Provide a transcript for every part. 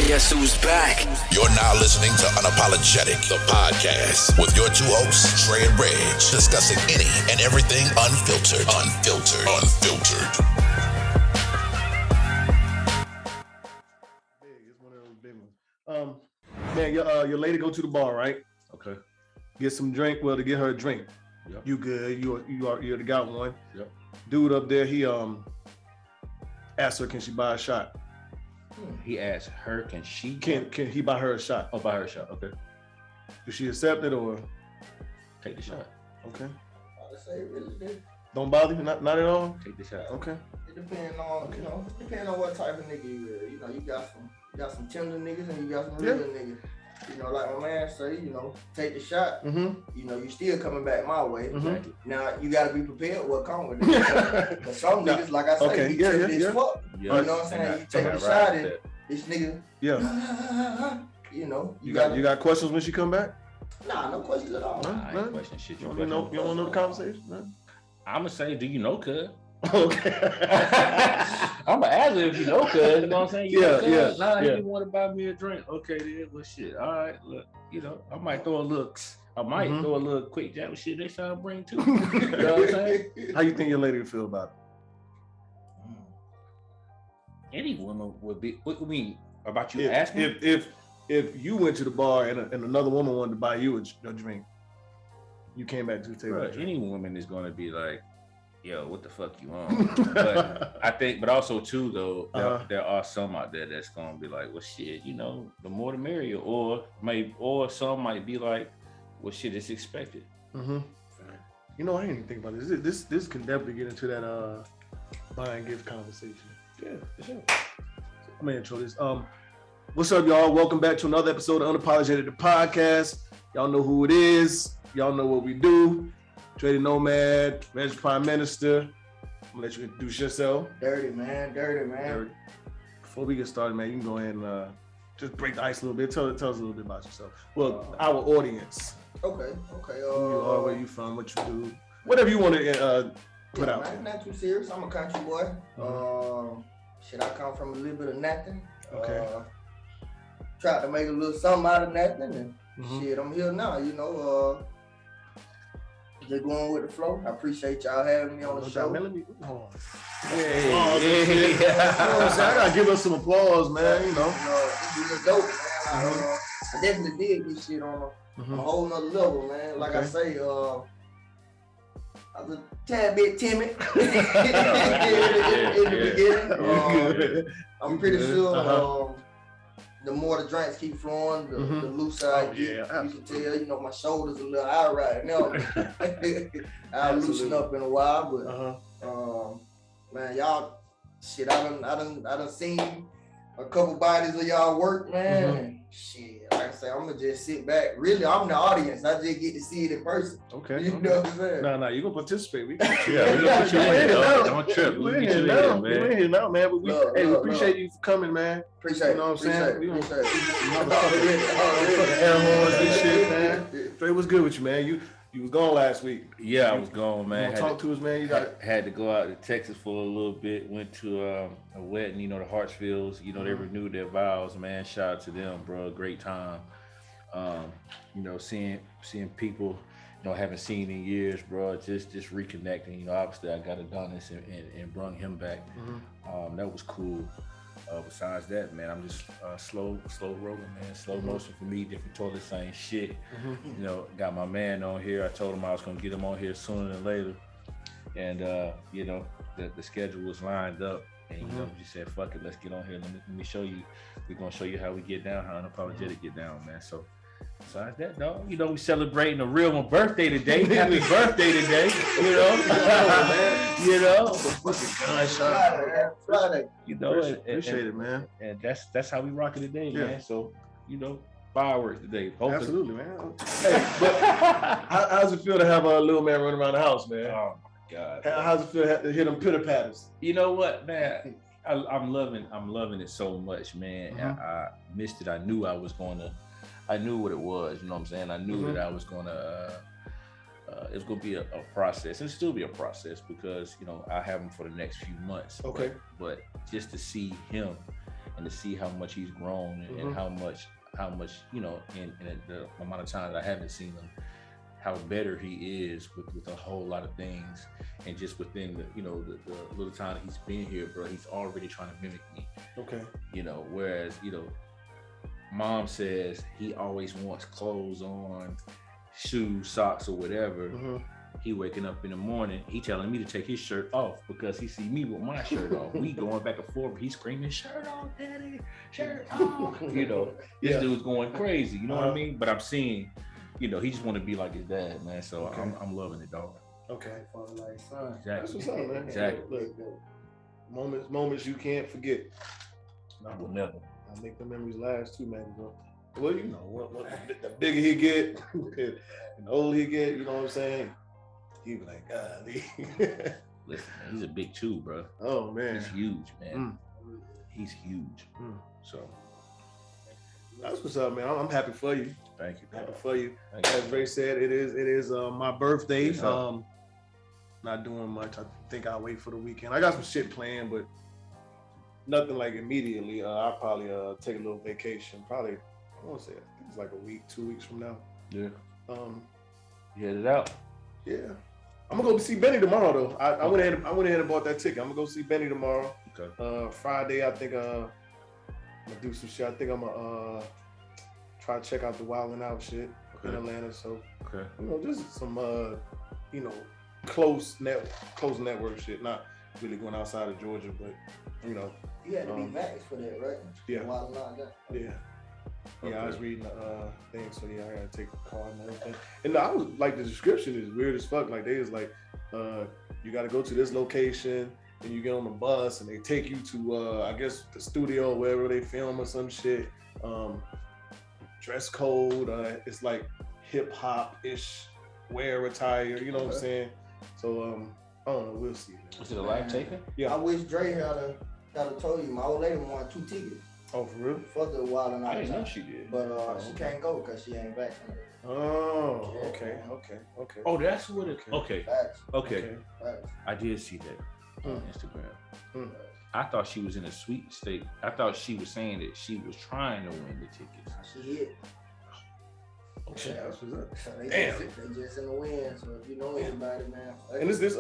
Guess who's back? You're now listening to Unapologetic, the podcast, with your two hosts, Trey and Reg, discussing any and everything unfiltered. It's one of those big ones. Man, your lady go to the bar, right? Okay. Get some drink. Well, to get her a drink. Yep. You good? You already got one. Yep. Dude up there, he asked her, can she buy a shot? He asked her, can he buy her a shot? Oh, buy her a shot. Okay. Does she accept it or Take the shot. okay? I say it really did. Don't bother you? Not at all? Take the shot. Okay. It depends on, depending on what type of nigga you is. You know, you got some tender niggas and you got some real niggas. You know, like my man say, take the shot. Mm-hmm. You still coming back my way. Mm-hmm. Now you gotta be prepared what come with it. Cause some niggas, like I say, he tender as fuck. Yeah. You know what I'm saying? You take the shot and this nigga. Yeah. You got questions when she come back? Nah, no questions at all. I ain't question shit. You don't want to know the conversation? No? I'm gonna say, do you know, cuz? Okay. I'm gonna ask her if you know, cuz. You know what I'm saying? You know, cuz? Yeah. Nah, you want to buy me a drink? Okay, then. Well, shit. All right. Look, I might throw a little. Throw a little quick jab of shit they trying to bring too. You know what I'm saying? How you think your lady would feel about it? Any woman would be. What you mean about you asking? If you went to the bar and another woman wanted to buy you a drink, you came back to the table. Bruh, any woman is gonna be like, yo, what the fuck you on? But I think, but also too though, there are some out there that's gonna be like, well, shit, the more the merrier, or some might be like, well, shit, it's expected. Mm-hmm. I didn't even think about this. This can definitely get into that buy and gift conversation. Yeah, for sure. I'm gonna intro this. What's up, y'all? Welcome back to another episode of Unapologetic, the podcast. Y'all know who it is. Y'all know what we do. Trading Nomad, Reg Prime Minister. I'm gonna let you introduce yourself. Dirty man. Before we get started, man, you can go ahead and just break the ice a little bit. Tell us a little bit about yourself. Well, our audience. Okay. Who you are, where you from, what you do, whatever you want to put out. Man, not too serious. I'm a country boy. I come from a little bit of nothing. Okay. Tried to make a little something out of nothing, and shit, I'm here now. Just going with the flow. I appreciate y'all having me on the show. I gotta give us some applause, man. This is dope, man. I definitely did this shit on a whole nother level, man. Like I say, I was a tad bit timid in the beginning. I'm pretty sure the more the drinks keep flowing, the looser I get. Yeah, you can tell, my shoulders a little high right now. I'll loosen up in a while, but man, y'all, shit, I done seen a couple bodies of y'all work, man. And shit, like I say, I'm gonna just sit back. Really, I'm the audience. I just get to see it in person. Okay. You know what I'm saying? No, you gonna participate. We We're gonna put you in. Don't trip. We're in here now, man. But we appreciate you for coming, man. Appreciate it. You know what I'm saying? We Appreciate motherfucking air horns and shit, man. Trey, what's good with you, man? You was gone last week. Yeah, I was gone, man. Talk to us, man. You got had to go out to Texas for a little bit. Went to a wedding, the Hartsfields. They renewed their vows, man. Shout out to them, bro. Great time. Seeing people, haven't seen in years, bro. Just reconnecting. Obviously I got Adonis and brung him back. That was cool. Besides that, man, I'm just slow rolling, man. Slow motion for me. Different toilet, same shit. Got my man on here. I told him I was gonna get him on here sooner than later, and the schedule was lined up, and we just said, fuck it, let's get on here. Let me show you. We're gonna show you how we get down, how Unapologetic get down, man. So besides that, dog, we celebrating a real one birthday today. Happy birthday today, Friday. appreciate it, man. And that's how we rock it today, man. So, fireworks today. Hopefully. Absolutely, man. Hey, but how's it feel to have a little man running around the house, man? Oh my God. How's it feel to hear them pitter patters? You know what, man? I'm loving it so much, man. I missed it. I knew what it was, you know what I'm saying? I knew that I was gonna it's gonna be a process. It'll still be a process because I have him for the next few months. Okay. But just to see him and to see how much he's grown and how much in the amount of time that I haven't seen him, how better he is with a whole lot of things, and just within the little time that he's been here, bro, he's already trying to mimic me. Okay. Whereas mom says he always wants clothes on, shoes, socks, or whatever. He waking up in the morning, he telling me to take his shirt off because he see me with my shirt off. We going back and forth. He's screaming, "Shirt off, daddy! Shirt off!" This dude's going crazy. You know what I mean? But I'm seeing, he just want to be like his dad, man. So I'm loving it, dog. Okay. Father like son. Exactly. That's what's up, man. Exactly. Look, moments you can't forget. I will never. I'll make the memories last too, man. Bro. Well, the bigger he get, and the older he get, you know what I'm saying? He be like, golly. Listen, man, he's a big two, bro. Oh man, he's huge, man. He's huge. So that's what's up, man. I'm happy for you. Thank you. Happy for you. As Ray said, it is my birthday. Yes, not doing much. I think I'll wait for the weekend. I got some shit planned, but nothing like immediately. I'll probably take a little vacation. Probably, I want to say, I think it's like a week, 2 weeks from now. Yeah. You headed out? Yeah. I'm gonna go see Benny tomorrow though. I went ahead and bought that ticket. I'm gonna go see Benny tomorrow. Okay. Friday, I think I'm gonna do some shit. I think I'm gonna try to check out the Wild 'N Out shit in Atlanta. So just some close network shit. Not really going outside of Georgia, but you had to be vaxxed for that, right? Yeah. Wild 'N Out, yeah. Yeah, I was reading the thing, so I gotta take the card and everything. And I was like, the description is weird as fuck. Like they was like, you gotta go to this location, and you get on the bus, and they take you to I guess the studio, wherever they film or some shit. Dress code, it's like hip hop ish wear attire. You know what I'm saying? So I don't know. We'll see. Man. Was it a live taping? Yeah. I wish Dre had told you. My old lady wanted 2 tickets. Oh, for real? For the Wild 'N Out. I didn't know she did. But she can't go because she ain't vaccinated. Oh, okay. Oh, that's what it. Okay. Facts. Okay. Facts. I did see that on Instagram. Mm. I thought she was in a sweet state. I thought she was saying that she was trying to win the tickets. She hit. Okay, that's what's up. So they Damn. Just in the wind. So if you know anybody, man. And this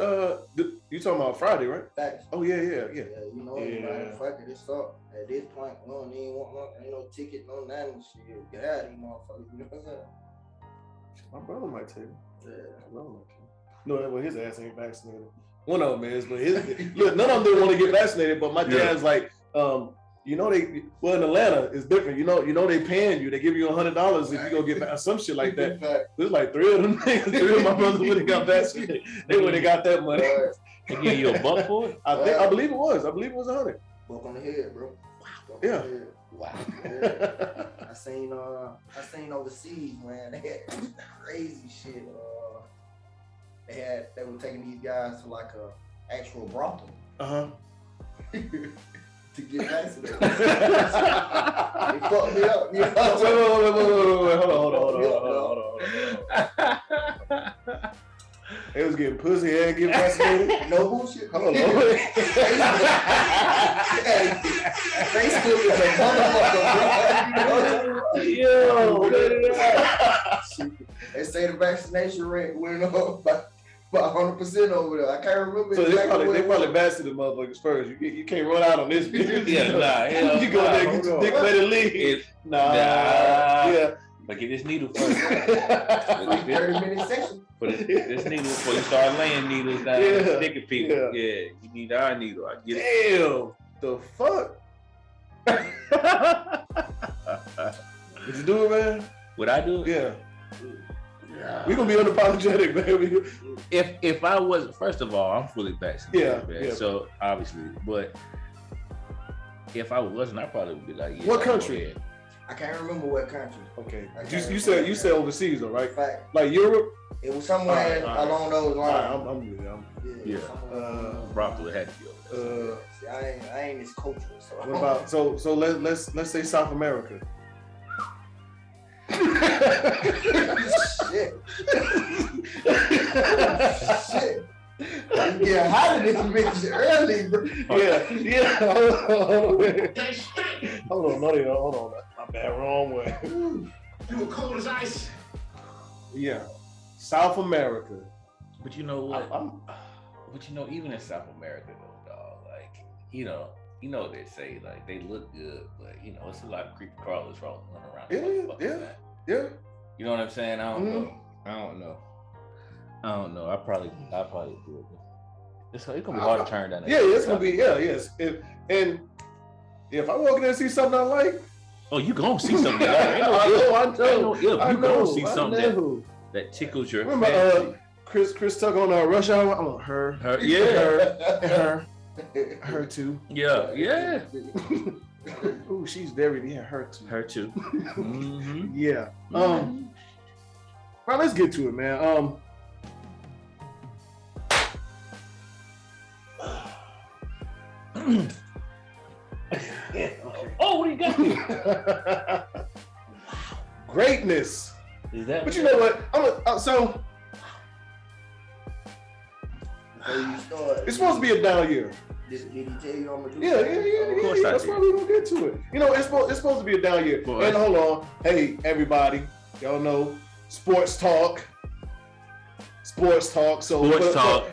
you talking about Friday, right? Facts. Oh yeah. Yeah, you know anybody, fuck it, it's up. At this point, we don't even want ain't no ticket, no nothing. Shit, get out of here, motherfucker. You know what I'm saying? My brother might tell you. Yeah. My brother might tell you. No, well, his ass ain't vaccinated. One of them is, but look, none of them didn't want to get vaccinated. But my dad's like, in Atlanta it's different. You know they paying you. They give you $100 if you go get some shit like that. There's like 3 of them niggas. 3 of my brothers would have got vaccinated. They would have got that money. They give you a buck for it? I believe it was. I believe it was 100. Buck on the head, bro. Yeah. Wow. Yeah. I seen overseas, man. They had crazy shit. They were taking these guys to like a actual brothel. To get vaccinated. They fucked me up. You know? Wait, hold on. They was getting pussy and getting vaccinated. No bullshit. Hold on. They still is a motherfucker. Yo, they say the vaccination rate went up by 100% over there. I can't remember. So exactly they probably vaccinated motherfuckers first. You can't run out on this bitch. You go there, get your dick, let it leave. Yeah. But get this needle first. 30-minute session. But this needle before you start laying needles down and sticking people. Yeah, you need our needle. I get it. Damn, the fuck? Did you do it, man? Would I do it? Yeah. We gonna be unapologetic, man. If I wasn't, first of all, I'm fully vaccinated. Yeah. So obviously, but if I wasn't, I probably would be like, what country? I can't remember what country. Okay. You said overseas, though, right? Fact. Like Europe? It was somewhere along those lines. I'm good. Yeah. Probably had to go. I ain't as cultural. So what about so let's say South America. Shit. Shit. You get hot in this bitch early, bro. Yeah. Hold on, no, they don't. Hold on. My bad, wrong way. You were cold as ice. Yeah, South America. But you know what? But you know, even in South America, though, dog, like what they say, like they look good, but it's a lot of creepy crawlers running around. Yeah. You know what I'm saying? I don't know. I probably do it. It's gonna be hard to turn down. Yeah, it's gonna be. Yeah, yes. If I walk in there and see something I like, oh, you gonna see something. I know. You gonna see something that tickles your Remember, Chris Tucker on Rush Hour. I'm on her. Yeah. Her too. Yeah. Ooh, she's very her too. Mm-hmm. Yeah. Right, let's get to it, man. Oh, what do you got here? Greatness. Is that? But you know what? So it's supposed to be a down year. Did he tell you on my Yeah. Of course that's why we're gonna get to it. It's supposed to be a down year. And hold on, hey everybody, y'all know sports talk. So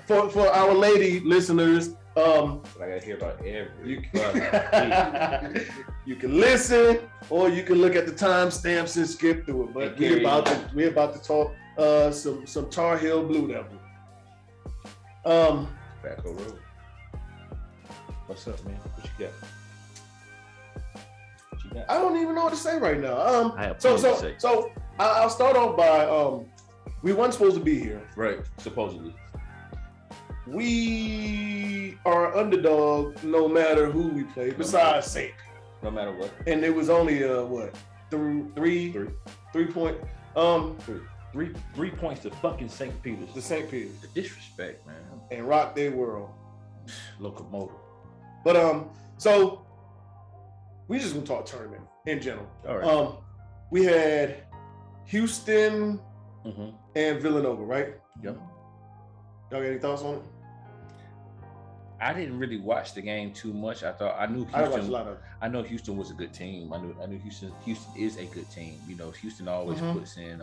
for our lady listeners, I gotta hear about every. You can listen or you can look at the timestamps and skip through it. But we're about to talk some Tar Heel Blue Devil. Back on road. What's up, man? What you got? I don't even know what to say right now. I have plenty to say. So I'll start off by we weren't supposed to be here. Right, supposedly. We are underdog no matter who we play, besides St. No matter what. And it was only 3 point 3 points to fucking St. Peter's. The St. Peter's. The disrespect, man. And rock their world. Locomotive. But so we just gonna talk tournament in general. All right. We had Houston and Villanova, right? Yep. Y'all got any thoughts on it? I didn't really watch the game too much. I knew Houston. I watched a lot of it. I know Houston was a good team. I knew Houston is a good team. Houston always puts in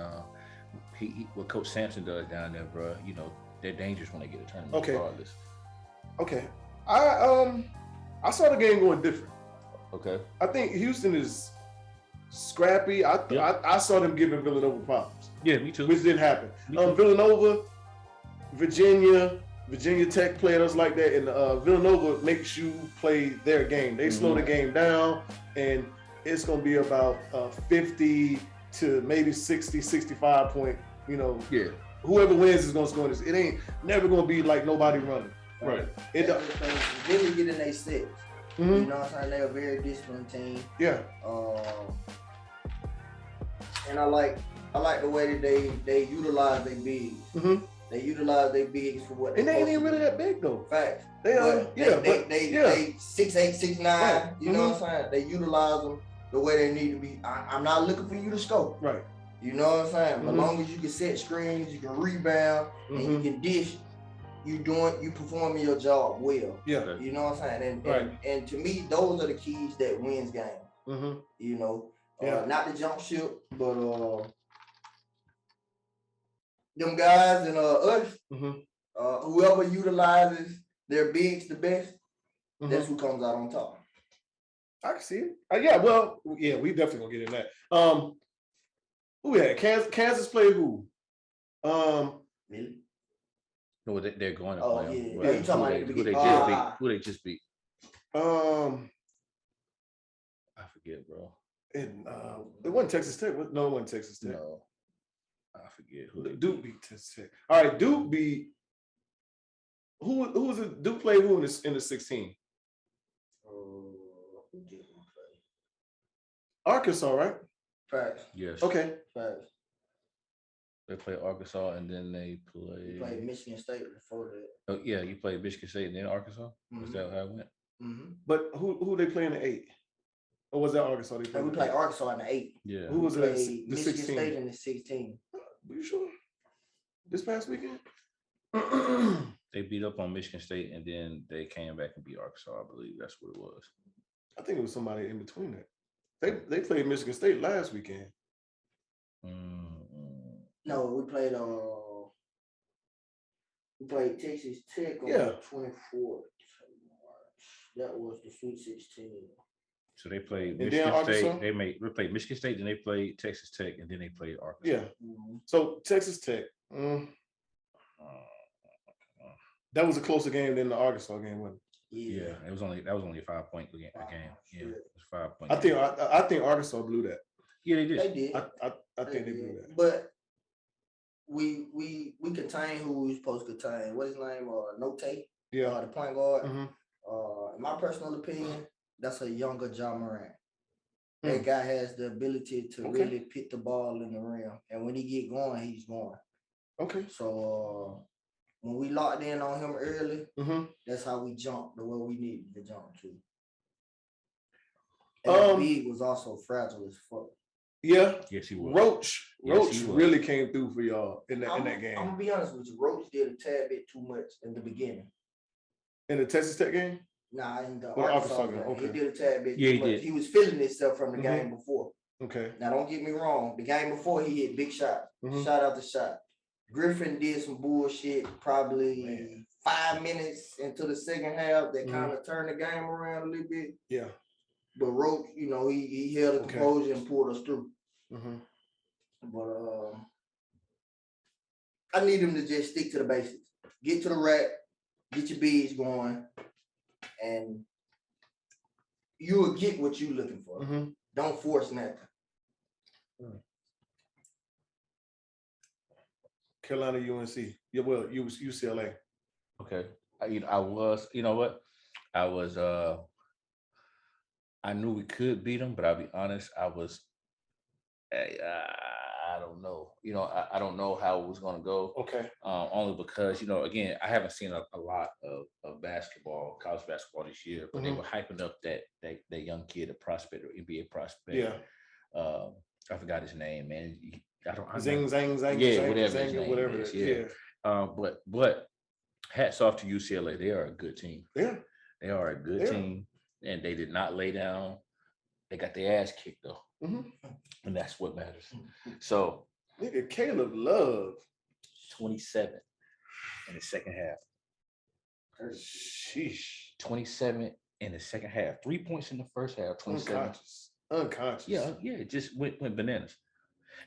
what Coach Sampson does down there, bro. They're dangerous when they get a tournament regardless. Okay. I saw the game going different. Okay. I think Houston is scrappy. I saw them giving Villanova problems. Yeah, me too. Which didn't happen. Villanova, Virginia Tech played us like that, and Villanova makes you play their game. They slow the game down, and it's going to be about 50 to maybe 60, 65 point, Yeah. Whoever wins is going to score this. It ain't never going to be like nobody running. Right. Really get in their sets. You know what I'm saying? They're a very disciplined team. Yeah. And I like the way that they utilize their bigs. They utilize their bigs for what. And they ain't even really that big though. Facts. They 6'8", 6'9". You know what I'm saying? They utilize them the way they need to be. I'm not looking for you to score. Right. You know what I'm saying? As long as you can set screens, you can rebound, and you can dish. You performing your job well. Yeah. You know what I'm saying? And to me, those are the keys that wins game. Not the jump ship, but them guys and us, whoever utilizes their bigs the best, that's who comes out on top. I can see it. We definitely gonna get in that. Who we had? Kansas played who? Really? No, they're going to play. Yeah, you talking about who they just beat? I forget, bro. And it wasn't Texas Tech. No, it wasn't Texas Tech. No, I forget who they Duke beat Texas Tech. All right, Duke beat. Who was it? Duke played who in the 16? Who did we play? Arkansas, right? Facts. Yes. Okay. Facts. They played Arkansas and then they played Michigan State before that. Oh yeah, you played Michigan State and then Arkansas. Is that how it went? But who they play in the 8? Or was that Arkansas? We played Arkansas in the 8. Yeah. Who was it? The Michigan 16? State in the 16. Are you sure? This past weekend? They beat up on Michigan State and then they came back and beat Arkansas. I believe that's what it was. I think it was somebody in between that. They played Michigan State last weekend. No, we played Texas Tech on the 24th. That was the Sweet 16. So they played Michigan State. They played Michigan State, then they played Texas Tech, and then they played Arkansas. Yeah. So Texas Tech. That was a closer game than the Arkansas game, wasn't it? Yeah. That was only a 5-point game. Yeah, it was 5 points. I think Arkansas blew that. Yeah, they did. They did. I think they blew that. But we contain who we supposed to contain. What's his name? Note. Yeah. The point guard. In my personal opinion, that's a younger John Morant. That guy has the ability to really put the ball in the rim, and when he get going, he's going. Okay. So when we locked in on him early, that's how we jumped the way we needed to jump to. And Big was also fragile as fuck. Yeah. Yes, he was. Roach really came through for y'all in that game. I'm gonna be honest with you. Roach did a tad bit too much in the beginning. In the Texas Tech game? Nah, in the Arkansas game. Okay. He did a tad bit too much. Did. He was feeling himself from the game before. Okay. Now, don't get me wrong. The game before, he hit big shot. Shot after shot. Griffin did some bullshit probably 5 minutes into the second half that kind of turned the game around a little bit. Yeah. But Roach, he held the composure and pulled us through. But I need him to just stick to the basics. Get to the rack, get your beads going, and you will get what you're looking for. Don't force nothing. Carolina, UNC. Yeah, well, UCLA. Okay. I was, you know what? I knew we could beat them, but I'll be honest, I don't know. I don't know how it was going to go. Okay. Only because, again, I haven't seen a lot of basketball, college basketball this year, but they were hyping up that young kid, a prospect or NBA prospect. Yeah. I forgot his name, man. Zing. Yeah, whatever it is. Yeah. But hats off to UCLA. They are a good team. Yeah. They are a good team, and they did not lay down. They got their ass kicked though. And that's what matters. So, nigga, Caleb Love, 27 in the second half. Sheesh. 27 in the second half. 3 points in the first half. 27. Unconscious. Yeah, it just went bananas.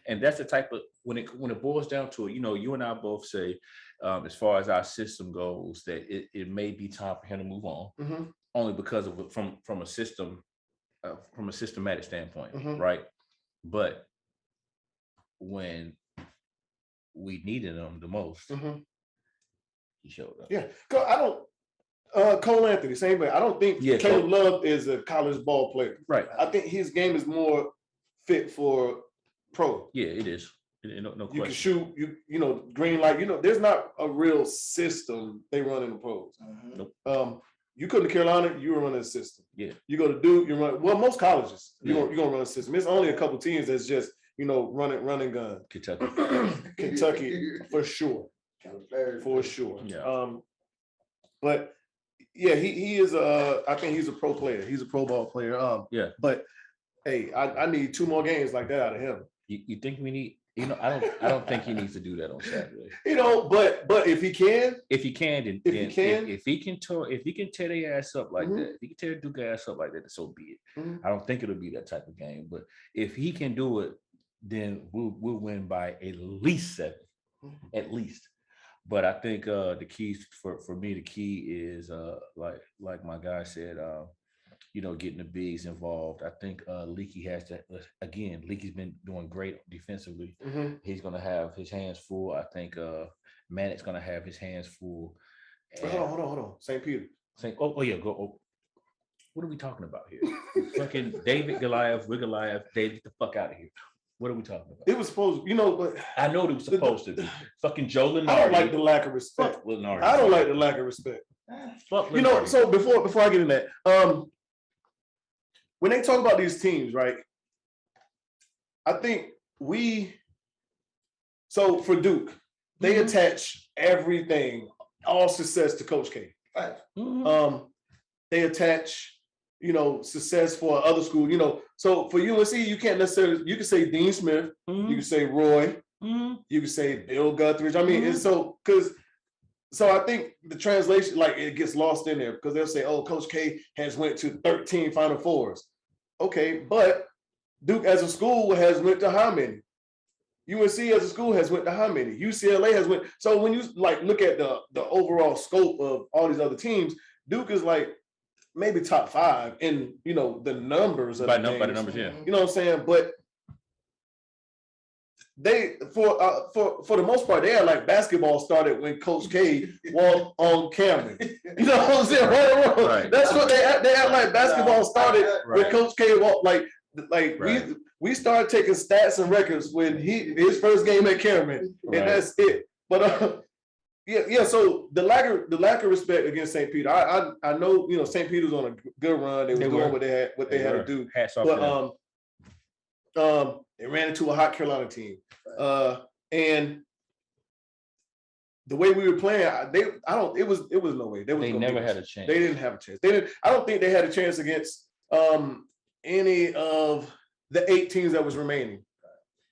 And that's the type of when it boils down to it. You and I both say, as far as our system goes, that it may be time for him to move on, only because of from a system. From a systematic standpoint, right? But when we needed him the most, he showed up. Yeah, Cole Anthony, same way. I don't think Caleb Love is a college ball player. Right. I think his game is more fit for pro. Yeah, it is. No question. You can shoot, green light. There's not a real system they run in the pros. Nope. You come to Carolina, you run a system. Yeah. You go to Duke, you run. Well, most colleges, you're gonna run a system. It's only a couple teams that's just run and gun. Kentucky for sure. For sure. Yeah. But yeah, he is. I think he's a pro player. He's a pro ball player. Yeah. But hey, I need 2 more games like that out of him. You think we need? I don't think he needs to do that on Saturday. But if he can, if he can tear their ass up like that, if he can tear Duke ass up like that, so be it. I don't think it'll be that type of game. But if he can do it, then we'll win by at least 7, at least. But I think the keys for me, the key is like my guy said. Getting the bigs involved. I think Leaky has to, again, Leaky's been doing great defensively. He's going to have his hands full. I think Manek's going to have his hands full. Hold on. St. Peter. Go. What are we talking about here? Fucking David Goliath, we're Goliath. David, get the fuck out of here. What are we talking about? It was supposed, but I know it was supposed to be. Fucking Joe Lenardi. I don't like the lack of respect. Fuck Lenardi. I don't like the lack of respect. Fuck Lenardi. So before I get in that, when they talk about these teams, right? I think for Duke, they attach everything, all success to Coach K. Right. They attach, success for other schools. So for UNC, you can't necessarily. You can say Dean Smith. Mm-hmm. You can say Roy. Mm-hmm. You can say Bill Guthridge. I mean, and so I think the translation, like, it gets lost in there because they'll say, "Oh, Coach K has went to 13 Final Fours." Okay, but Duke as a school has went to how many? UNC as a school has went to how many? UCLA has went. So when you look at the overall scope of all these other teams, Duke is maybe top 5 in the numbers of by the numbers, yeah. You know what I'm saying? But they for the most part, they are basketball started when Coach K walked on Cameron. You know what I'm saying? Right. That's what they act like basketball started when Coach K walked we started taking stats and records when his first game at Cameron, and that's it. But yeah. So the lack of respect against St. Peter, I know St. Peter's on a good run. They were doing what they had to do. Hats off but they ran into a hot Carolina team, and the way we were playing, it was no way. They never had a chance. They didn't have a chance. I don't think they had a chance against any of the 8 teams that was remaining.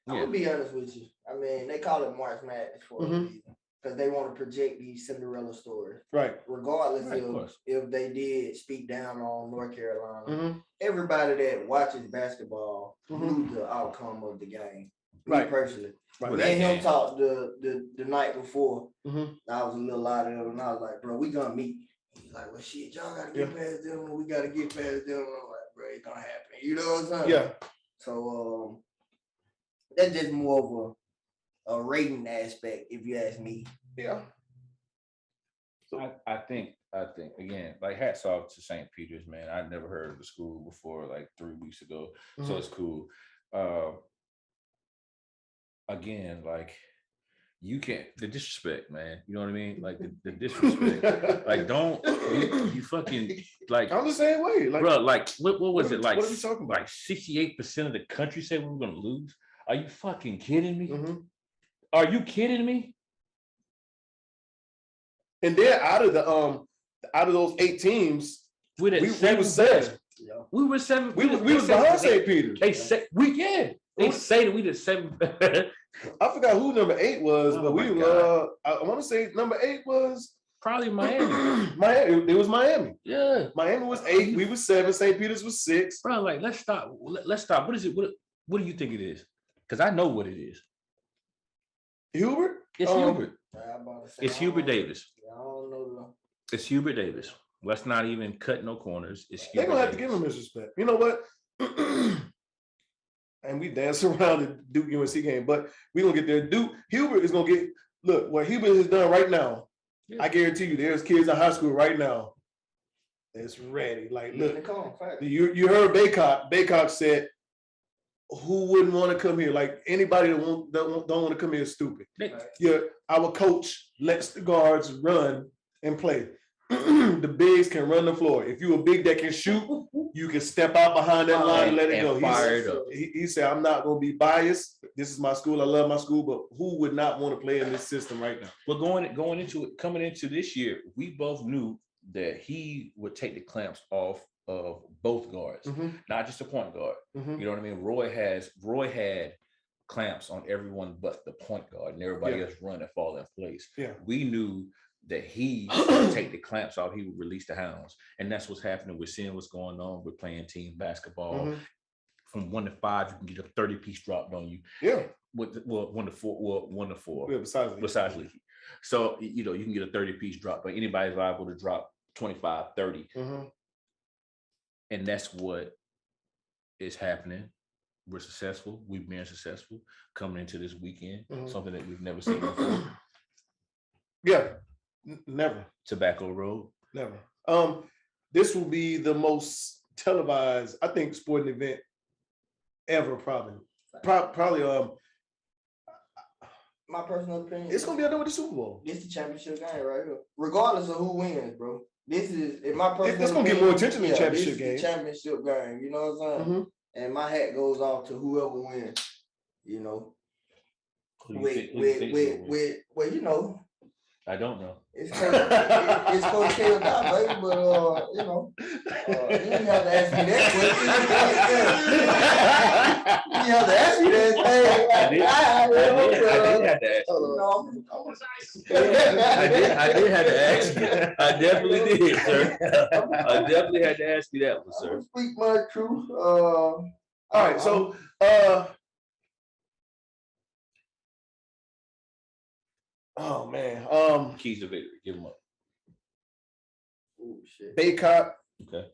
I'm gonna be honest with you. I mean, they call it March Madness for a reason, because they want to project these Cinderella stories, right? Regardless of if they did speak down on North Carolina, everybody that watches basketball knew the outcome of the game. Me personally, me and him talked the night before. I was a little out of it, and I was like, "Bro, we gonna meet." He's like, "Well, shit, y'all gotta get past them. We gotta get past them." And I'm like, "Bro, it's gonna happen." You know what I'm saying? Yeah. So that's just more of a rating aspect, if you ask me. Yeah. So I think again, hats off to St. Peter's, man. I'd never heard of the school before 3 weeks ago, so it's cool. Again, you can't, the disrespect, man. You know what I mean? The disrespect. Don't you fucking I'm the same way. Bro, what was it? What are we talking about? 68% of the country said we were gonna lose. Are you fucking kidding me? Are you kidding me? And then out of those 8 teams, we were 7. We were 7. We was behind St. Peter. They say They say that we did 7. I forgot who number 8 was, but we I want to say number 8 was probably Miami. It was Miami. Yeah. Miami was 8. We was 7. St. Peter's was 6. Bro, let's stop. What is it? What do you think it is? Because I know what it is. Hubert? It's Hubert. It's Hubert Davis. I don't know. It's Hubert Davis. Let's not even cut no corners. It's Hubert. They're gonna have to give him his respect. You know what? And we dance around the Duke UNC game, but we gonna get there. Hubert is gonna get what Hubert has done right now. Yeah. I guarantee you, there's kids in high school right now that's ready. You heard Baycock said, "Who wouldn't want to come here? Anybody that don't want to come here is stupid." Our coach lets the guards run and play. The bigs can run the floor. If you're a big that can shoot, you can step out behind that line and let it go. He said, "I'm not going to be biased. This is my school. I love my school, but who would not want to play in this system right now?" Well, coming into this year, we both knew that he would take the clamps off of both guards, not just a point guard. You know what I mean? Roy had clamps on everyone but the point guard, and everybody else run and fall in place. Yeah. We knew that he would take the clamps off, he would release the hounds. And that's what's happening. We're seeing what's going on. We're playing team basketball. From 1 to 5, you can get a 30-piece dropped on you. Yeah. 1 to 4. 1 to 4. Yeah, besides leaky. So, you can get a 30-piece drop, but anybody's liable to drop 25, 30. And that's what is happening. We're successful. We've been successful coming into this weekend, something that we've never seen before. Yeah. Never. Tobacco Road. Never. This will be the most televised, I think, sporting event ever, probably. My personal opinion. It's gonna be up there with the Super Bowl. This is the championship game right here. Regardless of who wins, bro. This is, in my personal opinion, it's gonna get more attention than the championship game. The championship game, you know what I'm saying? And my hat goes off to whoever wins, with I don't know. It's Coach K or not, baby, but you know, you didn't have to ask me that question. You have to ask me that. I did have to ask you. I did have to ask you. I definitely did, sir. I definitely had to ask you that one, sir. Speak my truth. All right, so oh man, keys to victory. Give them up. Oh shit. Baycott Okay.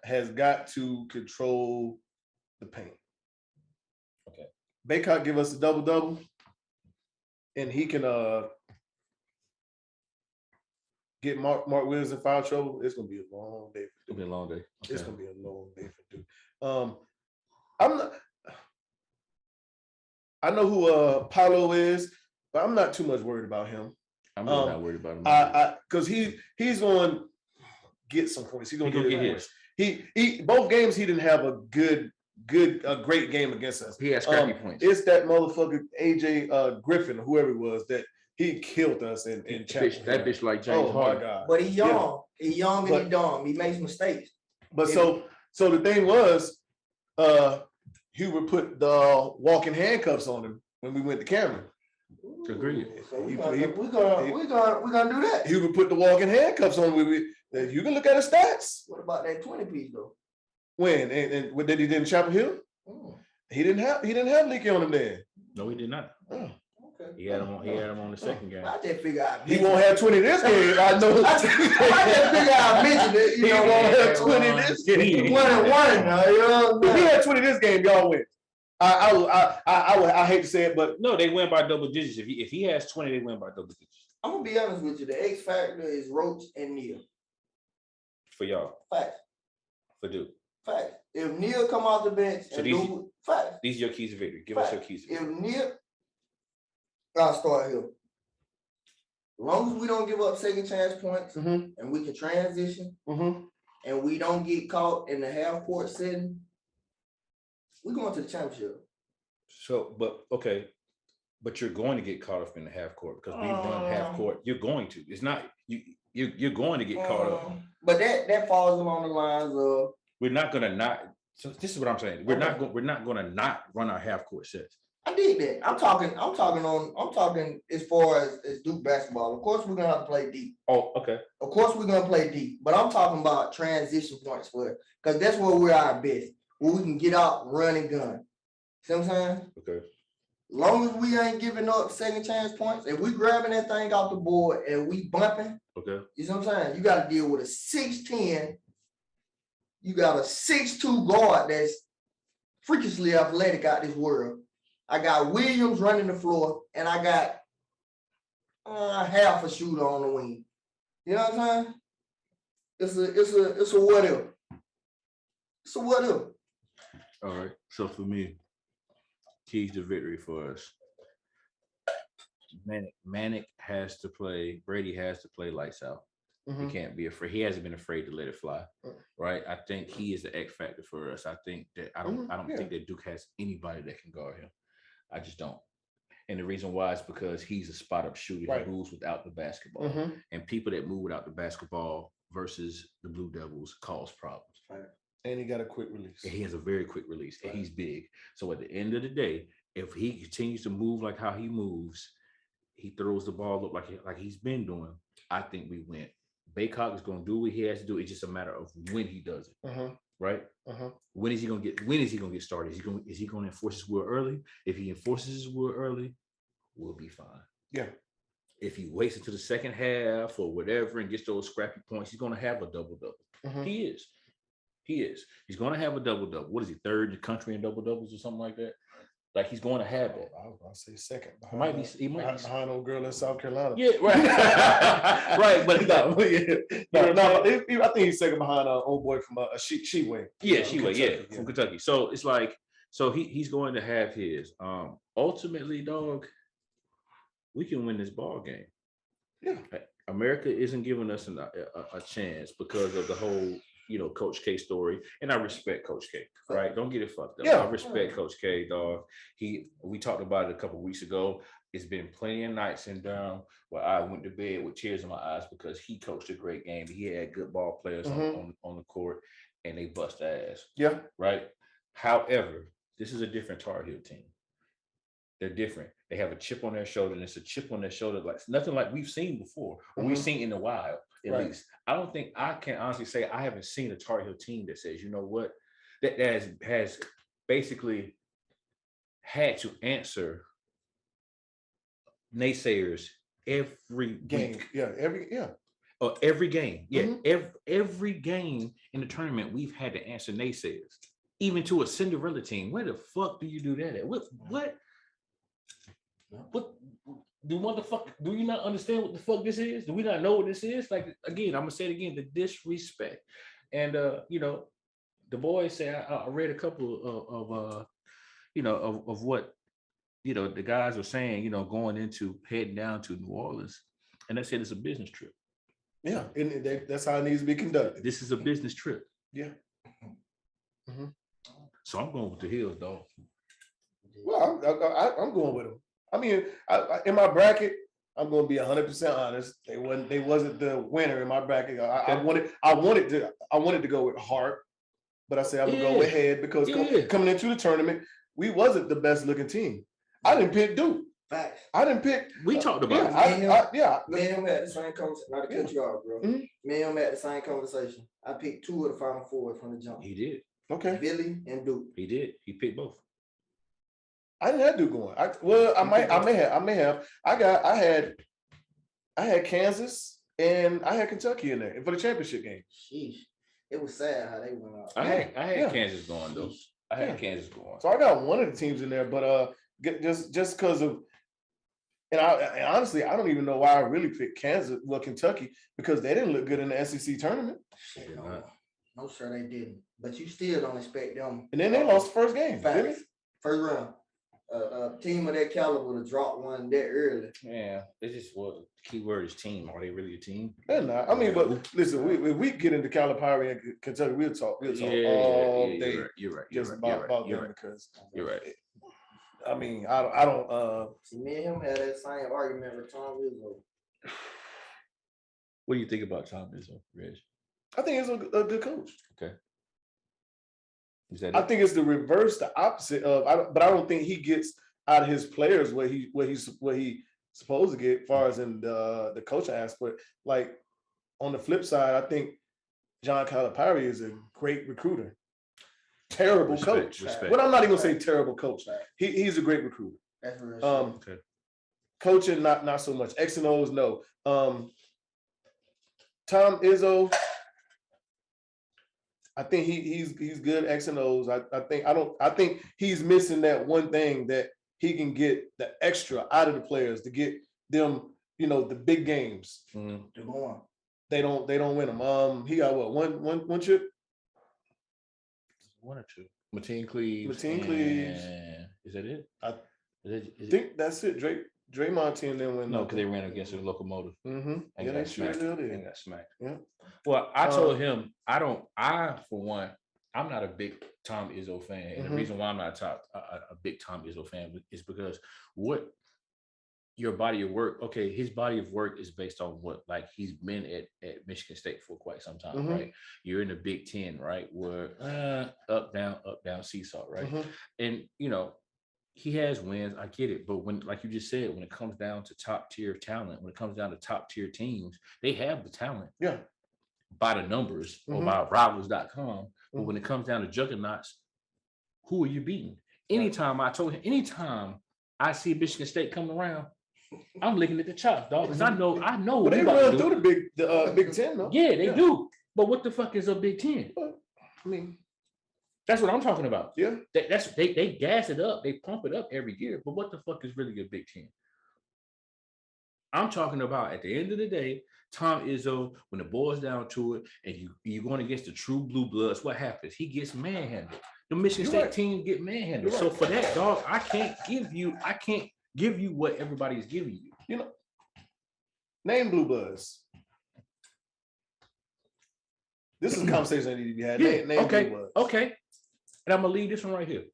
has got to control the paint. Okay. Baycott give us a double, and he can get Mark Williams in foul trouble. It's gonna be a long day. It's gonna be a long day. Okay. It's gonna be a long day for Duke. I know who Paolo is, but I'm not too much worried about him. I'm really not worried about him. Because he's going to get some points. He's going to get his. He both games he didn't have a great game against us. He had scrappy points. It's that motherfucker AJ Griffin or whoever it was that he killed us in Chapel. That bitch like James Harden. My God. But he's young. Yeah. He's young and he's dumb. He makes mistakes. But so the thing was, Hubert put the walking handcuffs on him when we went to Cameron. Agreed. So we're gonna do that. Hubert put the walking handcuffs on him. You can look at his stats. What about that 20 piece though? When and what did he do in Chapel Hill? He didn't have Leaky on him then. No, he did not. Okay. He had him on the second game. I just figure out he won't have 20 this game. I know. I just figure I mentioned it. He won't have 20 this game. 1-1 now. You know if he had 20 this game, y'all win. I hate to say it, but no, they win by double digits. If he has 20, they win by double digits. I'm gonna be honest with you. The X factor is Roach and Neal. For y'all. Facts. For Duke. Facts. If Neal come off the bench, so these are your keys to victory. Give us your keys to victory. If Neal, I'll start here. As long as we don't give up second chance points and we can transition and we don't get caught in the half court setting, we're going to the championship. So, but you're going to get caught up in the half court because we run half court. You're going to. It's not you're going to get caught up. But that falls along the lines of we're not going to not. So this is what I'm saying. We're not going to not run our half court sets. I did that. I'm talking as far as Duke basketball. Of course, we're gonna have to play deep. Oh, okay. Of course, we're gonna play deep, but I'm talking about transition points for it because that's where we're our best, where we can get out, run, and gun. See what I'm saying? Okay. As long as we ain't giving up second chance points, if we grabbing that thing off the board and we bumping, okay. You see what I'm saying? You got to deal with a 6'10". You got a 6'2" guard that's freakishly athletic out this world. I got Williams running the floor, and I got half a shooter on the wing. You know what I'm saying? It's a what if. It's a what if. All right. So for me, keys to victory for us. Manic has to play. Brady has to play lights out. He can't be afraid. He hasn't been afraid to let it fly, right? I think he is the X factor for us. I think that I don't think that Duke has anybody that can guard him. I just don't. And the reason why is because he's a spot up shooter. Right. He moves without the basketball. And people that move without the basketball versus the Blue Devils cause problems. Right. And he got a quick release. And he has a very quick release. Right. And he's big. So at the end of the day, if he continues to move like how he moves, he throws the ball up like he's been doing, I think we win. Baycock is going to do what he has to do. It's just a matter of when he does it. Right? When is he going to get started? Is he going to enforce his will early? If he enforces his will early, we'll be fine. Yeah. If he waits until the second half or whatever and gets those scrappy points, he's going to have a double-double. He is. He's going to have a double-double. What is he, third in the country in double-doubles or something like that? Like he's going to have that. I was going to say second. He might be behind old girl in South Carolina. Yeah, right. Right, but I think he's second behind old boy from Sheway. Yeah, Sheway, from Kentucky. So it's like, he's going to have his. Ultimately, dog, we can win this ball game. Yeah, America isn't giving us a chance because of the whole, Coach K story. And I respect Coach K, right? Don't get it fucked up. Yeah. I respect Coach K, dog. We talked about it a couple of weeks ago. it's been plenty of nights in Durham where I went to bed with tears in my eyes because he coached a great game. He had good ball players on the court, and they bust ass. Yeah. Right. However, this is a different Tar Heel team. They're different. They have a chip on their shoulder, and it's a chip on their shoulder like nothing like we've seen before, or we've seen in a while. At least I don't think I can honestly say I haven't seen a Tar Heel team that says, you know what, that has basically had to answer naysayers every game. Week. Yeah, Every game. Yeah, every game in the tournament, we've had to answer naysayers. Even to a Cinderella team. Where the fuck do you do that at? What do you not understand what the fuck this is? Do we not know what this is? Like, again, I'm gonna say it again, the disrespect. And the boys say I read a couple of what the guys are saying, going into heading down to New Orleans, and they said it's a business trip. Yeah, and that's how it needs to be conducted. This is a business trip. Yeah. So I'm going with the Heels, dog. Well, I'm going with them. I mean, in my bracket, I'm going to be 100% honest. They wasn't the winner in my bracket. I wanted to go with Hart, but I said I'm gonna go with Head because coming into the tournament, we wasn't the best looking team. I didn't pick Duke. Facts. I didn't pick. We talked about it. Me and him had the same conversation. Not to cut you off, bro. Me and him had the same conversation. I picked 2 of the Final Four from the jump. He did. Okay. Billy and Duke. He did. He picked both. I didn't have Duke going. I may have. I had Kansas and I had Kentucky in there for the championship game. Sheesh. It was sad how they went out. I had Kansas going though. I had Kansas going. So I got one of the teams in there, but just because of, and honestly, I don't even know why I really picked Kentucky, because they didn't look good in the SEC tournament. Shit, no, sir, they didn't. But you still don't expect them. And then they lost the first game. First round. A team of that caliber to drop one that early. Yeah, it's just the key word is team. Are they really a team? They're not. I mean, but listen, we get into Calipari and Kentucky, we'll talk all day. You're right. Because you're right. I mean, I don't. See, me and him had that same argument with Tom Izzo. What do you think about Tom Izzo, Reg? I think he's a good coach. Okay. I think it's the reverse, the opposite of. But I don't think he gets out of his players what he's supposed to get, as far as in the coaching aspect. Like on the flip side, I think John Calipari is a great recruiter. Terrible coach. But I'm not even gonna say terrible coach. He's a great recruiter. That's real. Coaching, not so much. X and O's, no. Tom Izzo, I think he's good X and O's. I think he's missing that one thing that he can get the extra out of the players to get them, the big games. They're going. They don't win them. He got what, one chip? One or two. Mateen Cleaves. Is that it? I think that's it. Draymond team then win. No, because they ran against the Locomotive. Yeah, they sure did. And got smacked. Yeah. Well, I told him for one, I'm not a big Tom Izzo fan, and the reason why I'm not a big Tom Izzo fan is because what your body of work. Okay, his body of work is based on what, like, he's been at Michigan State for quite some time, right? You're in the Big Ten, right? Where up down seesaw, right? And he has wins, I get it, but when, like you just said, when it comes down to top tier talent, when it comes down to top tier teams, they have the talent. Yeah. By the numbers or by Rivals.com. But when it comes down to juggernauts, who are you beating? Anytime I see Michigan State coming around, I'm looking at the chops, dog. Because I know. But they run through the Big Ten, though. Yeah, they do. But what the fuck is a Big Ten? I mean, that's what I'm talking about. Yeah. They gas it up, they pump it up every year. But what the fuck is really a Big Ten? I'm talking about at the end of the day, Tom Izzo, when it boils down to it, and you're going against the true blue bloods, what happens? He gets manhandled. The Michigan State team get manhandled. So for that, dog, I can't give you what everybody's giving you. Name blue bloods. This is a conversation that need to be had. Name blue bloods. Okay. And I'm gonna leave this one right here.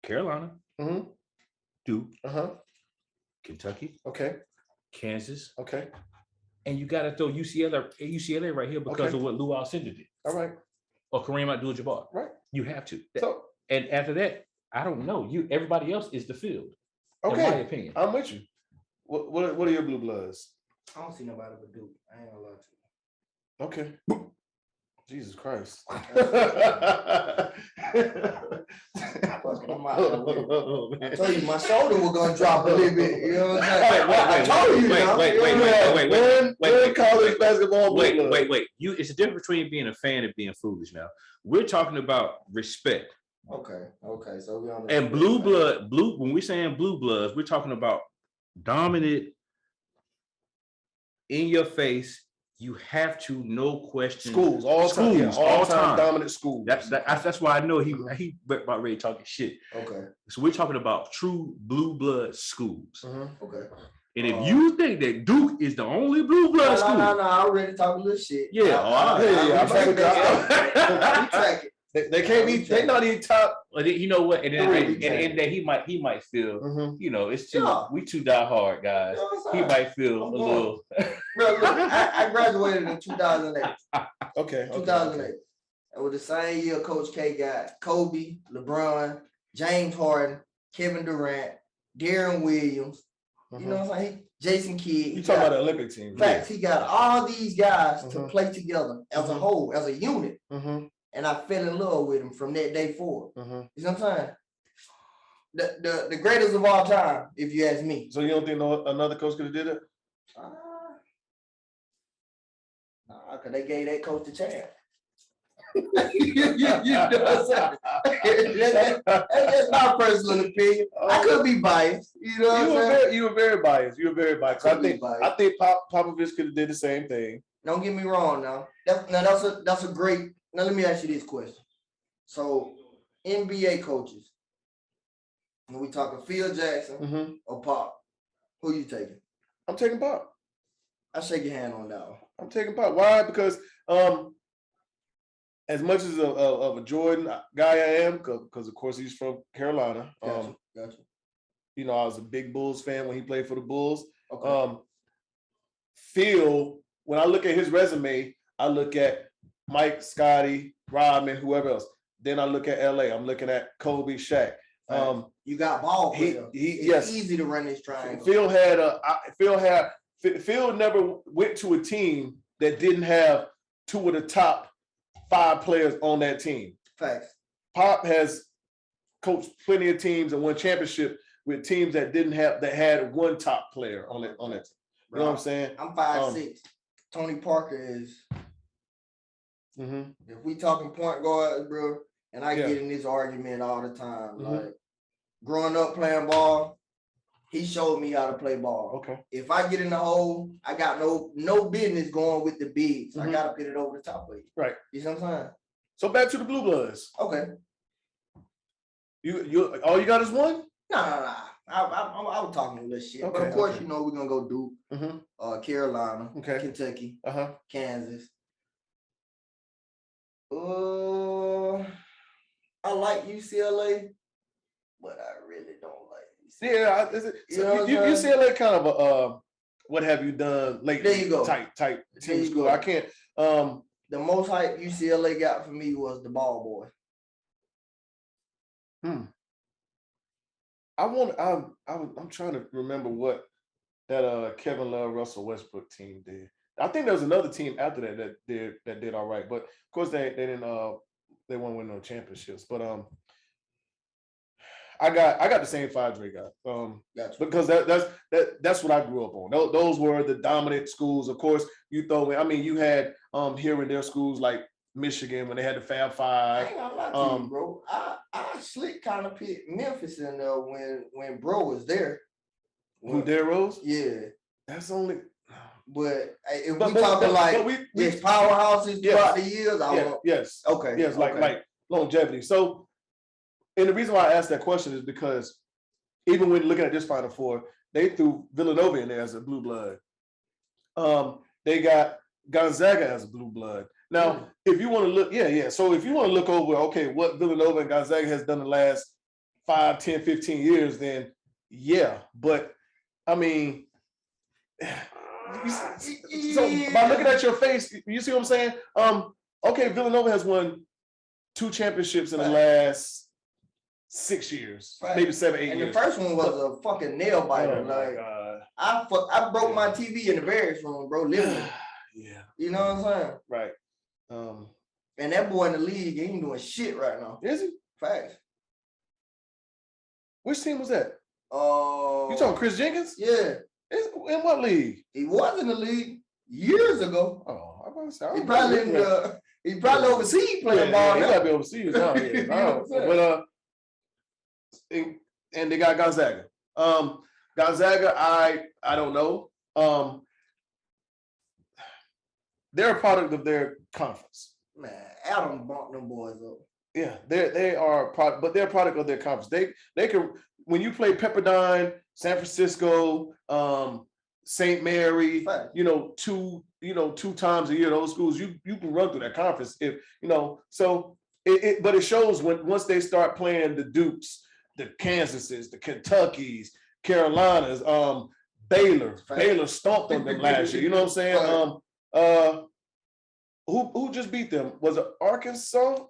Carolina, Duke, Kentucky, Kansas, and you got to throw UCLA right here because of what Lou Alcindor did. All right. Or Kareem Abdul-Jabbar. Right. You have to. So, and after that, I don't know. Everybody else is the field. Okay. In my opinion. I'm with you. What are your blue bloods? I don't see nobody but Duke. I ain't gonna lie to you. Okay. Jesus Christ. I told you my shoulder was gonna drop a little bit. You know what I'm saying? Wait, college basketball. Wait. It's a difference between being a fan and being foolish now. We're talking about respect. Okay. So we on the and when we're saying blue bloods, we're talking about dominant, in your face. You have to, no question. Schools, all time dominant schools. That's why I know he about ready talking shit. Okay. So we're talking about true blue blood schools. Okay. And if you think that Duke is the only blue blood school, no, I already talking a little shit. Yeah, I'm track it. They can't be. They not even top. You know what? And then he might feel. You know, it's too. We too die hard guys. He might feel a little. Bro, look, I graduated in 2008. Okay. 2008. It was the same year Coach K got Kobe, LeBron, James Harden, Kevin Durant, Deron Williams. You know what I'm saying? Jason Kidd. You talking about the Olympic team? Facts. He got all these guys to play together as a whole, as a unit. And I fell in love with him from that day forward. You know what I'm saying? The greatest of all time, if you ask me. So you don't think another coach could have did it? Nah, because they gave that coach the chance. you know what I'm saying? That's my personal opinion. I could be biased. You know what I'm saying? You were very biased. I think Popovich could have did the same thing. Don't get me wrong now. That's a great. Now let me ask you this question. So NBA coaches, when we talking Phil Jackson or Pop, who you taking? I'm taking Pop. I shake your hand on that one. I'm taking Pop. Why? Because as much as of a Jordan guy I am, because of course he's from Carolina. Gotcha. You know, I was a big Bulls fan when he played for the Bulls. Okay. Phil, when I look at his resume, I look at Mike, Scotty, Rodman, whoever else. Then I look at LA. I'm looking at Kobe, Shaq. You got ball players. It's easy to run this triangle. Phil never went to a team that didn't have two of the top 5 players on that team. Facts. Pop has coached plenty of teams and won championship with teams that had one top player on it. You know what I'm saying? I'm 5'6". Tony Parker is. If we talking point guard, bro, and I get in this argument all the time. Like growing up playing ball, he showed me how to play ball. Okay. If I get in the hole, I got no business going with the bigs. I gotta put it over the top of you. Right. You see what I'm saying? So back to the Blue Bloods. Okay. You all you got is one? No. I was talking a little shit. Okay, but of course, you know we're gonna go Duke, Carolina, Kentucky, Kansas. I like UCLA, but I really don't like UCLA. Yeah, UCLA kind of a what have you done lately? There you go. Type team school. I can't. The most hype UCLA got for me was the ball boy. I'm trying to remember what that Kevin Love, Russell Westbrook team did. I think there was another team after that did all right, but of course they didn't they won't win no championships. But I got the same 5 Dre got. Gotcha. Because that's what I grew up on. Those were the dominant schools. Of course, you throw in. I mean, you had here and there schools like Michigan when they had the Fab Five. I ain't gonna lie to you, bro. I slick kind of put Memphis in there when bro was there. Who, Derrick Rose? Yeah. That's only. But if we talking like powerhouses throughout the years, yes. Okay. Yes, like longevity. So, and the reason why I asked that question is because even when looking at this Final Four, they threw Villanova in there as a blue blood. They got Gonzaga as a blue blood. Now, if you want to look, so if you want to look over, okay, what Villanova and Gonzaga has done the last 5, 10, 15 years, then Yeah, but I mean, so by looking at your face, you see what I'm saying? Okay, Villanova has won 2 championships in the last 6 years, maybe 7, 8 years. And the first one was a fucking nail biter. I broke my TV in the various room, bro. Literally. Yeah. You know what I'm saying? Right. And that boy in the league, he ain't doing shit right now. Is he? Facts. Which team was that? You talking Chris Jenkins? Yeah. In what league? He was in the league years ago. Oh, I'm about to say, he probably overseas playing ball. He gotta be overseas now. But and they got Gonzaga. Gonzaga, I don't know. They're a product of their conference. Man, Adam bumped them boys up. Yeah, they are product, but they're a product of their conference. They can, when you play Pepperdine, San Francisco, St. Mary, two times a year, those schools, you can run through that conference if so but it shows once they start playing the Dukes, the Kansases, the Kentuckys, Carolinas, Baylor. Baylor stomped on them last year. You know what I'm saying? Who just beat them? Was it Arkansas?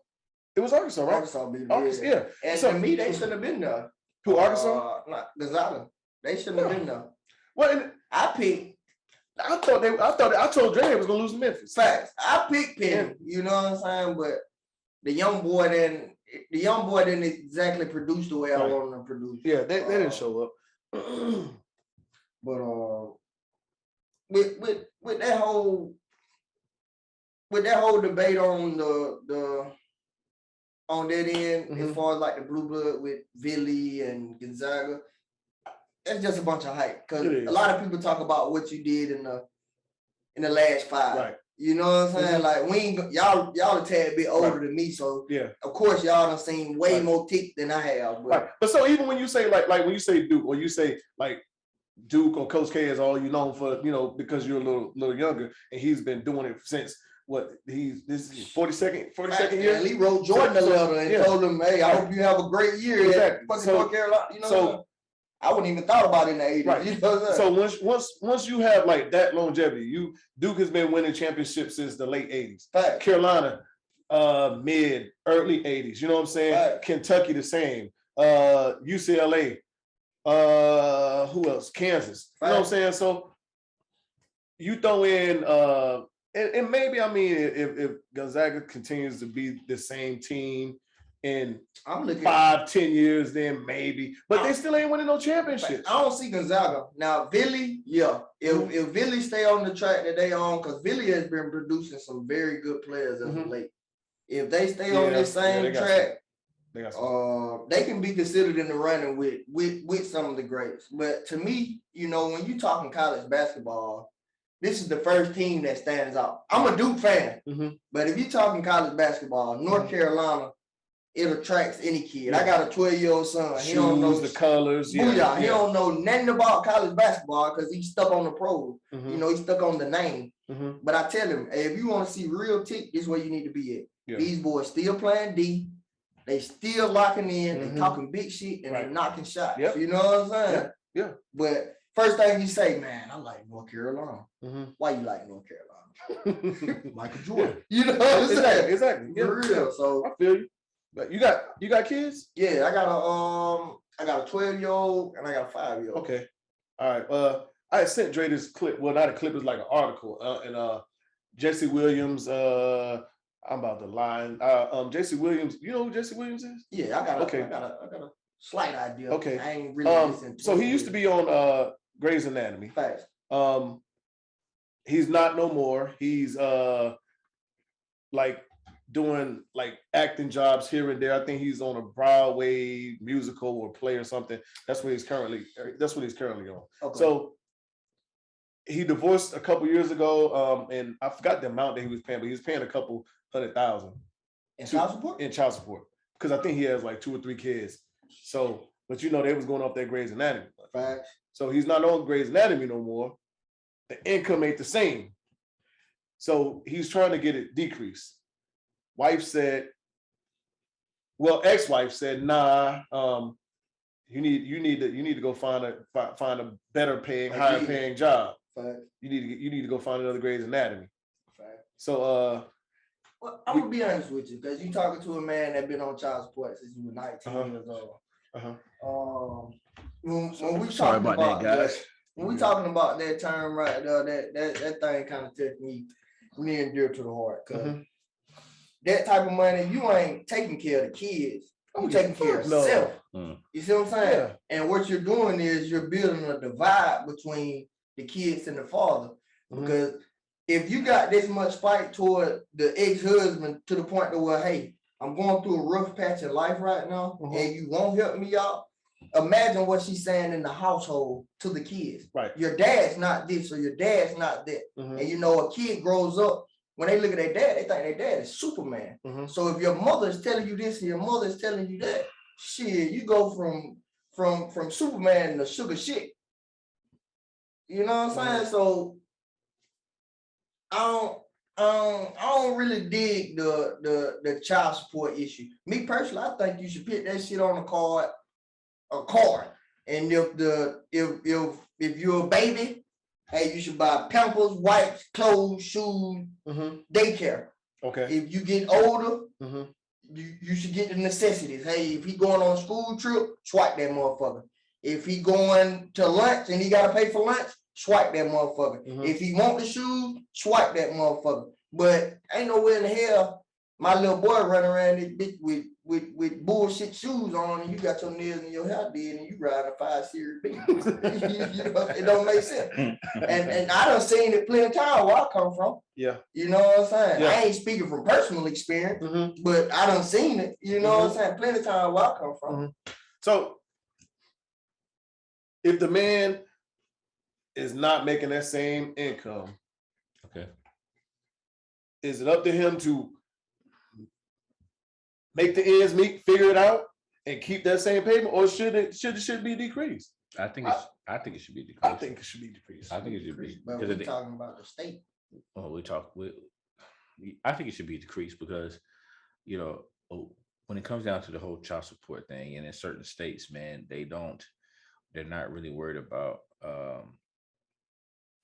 It was Arkansas, right? Arkansas, yeah. And to me, they shouldn't have been there. Who, Arkansas? Not Gonzaga. They shouldn't have been there. Well, I told Dre they was gonna lose to Memphis. Facts. I picked Penn. You know what I'm saying? But the young boy didn't exactly produce the way I wanted him to produce. Yeah, they didn't show up. But with that whole debate on on that end, as far as like the blue blood with Villy and Gonzaga, it's just a bunch of hype. Because a lot of people talk about what you did in the last 5. Right. You know what I'm saying? Like y'all a tad bit older than me, so of course y'all done seen way more tick than I have. But so even when you say like when you say Duke, or you say like Duke or Coach K is all you know for, because you're a little younger, and he's been doing it since this is 42nd year. He wrote Jordan a letter and told him, "Hey, I hope you have a great year." Exactly. Fucking North Carolina, I wouldn't even thought about it in the 80s. Right. You know what I'm saying? So once you have like that longevity, Duke has been winning championships since the late 80s. Fact. Carolina, mid, early 80s. You know what I'm saying? Fact. Kentucky the same. UCLA. Who else? Kansas. You know what I'm saying? So you throw in and maybe if Gonzaga continues to be the same team in 5-10 years, then maybe. But they still ain't winning no championships. I don't see Gonzaga. Now, Villy, if Villy stay on the track that they on, because Villy has been producing some very good players as of late. If they stay on this same track, they can be considered in the running with some of the greats. But to me, when you talking college basketball, this is the first team that stands out. I'm a Duke fan, but if you're talking college basketball, North Carolina, it attracts any kid. I got a 12-year-old son. He don't know the colors. He don't know nothing about college basketball because he's stuck on the pros. He's stuck on the name. But I tell him, hey, if you want to see real tick, this is where you need to be at. Yeah. These boys still playing D. They still locking in. They talking big shit and they knocking shots. Yep. You know what I'm saying? Yeah. But first thing you say, man, I like North Carolina. Why you like North Carolina? Michael Jordan. You know what I'm saying? Exactly. For real. So I feel you. But you got kids? Yeah, I got a 12-year-old and I got a 5-year-old. Okay. All right. I sent Dre this clip. Well, not a clip, it's like an article. And Jessie Williams, I'm about to lie. Jessie Williams, you know who Jessie Williams is? Yeah, I got a slight idea. Okay. I ain't really listening to so he used to be on Grey's Anatomy. Facts. He's not no more. He's like doing like acting jobs here and there. I think he's on a Broadway musical or play or something. That's what he's currently on. Okay. So he divorced a couple years ago, and I forgot the amount that he was paying, but he was paying a couple $100,000 in child support. In child support, because I think he has like 2 or 3 kids. So, but they was going off that Grey's Anatomy. Facts. So he's not on Grey's Anatomy no more. The income ain't the same. So he's trying to get it decreased. Ex-wife said, nah, You need to go find a better paying, higher paying job. Fact. You need to go find another Grey's Anatomy. Fact. So well, I'm gonna be honest with you, because you talking to a man that been on child support since you were 19 years old. When we talking about that, guys. When we talking about that term right there, that thing kind of touched me near and dear to the heart. Cause that type of money, you ain't taking care of the kids. You taking care of yourself. You see what I'm saying? Yeah. And what you're doing is you're building a divide between the kids and the father. Because if you got this much spite toward the ex-husband to the point where, hey, I'm going through a rough patch of life right now, and you won't help me out. Imagine what she's saying in the household to the kids. Right. Your dad's not this or your dad's not that. And you know, a kid grows up, when they look at their dad, they think their dad is Superman. So if your mother is telling you this and your mother is telling you that, shit, you go from Superman to sugar shit. You know what I'm saying? So I don't really dig the child support issue. Me personally, I think you should put that shit on a card. And if you're a baby, hey, you should buy Pampers, wipes, clothes, shoes, daycare. Okay. If you get older, you should get the necessities. Hey, if he going on a school trip, swipe that motherfucker. If he going to lunch and he gotta pay for lunch, swipe that motherfucker. If he want the shoes, swipe that motherfucker. But ain't nowhere in the hell my little boy running around this bitch with bullshit shoes on, and you got your nails in your hair did, and you riding a 5 Series B. You know, it don't make sense. And I done seen it plenty of times where I come from. Yeah. You know what I'm saying? Yeah. I ain't speaking from personal experience, but I done seen it. You know what I'm saying? Plenty of times where I come from. So if the man is not making that same income, is it up to him to make the ends meet, figure it out, and keep that same payment, or should it be decreased? I think it should be decreased. I think it should be decreased. I think it should be. But we're talking about the state. Oh, I think it should be decreased because, you know, when it comes down to the whole child support thing, and in certain states, man, they're not really worried about.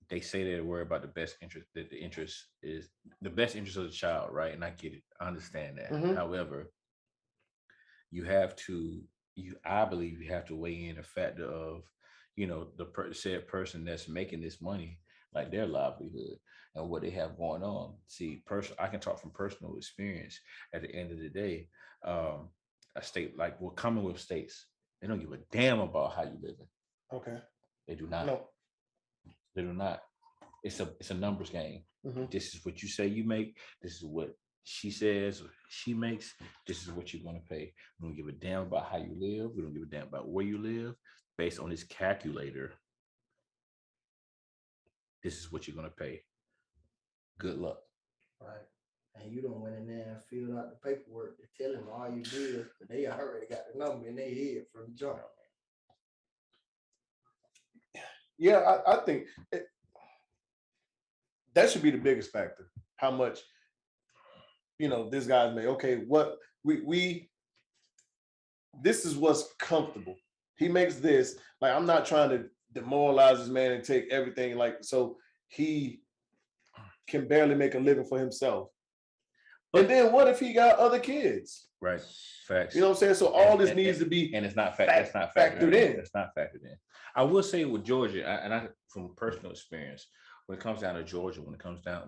They say they're worried about the best interest, that the interest is the best interest of the child, right? And I get it, I understand that. However, I believe you have to weigh in the factor of, you know, the said person that's making this money, like their livelihood and what they have going on. See, I can talk from personal experience. At the end of the day, a state like Commonwealth states, they don't give a damn about how you live. Okay. They do not. No. They do not. It's a numbers game. This is what you say you make. This is what she says she makes. This is what you're going to pay. We don't give a damn about how you live. We don't give a damn about where you live. Based on this calculator, this is what you're going to pay. Good luck. Right. And you don't went in there and filled out the paperwork to tell them all you did, but they already got the number in their head from the jump. Yeah, I think that should be the biggest factor. How much, you know, this guy's made. Okay, what we this is what's comfortable. He makes this. Like, I'm not trying to demoralize this man and take everything. Like, so he can barely make a living for himself. And then what if he got other kids? Right. Facts. You know what I'm saying? So all this needs to be, and it's not that's not factored in. It's not factored in. I will say with Georgia, I from personal experience, when it comes down to Georgia, when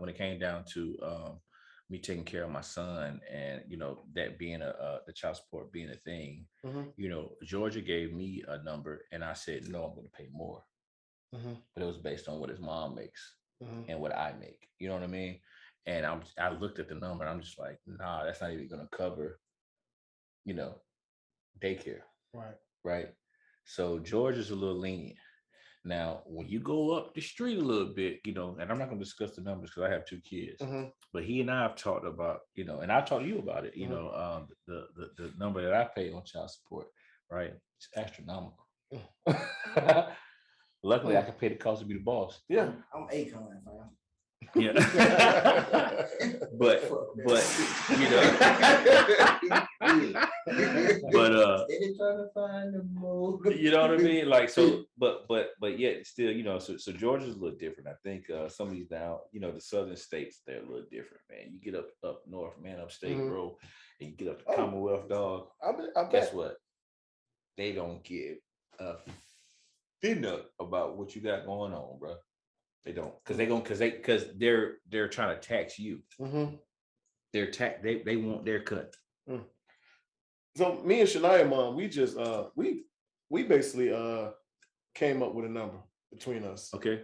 it came down to me taking care of my son, and you know that being the child support being a thing, you know, Georgia gave me a number, and I said no, I'm going to pay more, but it was based on what his mom makes and what I make. You know what I mean? And I looked at the number, and I'm just like, nah, that's not even going to cover, you know, daycare. Right. So Georgia's a little lenient. Now, when you go up the street a little bit, you know, and I'm not going to discuss the numbers because I have 2 kids, but he and I have talked about, you know, and I've talked to you about it, you know, the number that I pay on child support, right? It's astronomical. Luckily, I can pay the cost to be the boss. Yeah. I'm Akon, fam. Yeah. but you know, they trying to find the mode. You know what I mean? Like, so, but yet still, you know, so Georgia's a little different. I think some of these down, you know, the southern states, they're a little different, man. You get up north, man, upstate, bro, and you get up to Commonwealth, dog. Guess what? They don't give a finna about what you got going on, bro. They don't, because they're trying to tax you. Mm-hmm. They want their cut. Mm. So me and Shania mom, we just we basically came up with a number between us. Okay.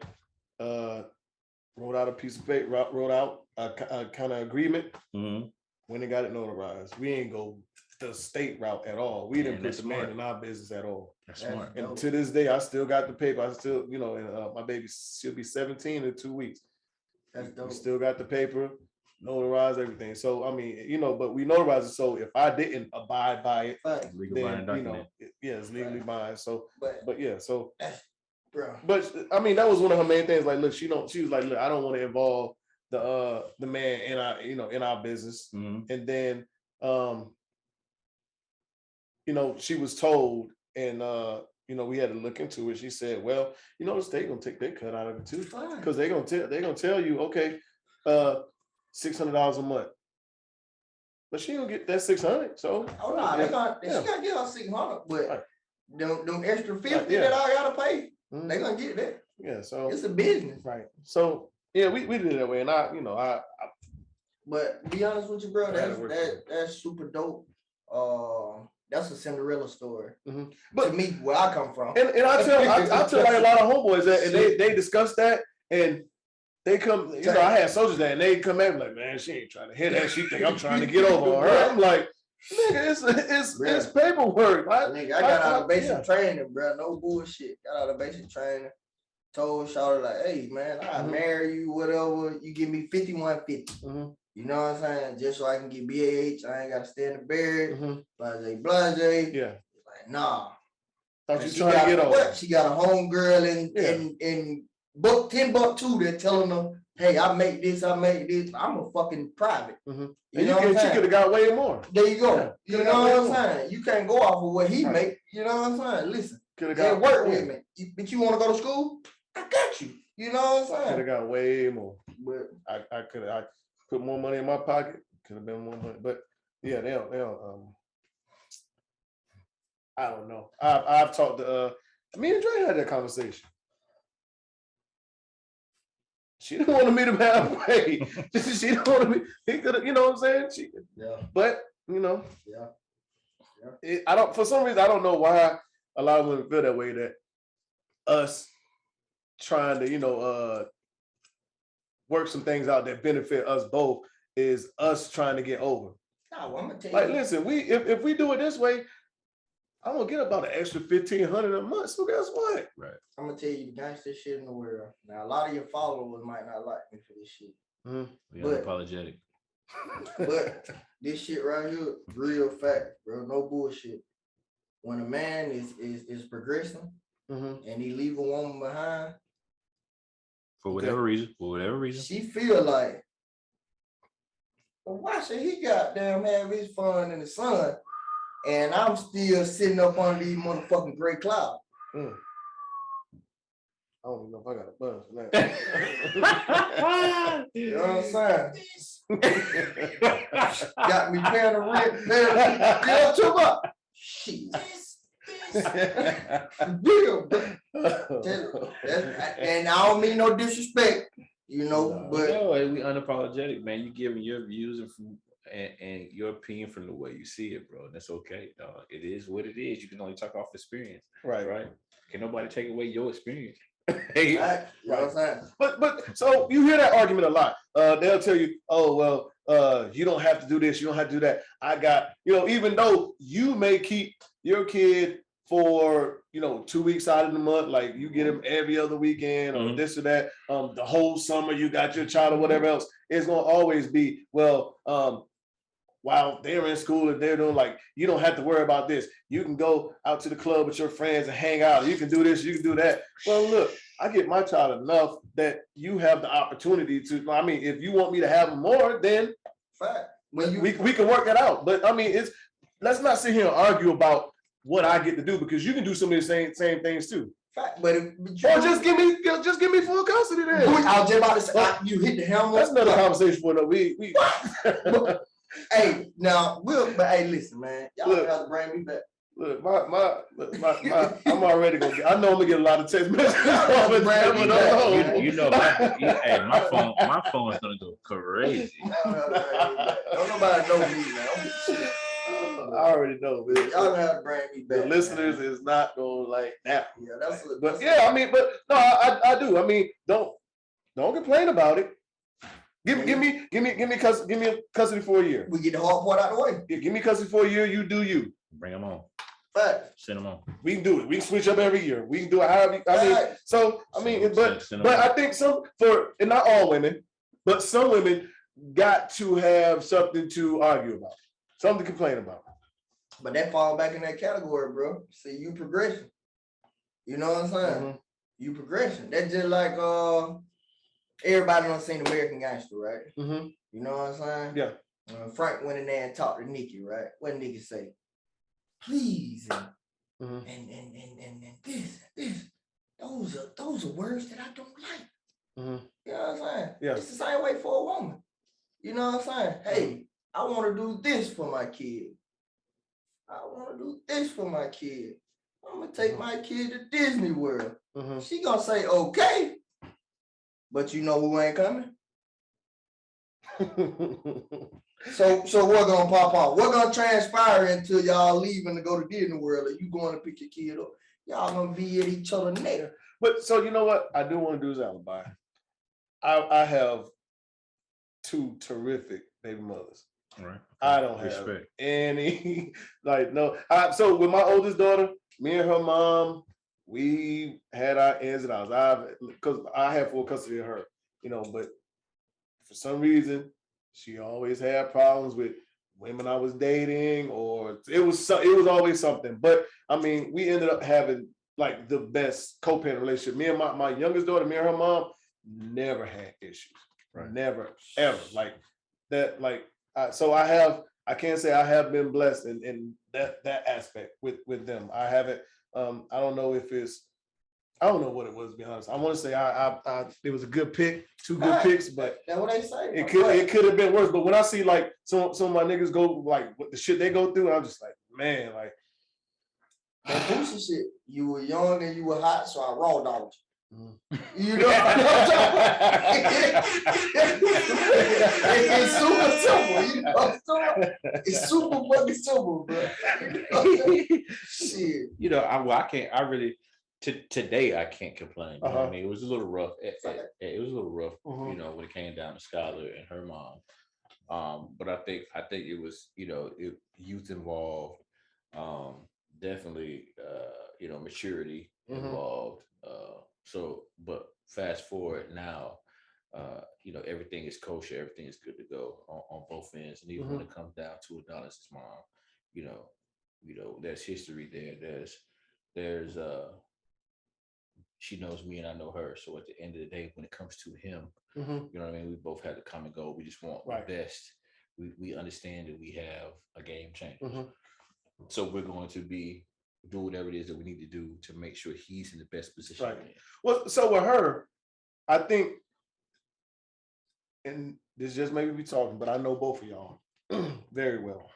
Wrote out a piece of paper, wrote out a kind of agreement. Mm-hmm. When they got it notarized, we ain't go the state route at all. We didn't put the man in our business at all. That's smart. And to this day, I still got the paper. I still, you know, and my baby she'll be 17 in 2 weeks. That's dope. We still got the paper, notarized everything. So I mean, you know, but we notarized it. So if I didn't abide by it, then you know, it's legally binding. So, but yeah, so. Bro. But I mean, that was one of her main things. Like, look, she was like, look, I don't want to involve the man in our, you know, in our business. Mm-hmm. And then, you know, she was told, and you know, we had to look into it. She said, well, you know, the state gonna take their cut out of it too, because they're gonna tell you, okay, $600 a month, but she don't get that $600. So she gotta get her $600, but them extra $50 that I gotta pay. Mm-hmm. They're gonna get that. Yeah, so it's a business. Right. So yeah, we did it that way. And I but to be honest with you, bro, that's super dope. That's a Cinderella story. Mm-hmm. But to me, where I come from. And I tell like a lot of homeboys that, and they discuss that, and they come, you know, I had soldiers that, and they come at me like, man, she ain't trying to hear that. She think I'm trying to get over on her. I'm like, nigga, it's paperwork. I got out of basic training, bro. No bullshit. Got out of basic training. Told Shawty like, hey man, I'll marry you, whatever. You give me $51.50. Mm-hmm. You know what I'm saying? Just so I can get BAH. I ain't gotta stay in the bed. Mm-hmm. Blase. Yeah. Like, nah. Thought you trying to get over. She got a homegirl in book 10 buck 2 that telling them, hey, I make this. I'm a fucking private. Mm-hmm. You know what I'm saying? She could have got way more. There you go. Yeah. You know what I'm saying? You can't go off of what he make. You know what I'm saying? Listen, they work with me. But you want to go to school? I got you. You know what I'm saying? Could have got way more. But I could have put more money in my pocket. Could have been more money. But yeah, they don't I don't know. I've talked to me and Dre had that conversation. She didn't want to meet him halfway. She didn't want to meet. He could have, you know what I'm saying? But you know, I don't. For some reason, I don't know why a lot of women feel that way. That us trying to, you know, work some things out that benefit us both is us trying to get over. No, I'm gonna tell you. Like, listen, if we do it this way, I'm gonna get about an extra $1,500 a month. So guess what? Right. I'm gonna tell you the gangster shit in the world. Now, a lot of your followers might not like me for this shit. Mm-hmm. We're unapologetic. But this shit right here, real fact, bro. No bullshit. When a man is progressing and he leave a woman behind, for whatever reason, she feel like, well, why should he goddamn have his fun in the sun? And I'm still sitting up under these motherfucking gray clouds. I don't even know if I got a buzz for that. You know what I'm saying? Got me paying the rent. You know too much. Shit. Real, and I don't mean no disrespect, you know, but we unapologetic, man. You giving your views and your opinion from the way you see it, bro. That's okay, dog. It is what it is. You can only talk off experience, right? Can nobody take away your experience? Hey, right. You know what I'm saying? But so you hear that argument a lot. They'll tell you, oh well, you don't have to do this, you don't have to do that. I got, you know, even though you may keep your kid for, you know, 2 weeks out of the month, like you get him every other weekend or this or that, the whole summer you got your child or whatever else, it's gonna always be, well, while they're in school and they're doing like, you don't have to worry about this. You can go out to the club with your friends and hang out. You can do this, you can do that. Well, look, I get my child enough that you have the opportunity to, I mean, if you want me to have them more, then we can work that out. But I mean, let's not sit here and argue about what I get to do, because you can do some of the same things too. But just give me full custody then. I was just about to say, you hit the helmet. That's another conversation for another week. Hey, now but hey, listen, man, y'all got to bring me back. Look, I'm already gonna get. I know I'm gonna get a lot of text messages. My phone's gonna go crazy. Don't nobody know me, man. I already know, man. Y'all have to bring me back. The listeners is not gonna like that. Yeah, I mean, but no, I do. I mean, don't complain about it. Give me custody for a year. We get the hard part out of the way. Yeah, give me custody for a year. You do you. Bring them on. Send them on. We can do it. We can switch up every year. We can do it however. But I think and not all women, but some women got to have something to argue about, something to complain about. But that falls back in that category, bro. See, you progression. You know what I'm saying? Mm-hmm. You progression. That's just like everybody done seen American Gangster, right? Mm-hmm. You know what I'm saying? Yeah. Frank went in there and talked to Nikki, right? What did Nikki say? Please and this. Those are words that I don't like. Mm-hmm. You know what I'm saying? Yeah. It's the same way for a woman. You know what I'm saying? Hey, I want to do this for my kid. I want to do this for my kid. I'm gonna take my kid to Disney World. Mm-hmm. She gonna say okay, but you know who ain't coming? So what's gonna pop off? What's gonna transpire until y'all leaving to go to Disney World and you going to pick your kid up? Y'all gonna be at each other later. But so you know what I do want to do is alibi. I have two terrific baby mothers. Right. I don't have any no. So with my oldest daughter, me and her mom, we had our ins and outs. Because I have full custody of her, but for some reason, she always had problems with women I was dating, or it was always something. But I mean, we ended up having like the best co-parent relationship. Me and my youngest daughter, me and her mom, never had issues. Right. Never, ever. Like that, so I can't say I have been blessed in that aspect with them. I haven't, I don't know what it was, to be honest. I want to say it was a good pick, two good picks, but that's what they say. It could have been worse. But when I see like some of my niggas go like what the shit they go through, I'm just like, man, like that pussy shit. You were young and you were hot, so I raw dogged you. You know, it's super simple. You know, it's super fucking simple, bro. Shit. I can't. I really. Today I can't complain. You know what I mean, it was a little rough. It was a little rough, when it came down to Skylar and her mom. But I think it was, youth involved, definitely, maturity involved. But fast forward now, everything is kosher, everything is good to go on both ends, and even when it comes down to Adonis's mom, there's history there. There's she knows me and I know her. So at the end of the day, when it comes to him, you know what I mean? We both have the common goal. We just want the best. We understand that we have a game changer. So we're going to do whatever it is that we need to do to make sure he's in the best position. Right. Well, so with her, I think, and this just maybe be talking, but I know both of y'all very well.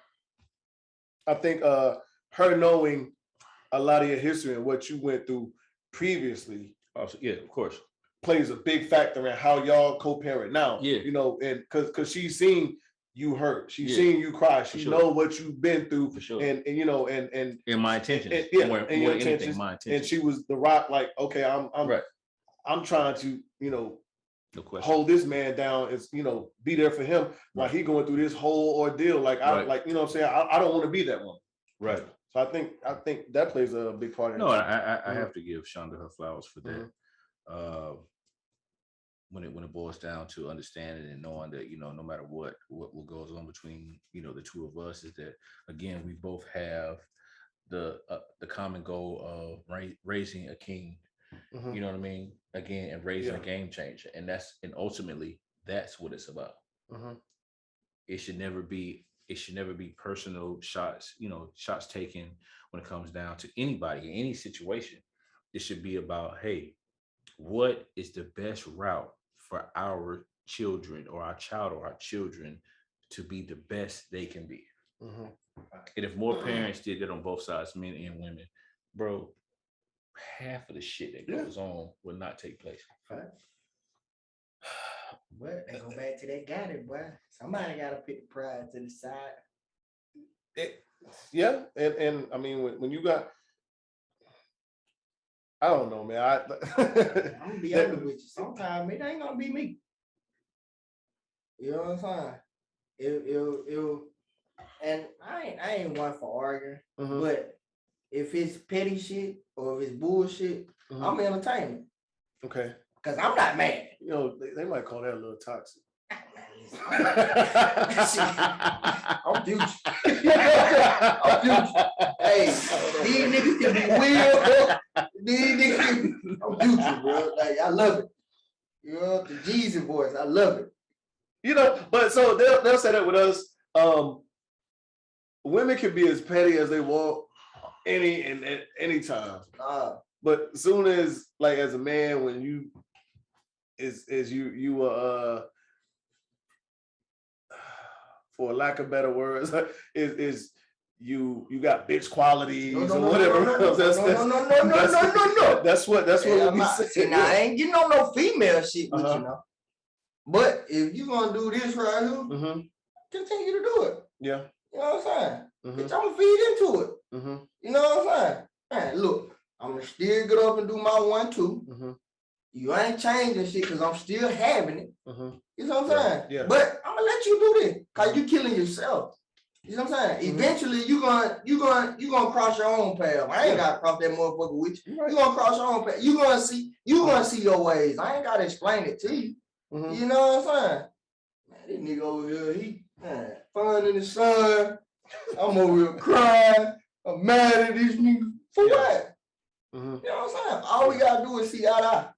I think her knowing a lot of your history and what you went through previously, yeah, of course, plays a big factor in how y'all co-parent now. Yeah, and because she's seen you hurt, she's seen you cry, she know what you've been through, for sure. And in my intentions, more than anything, my intentions. And she was the rock, like, okay, I'm trying to hold this man down, is be there for him while he going through this whole ordeal. Like I like what I'm saying, I don't want to be that one. Right. So I think that plays a big part in it. No, I have to give Shonda her flowers for that. when it boils down to understanding and knowing that, no matter what goes on between, the two of us, is that, again, we both have the common goal of raising a king, you know what I mean? Again, and raising a game changer. And ultimately that's what it's about. It should never be personal shots, shots taken when it comes down to anybody in any situation. It should be about, hey, what is the best route for our children or our child or our children to be the best they can be? And if more parents did that on both sides, men and women, bro, half of the shit that goes on would not take place. Right. But they go back to that got it, boy. Somebody got to pick the pride to the side. And I mean, when you got, I don't know, man. I'm gonna be honest with you. Sometimes it ain't gonna be me. You know what I'm saying? And I ain't one for arguing, but if it's petty shit or if it's bullshit, I'm entertaining. Okay. Cause I'm not mad. They might call that a little toxic. I'm future. I'm future. Hey, these niggas can be weird. These niggas, I'm future, bro. Like, I love it. The Jeezy voice, I love it. But so they'll say that with us. Women can be as petty as they want at any time. But as soon as, like, as a man, when you for lack of better words, is you got bitch qualities or whatever. No. That's what we say. Now I ain't getting on no female shit with you know. But if you gonna do this right here, continue to do it. Yeah. You know what I'm saying? Bitch, I'm gonna feed into it. You know what I'm saying? Man, look, I'm gonna still get up and do my 1-2. You ain't changing shit because I'm still having it. You know what I'm saying? Yeah. But I'm gonna let you do this because you killing yourself. You know what I'm saying? Eventually you gonna cross your own path. I ain't gotta cross that motherfucker with you. You gonna cross your own path. You gonna see your ways. I ain't gotta explain it to you. You know what I'm saying? Man, this nigga over here, he fun in the sun. I'm over here crying. I'm mad at this nigga. For what? You know what I'm saying? All we gotta do is see eye to eye.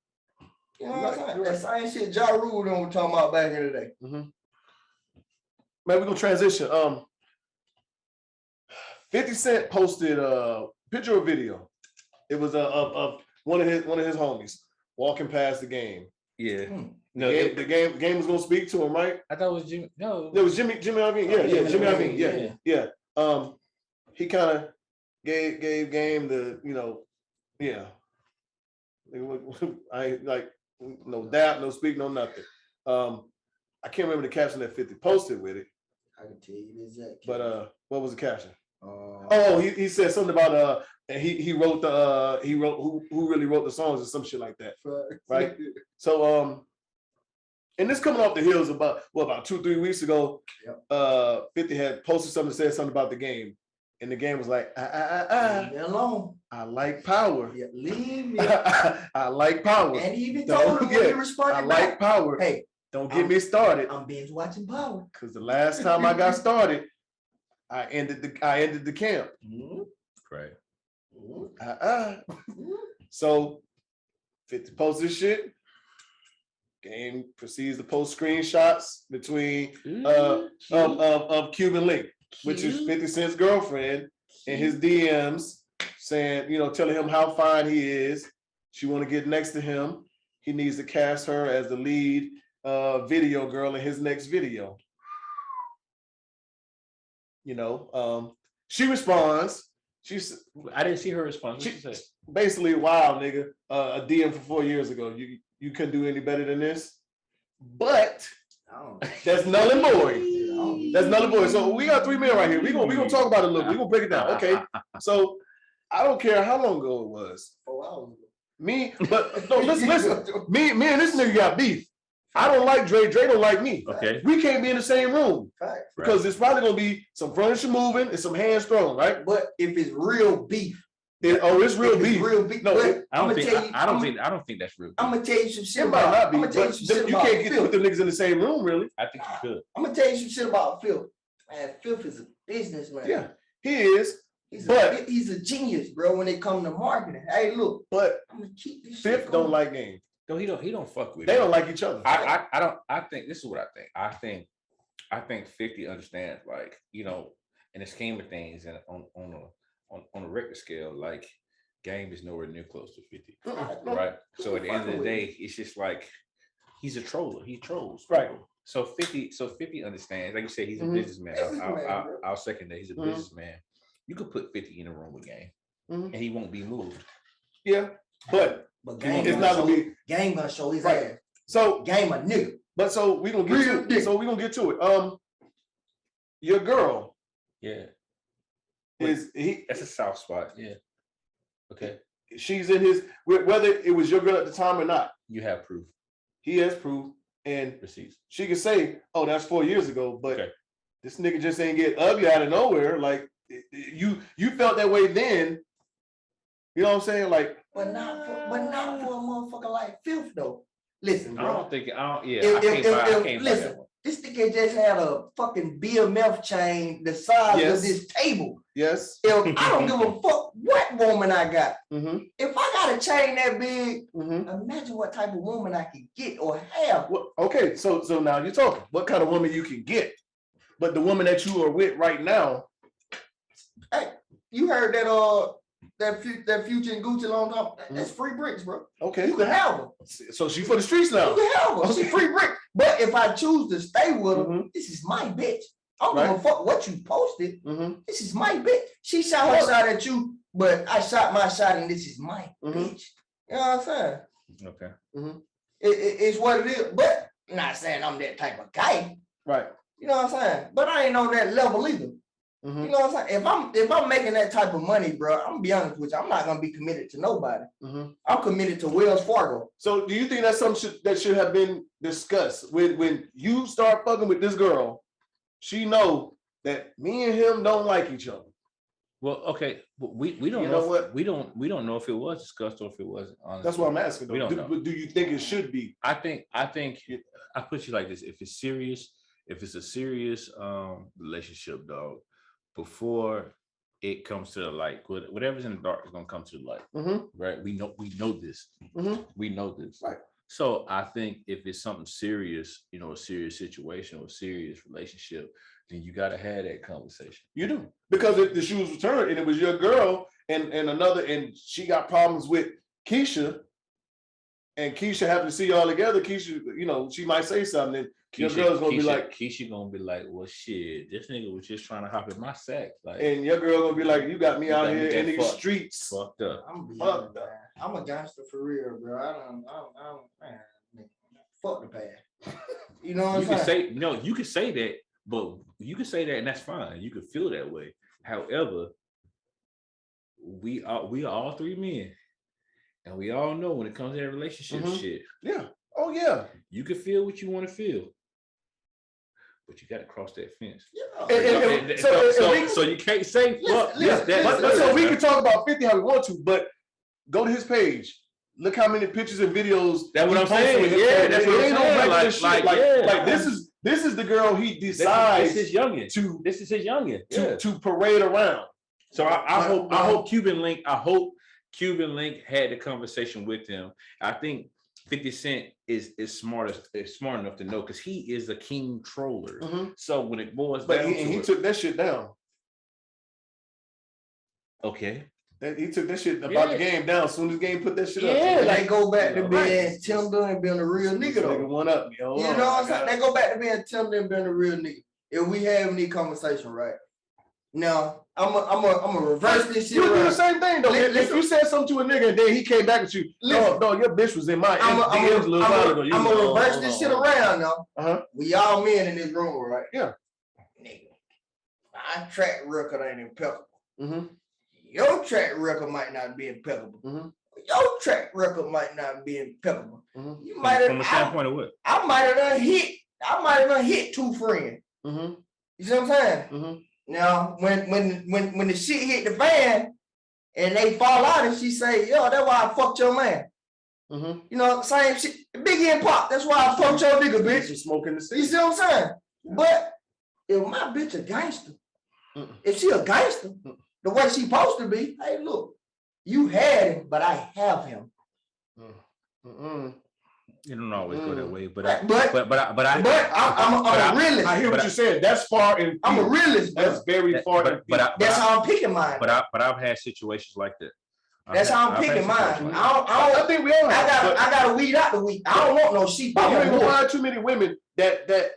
You know what I'm saying? That same shit Ja Rule done was talking about back in the day. Man, we're gonna transition. 50 Cent posted a picture or video. It was of one of his homies walking past the game. Yeah. No, the game was gonna speak to him, right? I thought it was Jimmy. No, it was Jimmy Iovine. Yeah, Jimmy Iovine. Yeah. He kind of gave game the, I ain't like no doubt, no speak, no nothing. I can't remember the caption that 50 posted with it. I can tell you this exact. But what was the caption? He said something about he wrote who really wrote the songs or some shit like that, right? So and this coming off the heels about 2-3 weeks ago. 50 had posted something, said something about the game, and the game was like, leave me alone. I like power. Yeah, leave me. I like power. And he even told him when he responded I like power. Hey, don't get me started. I'm binge watching Power. Because the last time I got started, I ended the camp. Right. So 50 posts this shit. Game proceeds to post screenshots between of Cuban Link, which is 50 Cent's girlfriend, in his DMs saying, telling him how fine he is. She want to get next to him. He needs to cast her as the lead video girl in his next video. She responds. I didn't see her response. What she said? Basically, wow, nigga, a DM from 4 years ago. You couldn't do any better than this. But that's null and void. That's null and void. So we got 3 men right here. We gonna talk about it a little bit. We gonna break it down. Okay. So I don't care how long ago it was. 4 hours ago. Listen. Me and this nigga got beef. I don't like Dre. Dre don't like me. Okay. We can't be in the same room. Because there's probably gonna be some furniture moving and some hands thrown, right? But if it's real beef, It's real beef. Real beef. No, I don't think that's real beef. I'm gonna tell you some shit it might about. not be. I'm gonna tell you But some shit you about can't get Phil. put them niggas in the same room, really. I think you could. I'm gonna tell you some shit about Phil. Man, Phil is a businessman. Yeah, he is. He's a genius, bro. When it comes to marketing, hey, look. But I'm gonna keep this. Fifth don't like game. No, he don't fuck with. They don't like each other. I think this is what I think. I think 50 understands, like, you know, in the scheme of things, and on a record scale, like, Game is nowhere near close to 50, right? So at the end of the day, it's just like he's a troller. He trolls, right? So 50 understands. Like you said, he's a businessman. I'll second that. He's a businessman. You could put 50 in a room with Game, and he won't be moved. Yeah, but Game it's not gonna be. Game gonna show his ass. So Game a nigga. But so we gonna get to it. So we gonna get to it. Your girl. Yeah. Is he? That's a soft spot. Yeah. Okay. She's in his. Whether it was your girl at the time or not. You have proof. He has proof and receipts. She can say, "Oh, that's 4 years ago," but this nigga just ain't get ugly out of nowhere. Like you felt that way then. You know what I'm saying? Like, but not for a motherfucker like Filth though. Listen, bro. I can't listen, this nigga just had a fucking BMF chain the size of this table. Yes. If I don't give a fuck what woman I got. If I got a chain that big, imagine what type of woman I could get or have. Well, okay, so now you're talking. What kind of woman you can get? But the woman that you are with right now. Hey, you heard that Future and Gucci long time, that's free bricks, bro. Okay. You can have them. So she for the streets now. You can have them. She free brick. But if I choose to stay with her, this is my bitch. I don't give a fuck what you posted. This is my bitch. She shot her shot at you, but I shot my shot and this is my bitch. You know what I'm saying? Okay. It's what it is. But I'm not saying I'm that type of guy. Right. You know what I'm saying? But I ain't on that level either. You know what I'm saying? If I'm making that type of money, bro, I'm gonna be honest with you. I'm not gonna be committed to nobody. I'm committed to Wells Fargo. So do you think that's something that should have been discussed when you start fucking with this girl? She know that me and him don't like each other. Well, okay, we don't know what we don't know if it was discussed or if it wasn't. Honestly, that's what I'm asking. We don't know. Do you think it should be? I think I put you like this: if it's serious, if it's a serious relationship, dog. Before it comes to the light, whatever's in the dark is gonna come to the light, right? We know this. We know this. Right. So I think if it's something serious, you know, a serious situation or a serious relationship, then you gotta have that conversation. You do, because if the shoes were turned and it was your girl and she got problems with Keisha, and Keisha happened to see y'all together, Keisha, you know, she might say something. Your girl's gonna be like, Keisha gonna be like, well, shit, this nigga was just trying to hop in my sack. Like, and your girl gonna be like, you got me out here in these streets. Fucked up. I'm a gangster for real, bro. I don't, man, fuck the past. You know what I'm saying? You can say that, but you can say that and that's fine. You can feel that way. However, we are all three men. And we all know when it comes to that relationship shit. Yeah. Oh yeah. You can feel what you want to feel. But you got to cross that fence. Yeah. So you can't say fuck. So we can talk about 50 how we want to, but go to his page. Look how many pictures and videos. That's what I'm saying. Yeah, that's what I'm saying. Like this is the girl he decides. This is his youngin. To parade around. So I hope Cuban Link had the conversation with him. I think 50 Cent is smart enough to know because he is a king troller. So when it boils down, he took that shit down. Okay. He took that shit about the game down. As soon as the game put that shit up. Yeah, they go back to being Timber and being a real nigga though. Nigga one up, yo. You know what I'm saying? They go back to being Timber and being a real nigga. If we having these conversation, right? Now, I'm a reverse this shit. You do the same thing though. If you said something to a nigga and then he came back with you, no, your bitch was in my DMs a little while ago. I'm gonna reverse this shit around now. We all men in this room, right? Yeah. Nigga, my track record ain't impeccable. Your track record might not be impeccable. Your track record might not be impeccable. You might have. From the standpoint of what? I might have done hit two friends. You see what I'm saying? Now, when the shit hit the fan, and they fall out, and she say, yo, that's why I fucked your man. Mm-hmm. You know, same shit. Biggie and Pop, that's why I fucked your nigga, bitch. Smoking the You see what I'm saying? But if my bitch a gangster, if she a gangster, the way she supposed to be, hey, look, you had him, but I have him. You don't always go that way, but I'm a realist. I hear what you're saying. That's far in. I'm a realist. That's very far. That's how I'm picking mine. But I've had situations like that. That's how I'm picking mine. I think we all. I gotta weed out the weed. I don't want no sheep. I don't want too many women that's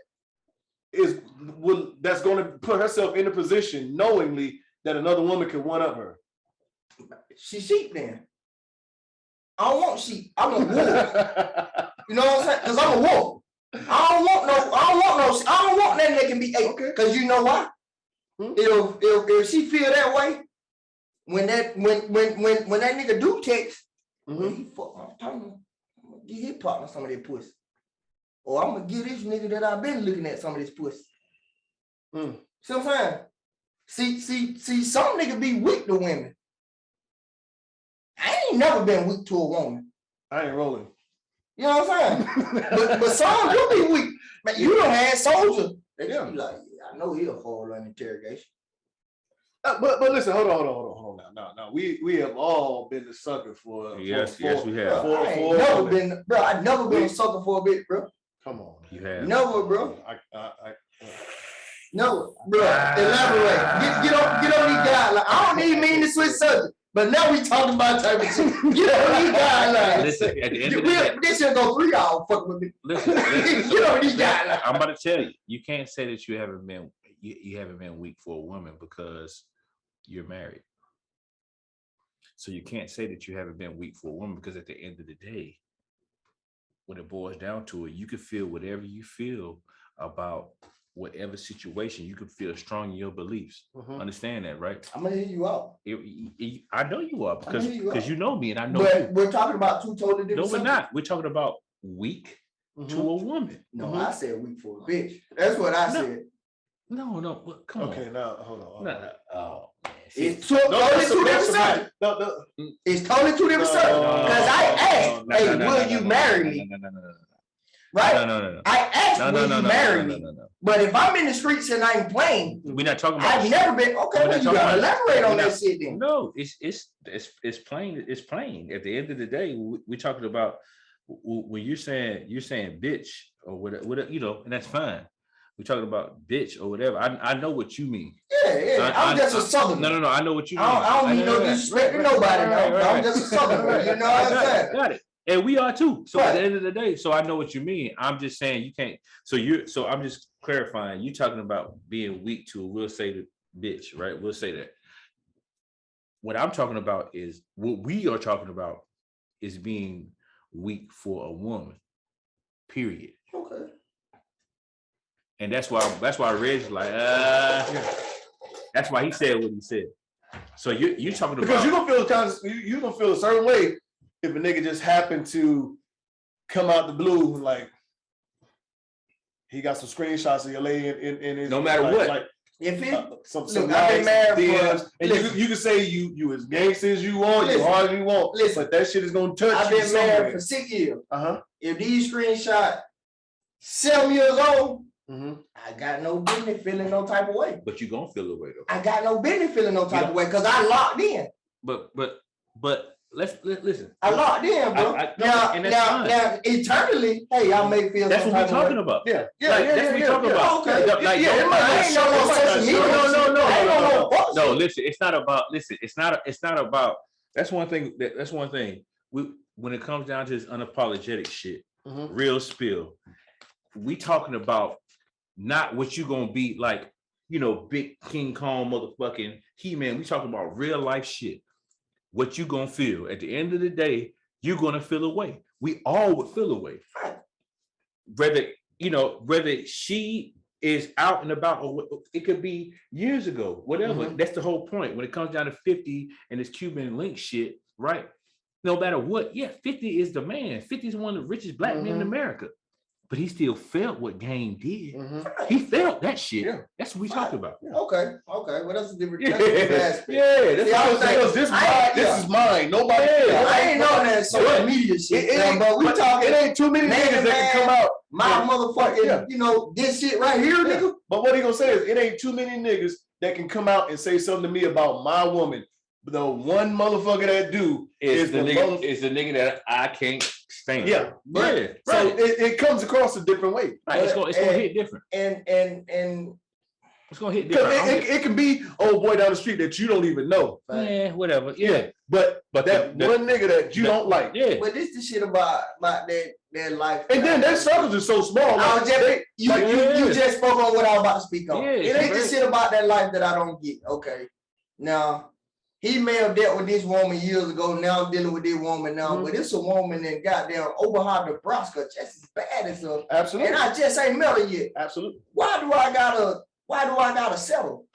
going to put herself in a position knowingly that another woman can one up her. She sheep then. I don't want sheep. I want wolf. You know what I'm saying? Because I'm a wolf. I don't want nothing that can be ate. Because you know why? If she feel that way, when that nigga do text, he fuck my partner, I'm gonna give his partner some of that pussy. Or I'm gonna give this nigga that I've been looking at some of this pussy. See what I'm saying? See, some niggas be weak to women. I ain't never been weak to a woman. I ain't rolling. You know what I'm saying? but some do be weak. Man, you done had soldiers. They just be like, I know he'll fall on interrogation. But listen, hold on now. We have all been the sucker for. Yes, we have. I've never been a sucker for a bitch, bro. Come on, man. You have. Never, bro. No, bro. Elaborate. Get on these guidelines. I don't even mean to switch subject, but now we talking about type of shit. Get on these guidelines. Listen, at the end of the day, this should go 3 hours. Fuck with me. Listen, Get on these guidelines. I'm about to tell you, you can't say that you haven't been weak for a woman because you're married. So you can't say that you haven't been weak for a woman because at the end of the day, when it boils down to it, you can feel whatever you feel about whatever situation. You can feel strong in your beliefs. Understand that, right? I'm gonna hear you out. I know you are because you know me and I know you. We're talking about two totally different. No, we're not. We're talking about weak to a woman. No, I said weak for a bitch. That's what I said. No. Come on. Okay, now hold on. No. Oh, man. It's totally two different subjects. It's totally two different subjects. Because I asked, hey, will you marry me? No. Right? No. I asked, will you marry me? But if I'm in the streets and I'm playing, we're not talking about. I've never been. Okay, well, you gotta elaborate on that shit then. No, it's plain. It's plain. At the end of the day, we're talking about when you're saying bitch or whatever, you know, and that's fine. We're talking about bitch or whatever. I know what you mean. Yeah. I'm just a southerner. No. I know what you mean. I don't mean no disrespect to nobody. I'm just a southerner. You know what I'm saying? Got it. And we are too. So at the end of the day, so I know what you mean. I'm just saying you can't. So I'm just clarifying. You talking about being weak to, we'll say the bitch, right? We'll say that. What I'm talking about is what we are talking about is being weak for a woman. Period. Okay. And that's why Reg's like, that's why he said what he said. So you talking about, because you're gonna feel a certain way if a nigga just happened to come out the blue, like he got some screenshots of your lady in his, no matter what. Like, if it, some I've been married DMs, and you can say you as gangster as you want, you hard as you want, but that shit is gonna touch I've you. I've been married for 6 years. If these screenshots 7 years old, I got no business feeling no type of way. But you gonna feel the way though. I got no business feeling no type of way because I locked in. But let's listen. I locked in, bro. Now, eternally, hey, y'all may feel. That's what we're talking about. Yeah. That's what we're talking about. Okay. No, listen. It's not about. Listen, it's not about. That's one thing. That's one thing. When it comes down to this unapologetic shit, real spill. We talking about not what you gonna be like, you know, big King Kong motherfucking He-Man. We talking about real life shit. What you gonna feel at the end of the day? You're gonna feel away. We all would feel away. Whether she is out and about, or it could be years ago, whatever. That's the whole point. When it comes down to 50 and this Cuban link shit, right? No matter what, 50 is the man. 50 is one of the richest black men in America. but he still felt what Game did. Mm-hmm. He felt that shit. Yeah. That's what we talking about. Yeah. Okay. Well, that's a different. Yeah. That's That's See, I was saying. This is mine. Nobody. I ain't know that social media shit. But we talking. It ain't too many niggas that can come out. My motherfucking, this shit right here, nigga. But what he gonna say is, it ain't too many niggas that can come out and say something to me about my woman. The one motherfucker that do is the nigga. Is the nigga that I can't stand. Yeah. Right. So it comes across a different way. Right. It's gonna hit different. And it's gonna hit different. It can be old boy down the street that you don't even know. Yeah, whatever. Yeah. But that one nigga that you don't like. Yeah. But this the shit about that life. And then their circles are so small. You just spoke on what I was about to speak on. Yeah, it ain't the shit about that life that I don't get. Okay. Now, he may have dealt with this woman years ago. Now I'm dealing with this woman now. But it's a woman in goddamn Omaha, Nebraska, just as bad as her. Absolutely. And I just ain't met her yet. Absolutely. Why do I gotta settle?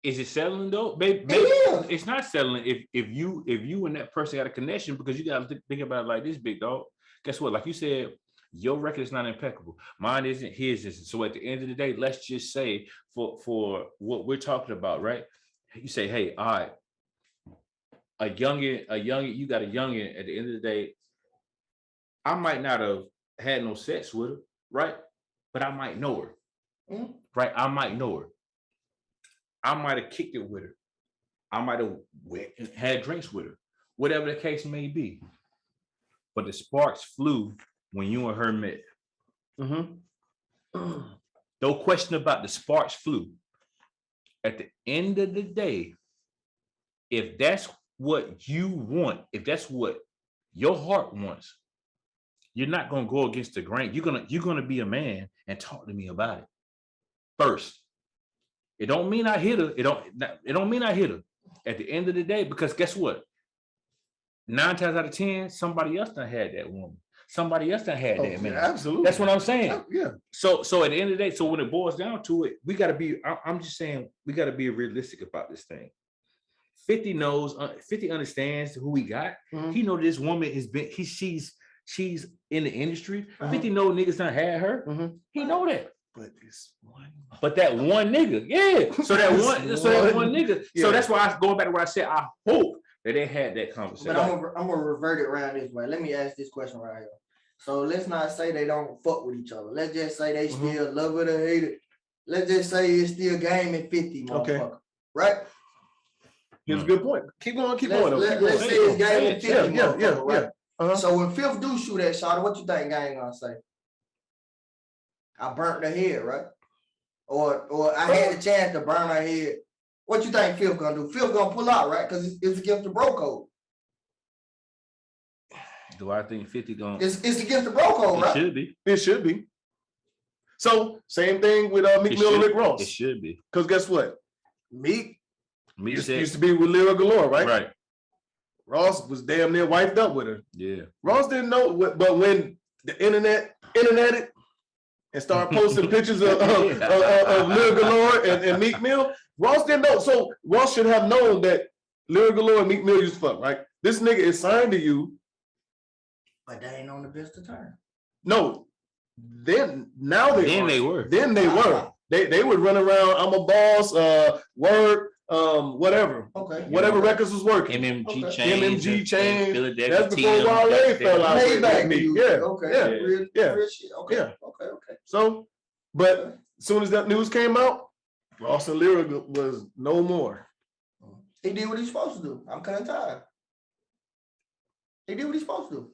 Is it settling though? Baby, it's not settling if you and that person got a connection, because you gotta think about it like this, big dog. Guess what? Like you said, your record is not impeccable. Mine isn't, his isn't. So at the end of the day, let's just say for what we're talking about, right? You say, hey, all right, a youngin, you got a youngin. At the end of the day, I might not have had no sex with her, right? But I might know her, right? I might know her. I might have kicked it with her. I might have had drinks with her, whatever the case may be. But the sparks flew when you and her met. No question about the sparks flew. At the end of the day, if that's what you want, if that's what your heart wants, you're not gonna go against the grain. You're gonna be a man and talk to me about it first. It don't mean I hit her. It don't mean I hit her. At the end of the day, because guess what? 9 times out of 10, somebody else done had that woman. Somebody else done had that man. Yeah, absolutely. That's what I'm saying. Yeah. So at the end of the day, so when it boils down to it, we gotta be. I'm just saying we gotta be realistic about this thing. 50 knows. 50 understands who we got. He know this woman has been. She's in the industry. 50 know niggas done had her. He know that. But this one. But that one nigga, yeah. So that one nigga. Yeah. So that's why going back to what I said. I hope that they had that conversation. But I'm gonna revert it around this way. Let me ask this question right here. So let's not say they don't fuck with each other. Let's just say they still love it or hate it. Let's just say it's still game at 50, motherfucker. Okay. Right? Here's a good point. Keep going. Let's say it's game at 50, motherfucker, right? Uh-huh. So when Fifth do shoot that shot, what you think Gang gonna say? I burnt her head, right? Or I had the chance to burn her head. What you think Fifth gonna do? Fifth gonna pull out, right? Because it's against the bro code. Do I think 50 gonna? It's against the bro code, right? It should be. So same thing with Meek Mill and Rick Ross. It should be. Because guess what? Meek used said, to be with Lyra Galore, right? Right. Ross was damn near wiped up with her. Yeah. Ross didn't know, but when the internet it and started posting pictures of Lyra Galore and Meek Mill, Ross didn't know. So Ross should have known that Lyra Galore and Meek Mill used to fuck, right? This nigga is signed to you. But they ain't on the best of terms. No. Then they were. They would run around, I'm a boss, work, whatever. Okay. Whatever records was working. MMG chains. That's before Wale fell out. Maybach me. Yeah. Okay. Real shit. Okay. Yeah. Okay. So, but as soon as that news came out, Ross and Lyra was no more. He did what he's supposed to do. I'm kind of tired. He did what he's supposed to do.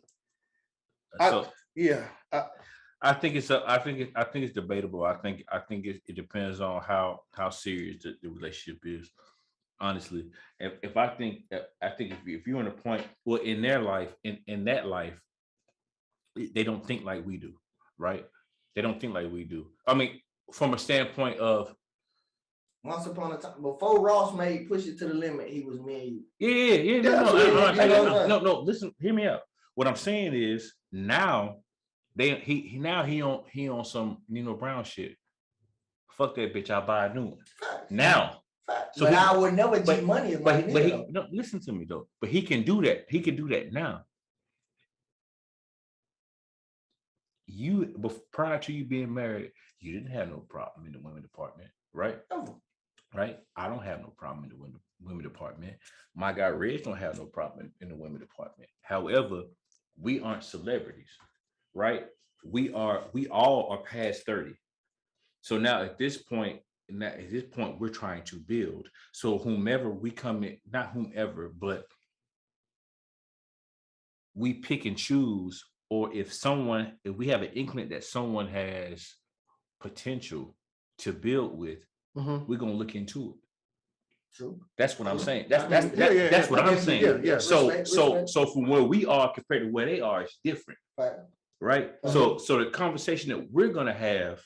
I think it's debatable. I think it depends on how serious the relationship is. Honestly, if you're in a point, well, in their life, in that life, they don't think like we do, right? They don't think like we do. I mean, from a standpoint of once upon a time, before Ross made Push It to the Limit, he was me and you. No. Listen, hear me out. What I'm saying is now. He on some Nino Brown shit. Fuck that bitch, I'll buy a new one. Now. So but I would never G money if but he, no, listen to me though. But he can do that. He can do that now. prior to you being married, you didn't have no problem in the women department, right? No. Right? I don't have no problem in the women department. My guy Reg don't have no problem in the women department. However, we aren't celebrities, right? We all are past 30. So now at this point, we're trying to build. So whomever we come in, not whomever, but we pick and choose, or if we have an inkling that someone has potential to build with, we're gonna look into it. True. That's what I'm saying. That's what I'm saying. Yeah. So from where we are compared to where they are, it's different. Right. So the conversation that we're gonna have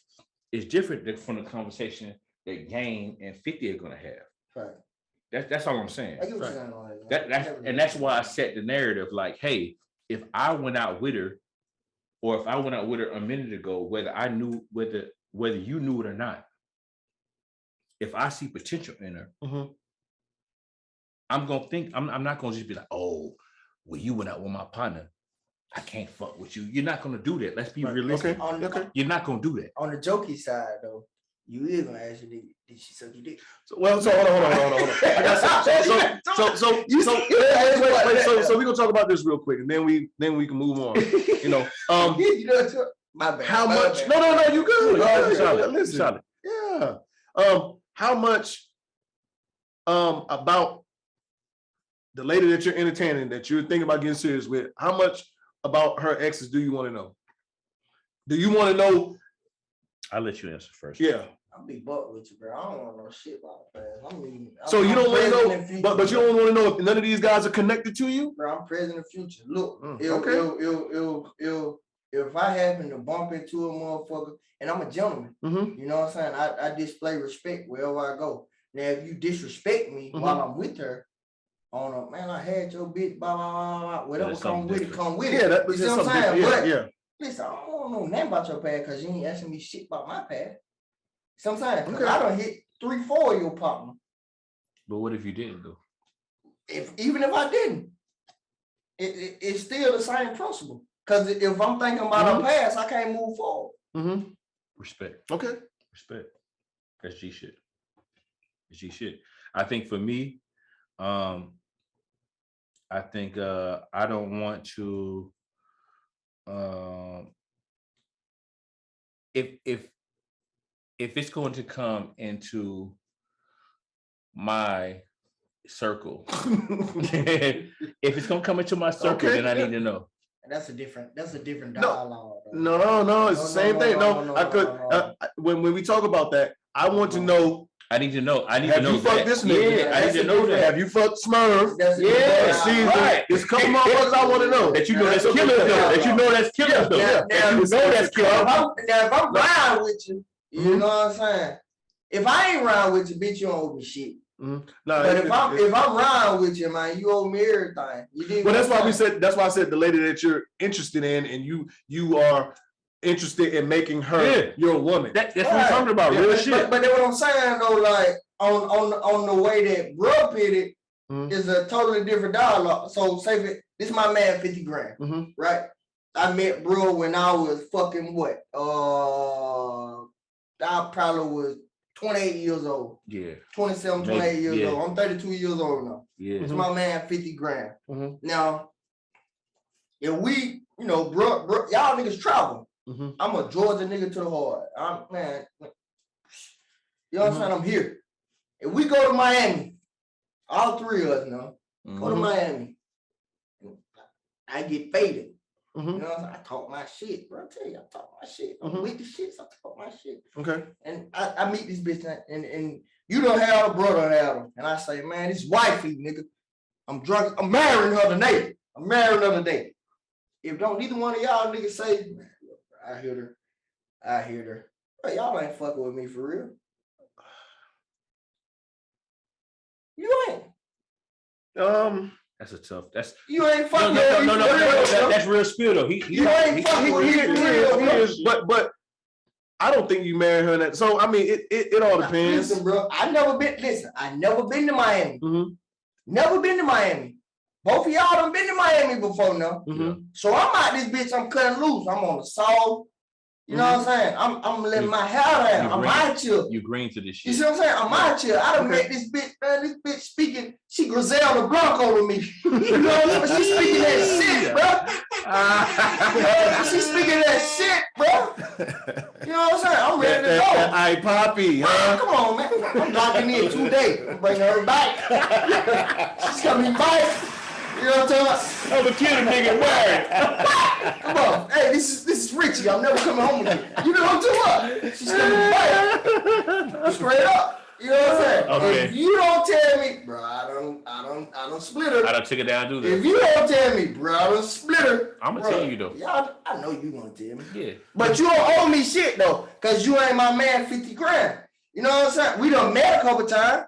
is different from the conversation that Game and 50 are gonna have. Right. That's all I'm saying. I get what you're saying. That's why I set the narrative like, hey, if I went out with her, or if I went out with her a minute ago, whether you knew it or not, if I see potential in her, I'm gonna think I'm not gonna just be like, oh, well, you went out with my partner, I can't fuck with you. You're not gonna do that. Let's be realistic. Okay. You're not gonna do that. On the jokey side, though, you is gonna ask you, did she suck your dick? So hold on. So we're gonna talk about this real quick, and then we can move on. My bad. How much? No, you good. Listen. Yeah. How much about the lady that you're entertaining, that you're thinking about getting serious with, how much about her exes do you want to know? Do you want to know? I'll let you answer first. Yeah. I'll be buck with you, bro. I don't want no shit about that. So you don't want to know, but you don't want to know if none of these guys are connected to you? Bro, I'm present and future. Look, if I happen to bump into a motherfucker, and I'm a gentleman, you know what I'm saying? I display respect wherever I go. Now, if you disrespect me while I'm with her, man, I had your bitch, blah, blah, blah, whatever come with it, come with it. Yeah, that's you know what I'm saying? Yeah. Listen, I don't know nothing about your past because you ain't asking me shit about my past. Sometimes I done hit 3-4 of your partner. But what if you didn't though? Even if I didn't, it's still the same principle. Because if I'm thinking about a past, I can't move forward. Respect. Okay. Respect. That's G shit. It's G shit. I think for me, I think I don't want to if it's going to come into my circle, if it's going to come into my circle, then I need to know. That's a different dialogue. No, it's the same thing. When we talk about that, I want to know. I need to know. Have you fucked this nigga? Yeah, I need to know that. Have you fucked Smurf? Right. There's a couple more ones I want to know. That you know that's killers though. That you know that's killers though. That you know that's killers. Now, if I'm riding with you, you know what I'm saying? If I ain't riding with you, bitch, you don't owe me shit. No, but if I'm riding with you, man, you owe me everything. Well, that's why I said the lady that you're interested in, and you are interested in making her your woman. That's what we're talking about. Real shit. But then what I'm saying though, like on the way that bro put it is a totally different dialogue. So say this my man 50 grand, right? I met bro when I was fucking what? I probably was 28 years old. Yeah. 27, 28 years old. I'm 32 years old now. Yeah. It's my man 50 grand. Now, if we, bro, y'all niggas travel. I'm a Georgia nigga to the heart. Man, you know what I'm saying? I'm here. If we go to Miami, all three of us now, go to Miami, I get faded. You know what I'm saying? I talk my shit, bro. I tell you, I talk my shit. I'm with the shit, so I talk my shit. Okay. And I meet this bitch, and you don't have a brother have him. And I say, man, this wifey, nigga. I'm drunk. I'm marrying her today. If don't neither one of y'all niggas say, man, look, I hear her. Bro, y'all ain't fucking with me for real. You ain't. That's a tough. You ain't fucking with me. No. That's real spill though. You ain't fucking with me. But I don't think you marry her in that. So I mean, it all depends. Listen, bro. I never been to Miami. Never been to Miami. Both of y'all done been to Miami before now. So I'm out this bitch. I'm cutting loose. I'm on the South. You know what I'm saying? I'm letting my hair down. I'm out here. You green to this shit. You see what I'm saying? I'm out here. I done met this bitch, man. This bitch speaking, she Griselda Blanco to me. You know what I'm saying? She speaking that shit, bro. She speaking that shit, bro. You know what I'm saying? I'm ready to go. Hey, Poppy, huh? Come on, man. I'm locking in today. I'm bringing her back. She's coming back. You know what I'm talking about? I'm a kid, nigga, word. Come on. Hey, this is Richie. I'm never coming home again. You know what I'm talking about? She's coming back. Straight up. You know what I'm saying? Okay. If you don't tell me, bro, I don't split her. I done took it down, do this. If you don't tell me, bro, I don't split her. I'm gonna tell you though. Y'all, I know you gonna tell me. Yeah. But you don't owe me shit though, cause you ain't my man 50 grand. You know what I'm saying? We done met a couple times.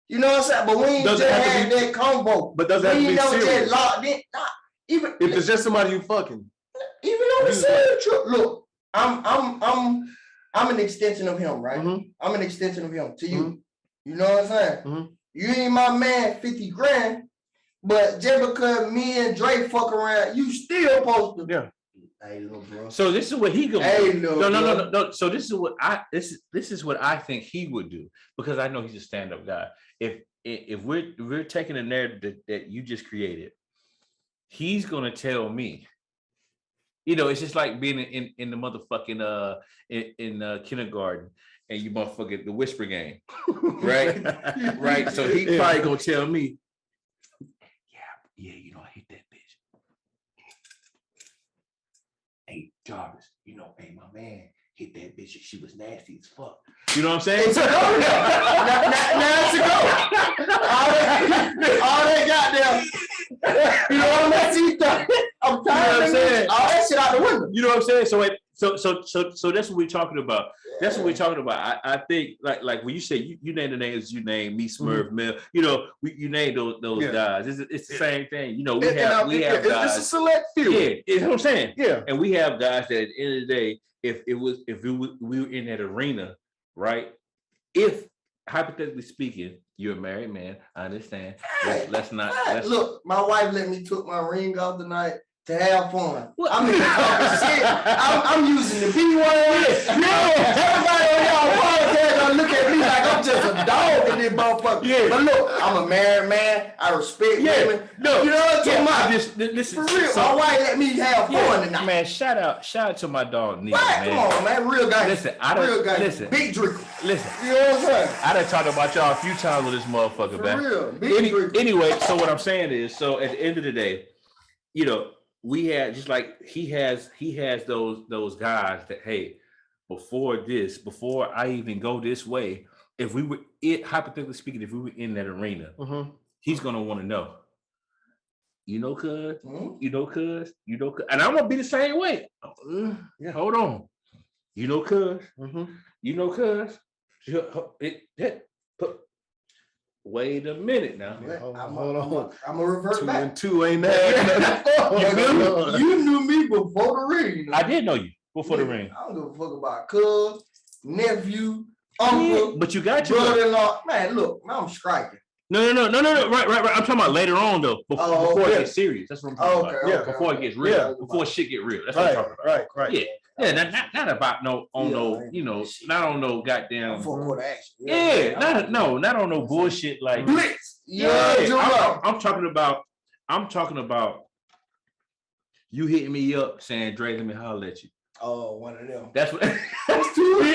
You know what I'm saying? But we ain't just had that combo. But does that have to be serious? Just locked in. Nah, even if it's just somebody you fucking. Even on the serious trip, look, I'm an extension of him, right? Mm-hmm. I'm an extension of him to you. You know what I'm saying? Mm-hmm. You ain't my man 50 grand, but just because me and Dre fuck around, you still supposed to. Yeah. Hey, little bro. So this is what he gonna do. No. So this is what this is what I think he would do, because I know he's a stand-up guy. If we're taking a narrative that you just created, he's gonna tell me. You know, it's just like being in the motherfucking in kindergarten and you motherfucking the whisper game, right? Right. So he probably gonna tell me, yeah, you know, I hate that bitch. Hey, Jarvis, you know, hey, my man hit that bitch. She was nasty as fuck. You know what I'm saying? It's a go. Now it's a go. All that goddamn. You know what I'm saying? I'm tired of saying all that shit out the window. You know what I'm saying? So that's what we're talking about. That's what we're talking about. I think like when you say you name the names, you name me, Smurf, Mel. You know, you name those guys. It's the same thing. You know, we have guys. It's a select few. Yeah, you know what I'm saying. Yeah, and we have guys that at the end of the day, if we were in that arena, right? If hypothetically speaking, you're a married man, I understand. Let's not look. My wife let me took my ring off tonight to have fun. I mean, shit. I'm using the B word. Everybody on y'all podcast gonna look at me like I'm just a dog in this motherfucker. Yeah. But look, I'm a married man. I respect women. No, you know what I'm talking about? This for real. My wife let me have fun tonight. Man, shout out to my dog Neil, man. Come on, man. Real guy. Listen, listen. Big drinker. Listen. You know what I'm saying? I done talked about y'all a few times with this motherfucker, man. For real. Big drinker. Anyway, so what I'm saying is, so at the end of the day, you know, we had just like he has those guys that, hey, before I even go this way, if we were hypothetically speaking, if we were in that arena, he's gonna want to know. You know, cuz, and I'm gonna be the same way. Hold on. You know, cuz, wait a minute now. Hold on. I'm gonna revert back. 2 and 2 ain't that. You knew me before the ring. You know? I did know you before the ring. I don't give a fuck about cuz, nephew, uncle, but you got your brother-in-law. Man, look, man, I'm striking. No. Right. I'm talking about later on though. Before it gets serious. That's what I'm talking about. Okay. Before it gets real. Yeah. Before shit get real. That's what I'm talking about. Right. Yeah. Yeah, not about not on no goddamn. Full action. Not on no bullshit like blitz. I'm talking about you hitting me up saying, Dre, let me holler at you. Oh, one of them. That's what. That's too. You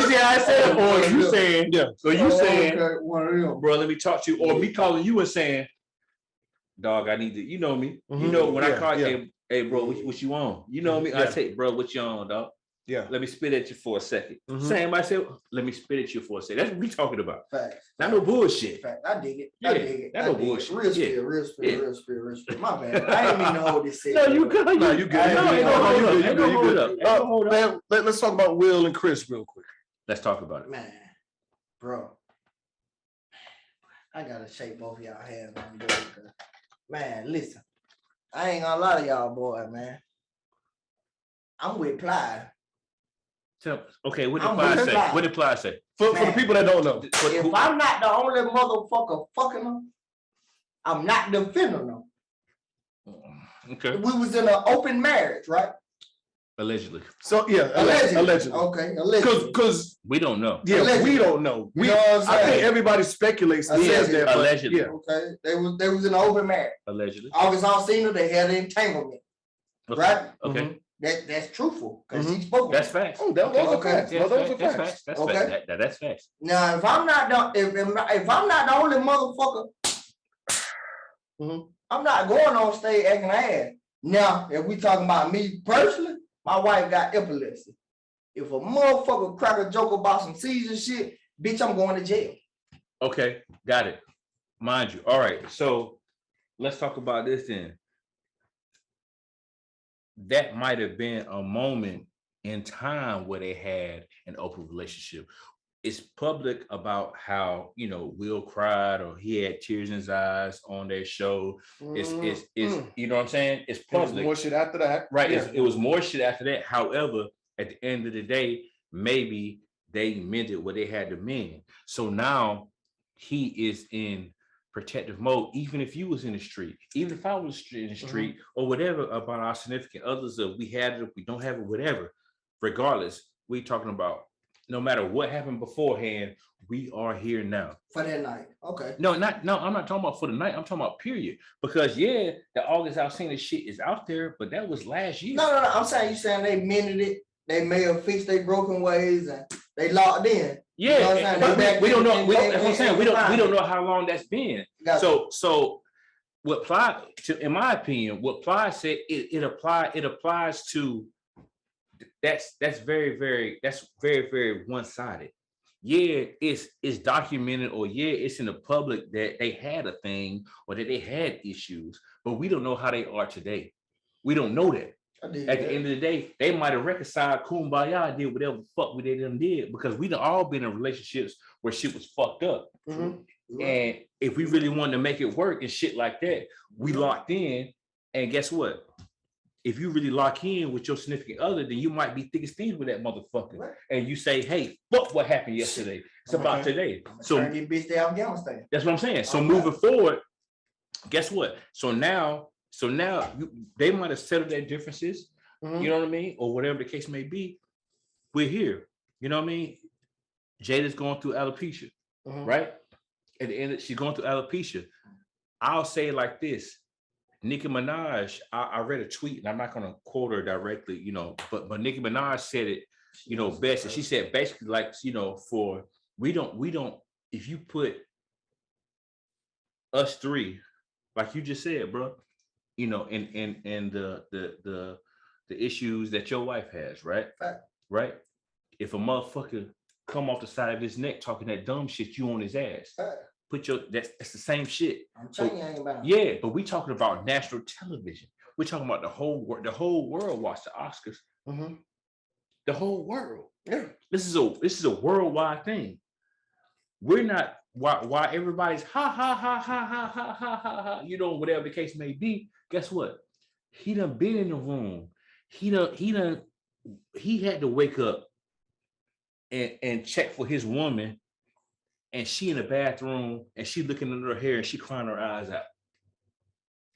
see how I said it, or you saying, So you saying, one of them, bro, let me talk to you, or me calling you and saying, dog, I need to. You know me. You know when I call you. Hey, bro, what you on? You know me. I say, bro, what you on, dog? Yeah. Let me spit at you for a second. Same, I said, let me spit at you for a second. That's what we talking about. Facts. Not no bullshit. Facts. I dig it. I dig it. Not no bullshit. Real spirit. My bad. I ain't mean to hold this. No, you good. No, you good. Hold up. Let's talk about Will and Chris real quick. Let's talk about it. Man, bro. I gotta shake both of y'all hands on this. Man, listen. I ain't gonna lie to y'all, boy, man. I'm with Clyde. Okay, what did Clyde say? What did Clyde say? For the people that don't know. If I'm not the only motherfucker fucking them, I'm not defending them. Okay. We was in an open marriage, right? Allegedly. So yeah, allegedly. Okay, allegedly. Because we don't know. Yeah, allegedly. we don't know. I think everybody speculates and says that. Allegedly. Yeah. Okay, they was in an open marriage. Allegedly. August Alsina, they had an entanglement. Okay. Right? Okay. Mm-hmm. That's truthful because he spoke. That's facts. Oh, those are facts. Yeah, Those are that's facts. That's Okay. facts. That's facts. Now, if I'm not the only motherfucker, I'm not going on stage acting ass. Now, if we talking about me personally, my wife got epilepsy. If a motherfucker crack a joke about some seizure shit, bitch, I'm going to jail. Okay, got it. Mind you. All right, so let's talk about this then. That might have been a moment in time where they had an open relationship. It's public about how, Will cried or he had tears in his eyes on their show. It's you know what I'm saying? It's public. There was more shit after that. Right. Yeah. It was more shit after that. However, at the end of the day, maybe they mended what they had to mend. So now he is in protective mode, even if you was in the street, even if I was in the street or whatever about our significant others, if we had it, if we don't have it, whatever, regardless, we talking about no matter what happened beforehand, we are here now. For that night. Okay. No, I'm not talking about for the night. I'm talking about period. Because the August Alsina shit is out there, but that was last year. No. I'm saying you saying they mended it. They may have fixed their broken ways and they locked in. Yeah, you know but we don't know. That's what I'm saying. We don't know how long that's been. Gotcha. So what Ply, in my opinion, what Ply said, it applies to. That's very, very one-sided. Yeah, it's documented, or it's in the public that they had a thing or that they had issues, but we don't know how they are today. We don't know that. At the end of the day, they might have reconciled, kumbaya, did whatever the fuck they done did, because we done all been in relationships where shit was fucked up. And if we really wanted to make it work and shit like that, we locked in. And guess what? If you really lock in with your significant other, then you might be thick as thieves with that motherfucker. Right. And you say, hey, fuck what happened yesterday. It's about today. So bitch to Afghanistan. That's what I'm saying. So moving forward, guess what? So now they might have settled their differences, you know what I mean? Or whatever the case may be. We're here. You know what I mean? Jada's going through alopecia, right? At the end, she's going through alopecia. I'll say it like this. Nicki Minaj, I read a tweet, and I'm not going to quote her directly, but Nicki Minaj said it, best. And she said basically like, we don't, if you put us three, like you just said, bro, and the issues that your wife has, right? Right. If a motherfucker come off the side of his neck talking that dumb shit, you on his ass. That's the same shit. I'm telling you about. Yeah, but we talking about national television. We're talking about the whole world watch the Oscars. The whole world. Yeah. This is a worldwide thing. We're not why everybody's ha ha ha ha ha ha ha ha ha, whatever the case may be. Guess what? He done been in the room. He had to wake up and check for his woman, and she in the bathroom and she looking under her hair and she crying her eyes out.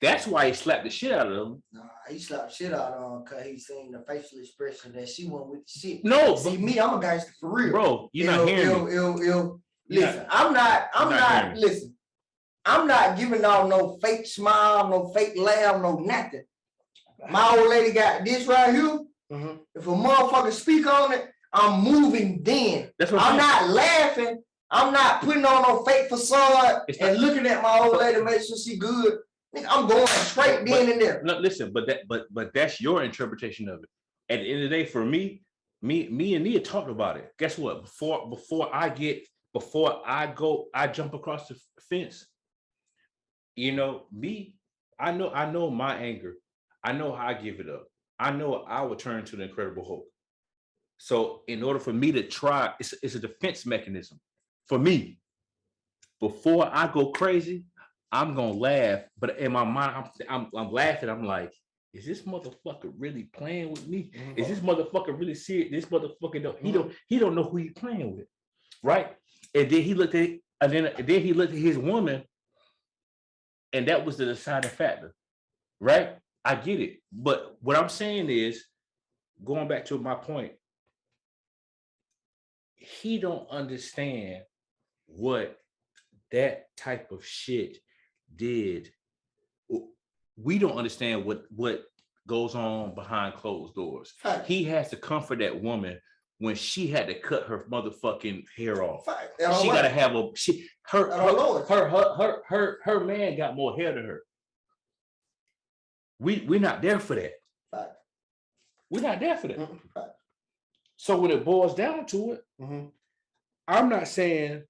That's why he slapped the shit out of him. Nah, he slapped the shit out of him because he seen the facial expression that she went with the shit. No, see me, I'm a gangster for real, bro. You're not hearing me. Listen, I'm not giving out no fake smile, no fake laugh, no nothing. My old lady got this right here. If a motherfucker speak on it, I'm moving then. I'm not laughing. I'm not putting on no fake facade and looking at my old lady, make sure she good. I'm going straight then and there. No, listen, but that's your interpretation of it. At the end of the day, for me and Nia talked about it. Guess what? Before I jump across the fence. I know my anger. I know how I give it up. I know I will turn to the Incredible Hulk. So in order for me to try, it's a defense mechanism for me. Before I go crazy, I'm gonna laugh. But in my mind, I'm laughing. I'm like, is this motherfucker really playing with me? Is this motherfucker really serious? This motherfucker he don't know who he's playing with, right? And then he looked at his woman, and that was the deciding factor, right? I get it, but what I'm saying is, going back to my point, he don't understand what that type of shit did. We don't understand what goes on behind closed doors. Fact. He has to comfort that woman when she had to cut her motherfucking hair off. Fact. She gotta have her man got more hair than her. We're not there for that. Fact. We're not there for that. Fact. So when it boils down to it, I'm not saying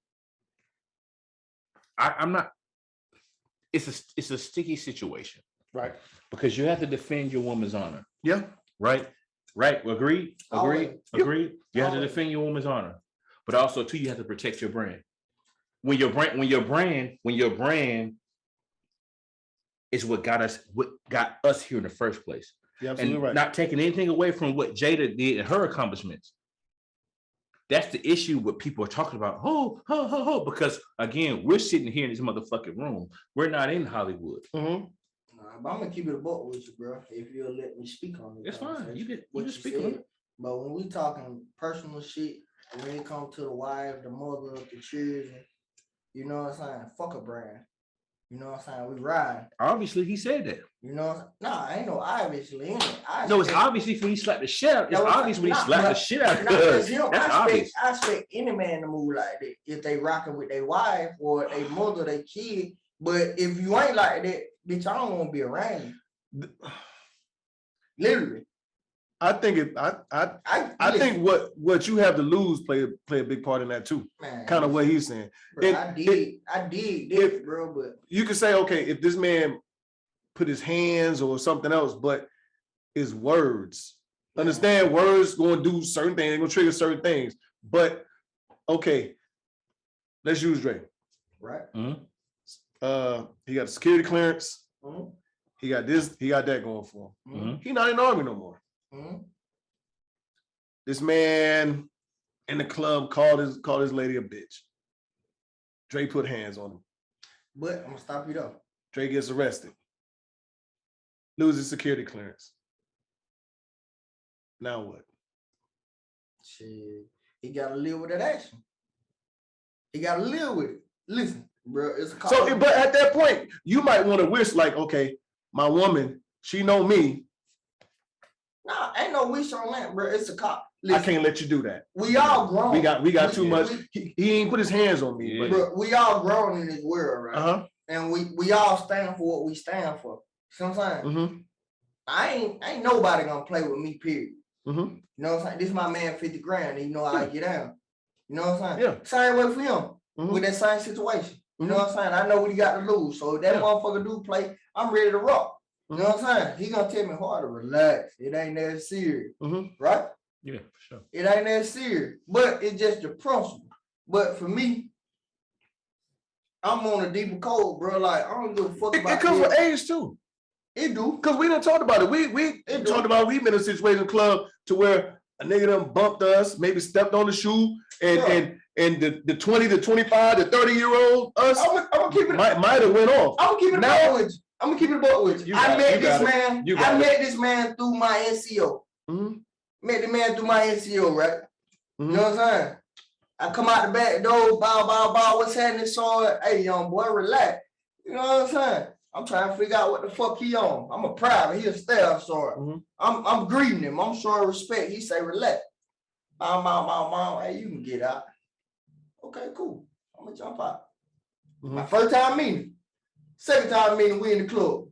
I'm not. It's a sticky situation, right? Because you have to defend your woman's honor. Yeah. Right. Agreed. You have to defend your woman's honor, but also too, you have to protect your brand. When your brand is what got us here in the first place. You're absolutely and right. Not taking anything away from what Jada did and her accomplishments. That's the issue what people are talking about. Because again, we're sitting here in this motherfucking room. We're not in Hollywood. But I'm gonna keep it a buck with you, bro. If you'll let me speak on it. It's fine. You can speak said. on it. But when we talking personal shit, when it comes to the wife, the mother, the children, you know what I'm saying? Fuck a brand. You know what I'm saying? We ride. Obviously, he said that. You know, ain't no obviously in it. No, it's obviously when he slapped the shit out. It's obvious when he slapped the shit out. I expect any man to move like that if they rocking with their wife or their mother, their kid. But if you ain't like that, bitch, I don't want to be around you. Literally. I think I think what you have to lose play a big part in that too. Kind of what he's saying. Bro, I did this, bro. But you can say, okay, if this man put his hands or something else, but his words. Understand words going to do certain things, they're going to trigger certain things. But okay, let's use Dre. Right. He got a security clearance. Mm-hmm. He got this, he got that going for him. Mm-hmm. He not in the army no more. Mm-hmm. This man in the club called his lady a bitch. Dre put hands on him. But I'm gonna stop you though. Dre gets arrested. Loses security clearance. Now what? Shit. He gotta live with that action. He gotta live with it. Listen, bro, it's a call. So, but at that point, you might want to wish, like, okay, my woman, she know me. Nah, ain't no wish on that, bro. It's a cop. Listen, I can't let you do that. We all grown. We got too much. He ain't put his hands on me. Yeah. Bro, we all grown in this world, right? Uh-huh. And we all stand for what we stand for. See what I'm saying? Mm-hmm. I ain't nobody gonna play with me, period. Mm-hmm. You know what I'm saying? This is my man 50 grand, and you know how I get down. You know what I'm saying? Yeah. Same way for him Mm-hmm. with that same situation. You know what I'm saying? I know what he got to lose. So if that motherfucker do play, I'm ready to rock. You know what I'm saying? He gonna tell me hard to relax. It ain't that serious. Right? Yeah, for sure. It ain't that serious. But it's just the principle. But for me, I'm on a deeper code, bro. Like, I don't give a fuck about it comes with age too. It do. Because we done talked about it. We talked about we've been in a situation club to where a nigga done bumped us, maybe stepped on the shoe, and the 20, the 25, the 30-year-old us I'm gonna keep it. might have went off. I'm gonna keep it now. with you. I'm gonna keep it about with you. I met this man through my NCO. Mm-hmm. Met the man through my NCO, right? Mm-hmm. You know what I'm saying? I come out the back door, bow, what's happening? So, hey, young boy, relax. You know what I'm saying? I'm trying to figure out what the fuck he on. I'm a private, he a staff sergeant. Mm-hmm. I'm greeting him. I'm showing respect. He say, relax. Bow. Hey, you can get out. Okay, cool. I'm gonna jump out. Mm-hmm. My first time meeting. Second time meeting, we in the club.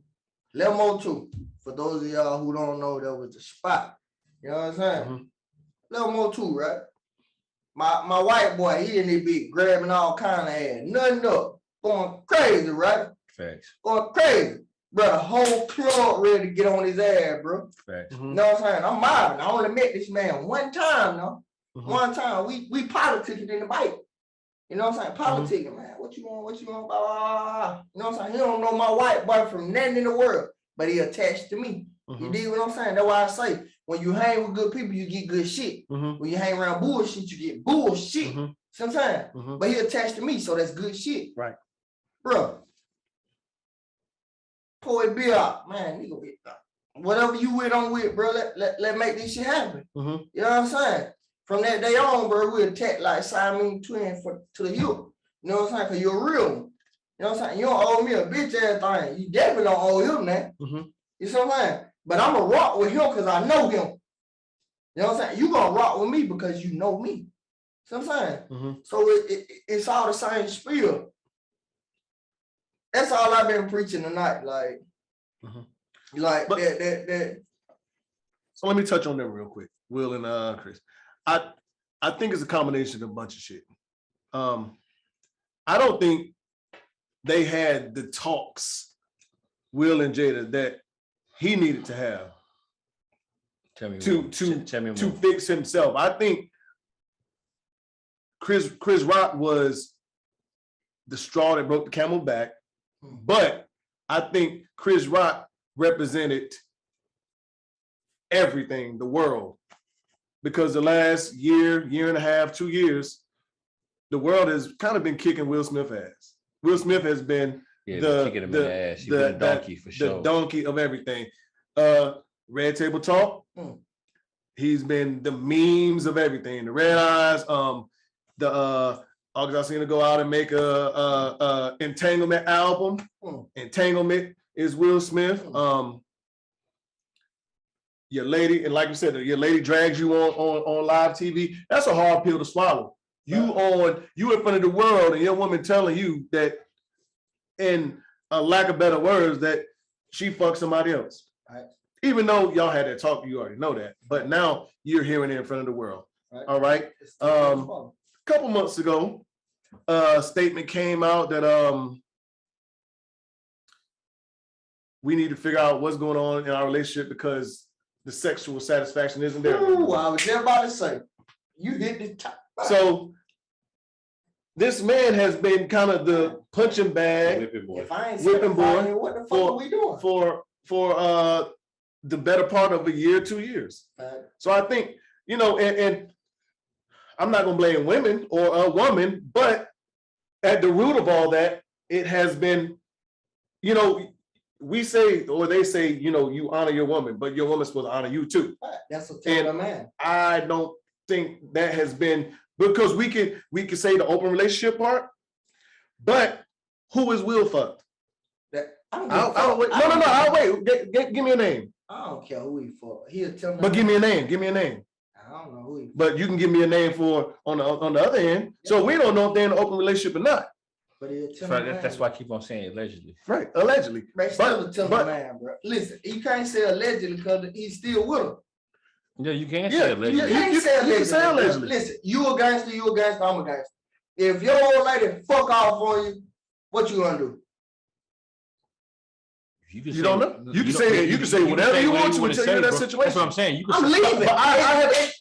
Level 2. For those of y'all who don't know, that was the spot. You know what I'm saying? Mm-hmm. Level 2, right? My white boy, he in there be grabbing all kind of ass. Nothing up. Going crazy, right? Facts. Going crazy. Bro, the whole club ready to get on his ass, bro. Facts. You know what I'm saying? I'm mobbing. I only met this man one time, though. Mm-hmm. One time. We politicking in the bike. You know what I'm saying? Politicking, man. What you want? Blah, blah, blah. You know what I'm saying? He don't know my white boy from nothing in the world, but he attached to me. Mm-hmm. You dig what I'm saying? That's why I say, when you hang with good people, you get good shit. Mm-hmm. When you hang around bullshit, you get bullshit. Mm-hmm. Sometimes. Mm-hmm. But he attached to me, so that's good shit. Right. Bro. Pour a beer out. Man, nigga, whatever you with on with, bro, let make this shit happen. Mm-hmm. You know what I'm saying? From that day on, bro, we attack like Siamese twin to the hip. You know what I'm saying? Because you're a real one. You know what I'm saying? You don't owe me a bitch ass thing. You definitely don't owe him that. Mm-hmm. You see what I'm saying? But I'm going to rock with him because I know him. You know what I'm saying? You going to rock with me because you know me. See what I'm saying? Mm-hmm. So it's all the same spiel. That's all I've been preaching tonight. Like, like but, that. So let me touch on them real quick, Will and Chris. I think it's a combination of a bunch of shit. I don't think they had the talks, Will and Jada, that he needed to have to fix himself. I think Chris Rock was the straw that broke the camel back, but I think Chris Rock represented everything, the world, because the last year and a half, 2 years, the world has kind of been kicking Will Smith ass. Will Smith has been the donkey for sure. The donkey of everything. Red Table Talk. He's been the memes of everything. The red eyes. August Alsina go out and make a Entanglement album. Entanglement is Will Smith. Your lady, and like you said, your lady drags you on live TV. That's a hard pill to swallow. You in front of the world, and your woman telling you that, in a lack of better words, that she fucked somebody else. Right. Even though y'all had that talk, you already know that. But now you're hearing it in front of the world. Right. All right. A couple months ago, a statement came out that we need to figure out what's going on in our relationship because the sexual satisfaction isn't there. Ooh, I was just about to say, you hit the top. So this man has been kind of the punching bag, whipping boy. What the fuck are we doing? For the better part of a year, 2 years. So I think, and I'm not gonna blame women or a woman, but at the root of all that, it has been, we say, or they say, you honor your woman, but your woman's supposed to honor you too. That's a terrible man. I don't think that has been, because we can say the open relationship part, but who is Will fucked? I'll wait. I'll wait. Give me a name. I don't care who he fucked. He'll tell me. But give me a name. Give me a name. I don't know who he fucked. But you can give me a name for on the other end. Yeah. So we don't know if they're in an open relationship or not. But he'll tell me. That's why I keep on saying allegedly. Right, allegedly. But still tell the man, bro. Listen, you can't say allegedly because he's still with him. Yeah, you can't say allegedly. You can't say allegedly. Listen, you a gangster, I'm a gangster. If your old lady fuck off on you, what you gonna do? You don't know. You can say whatever you want to until you're in that situation. That's what I'm saying. I'm leaving. I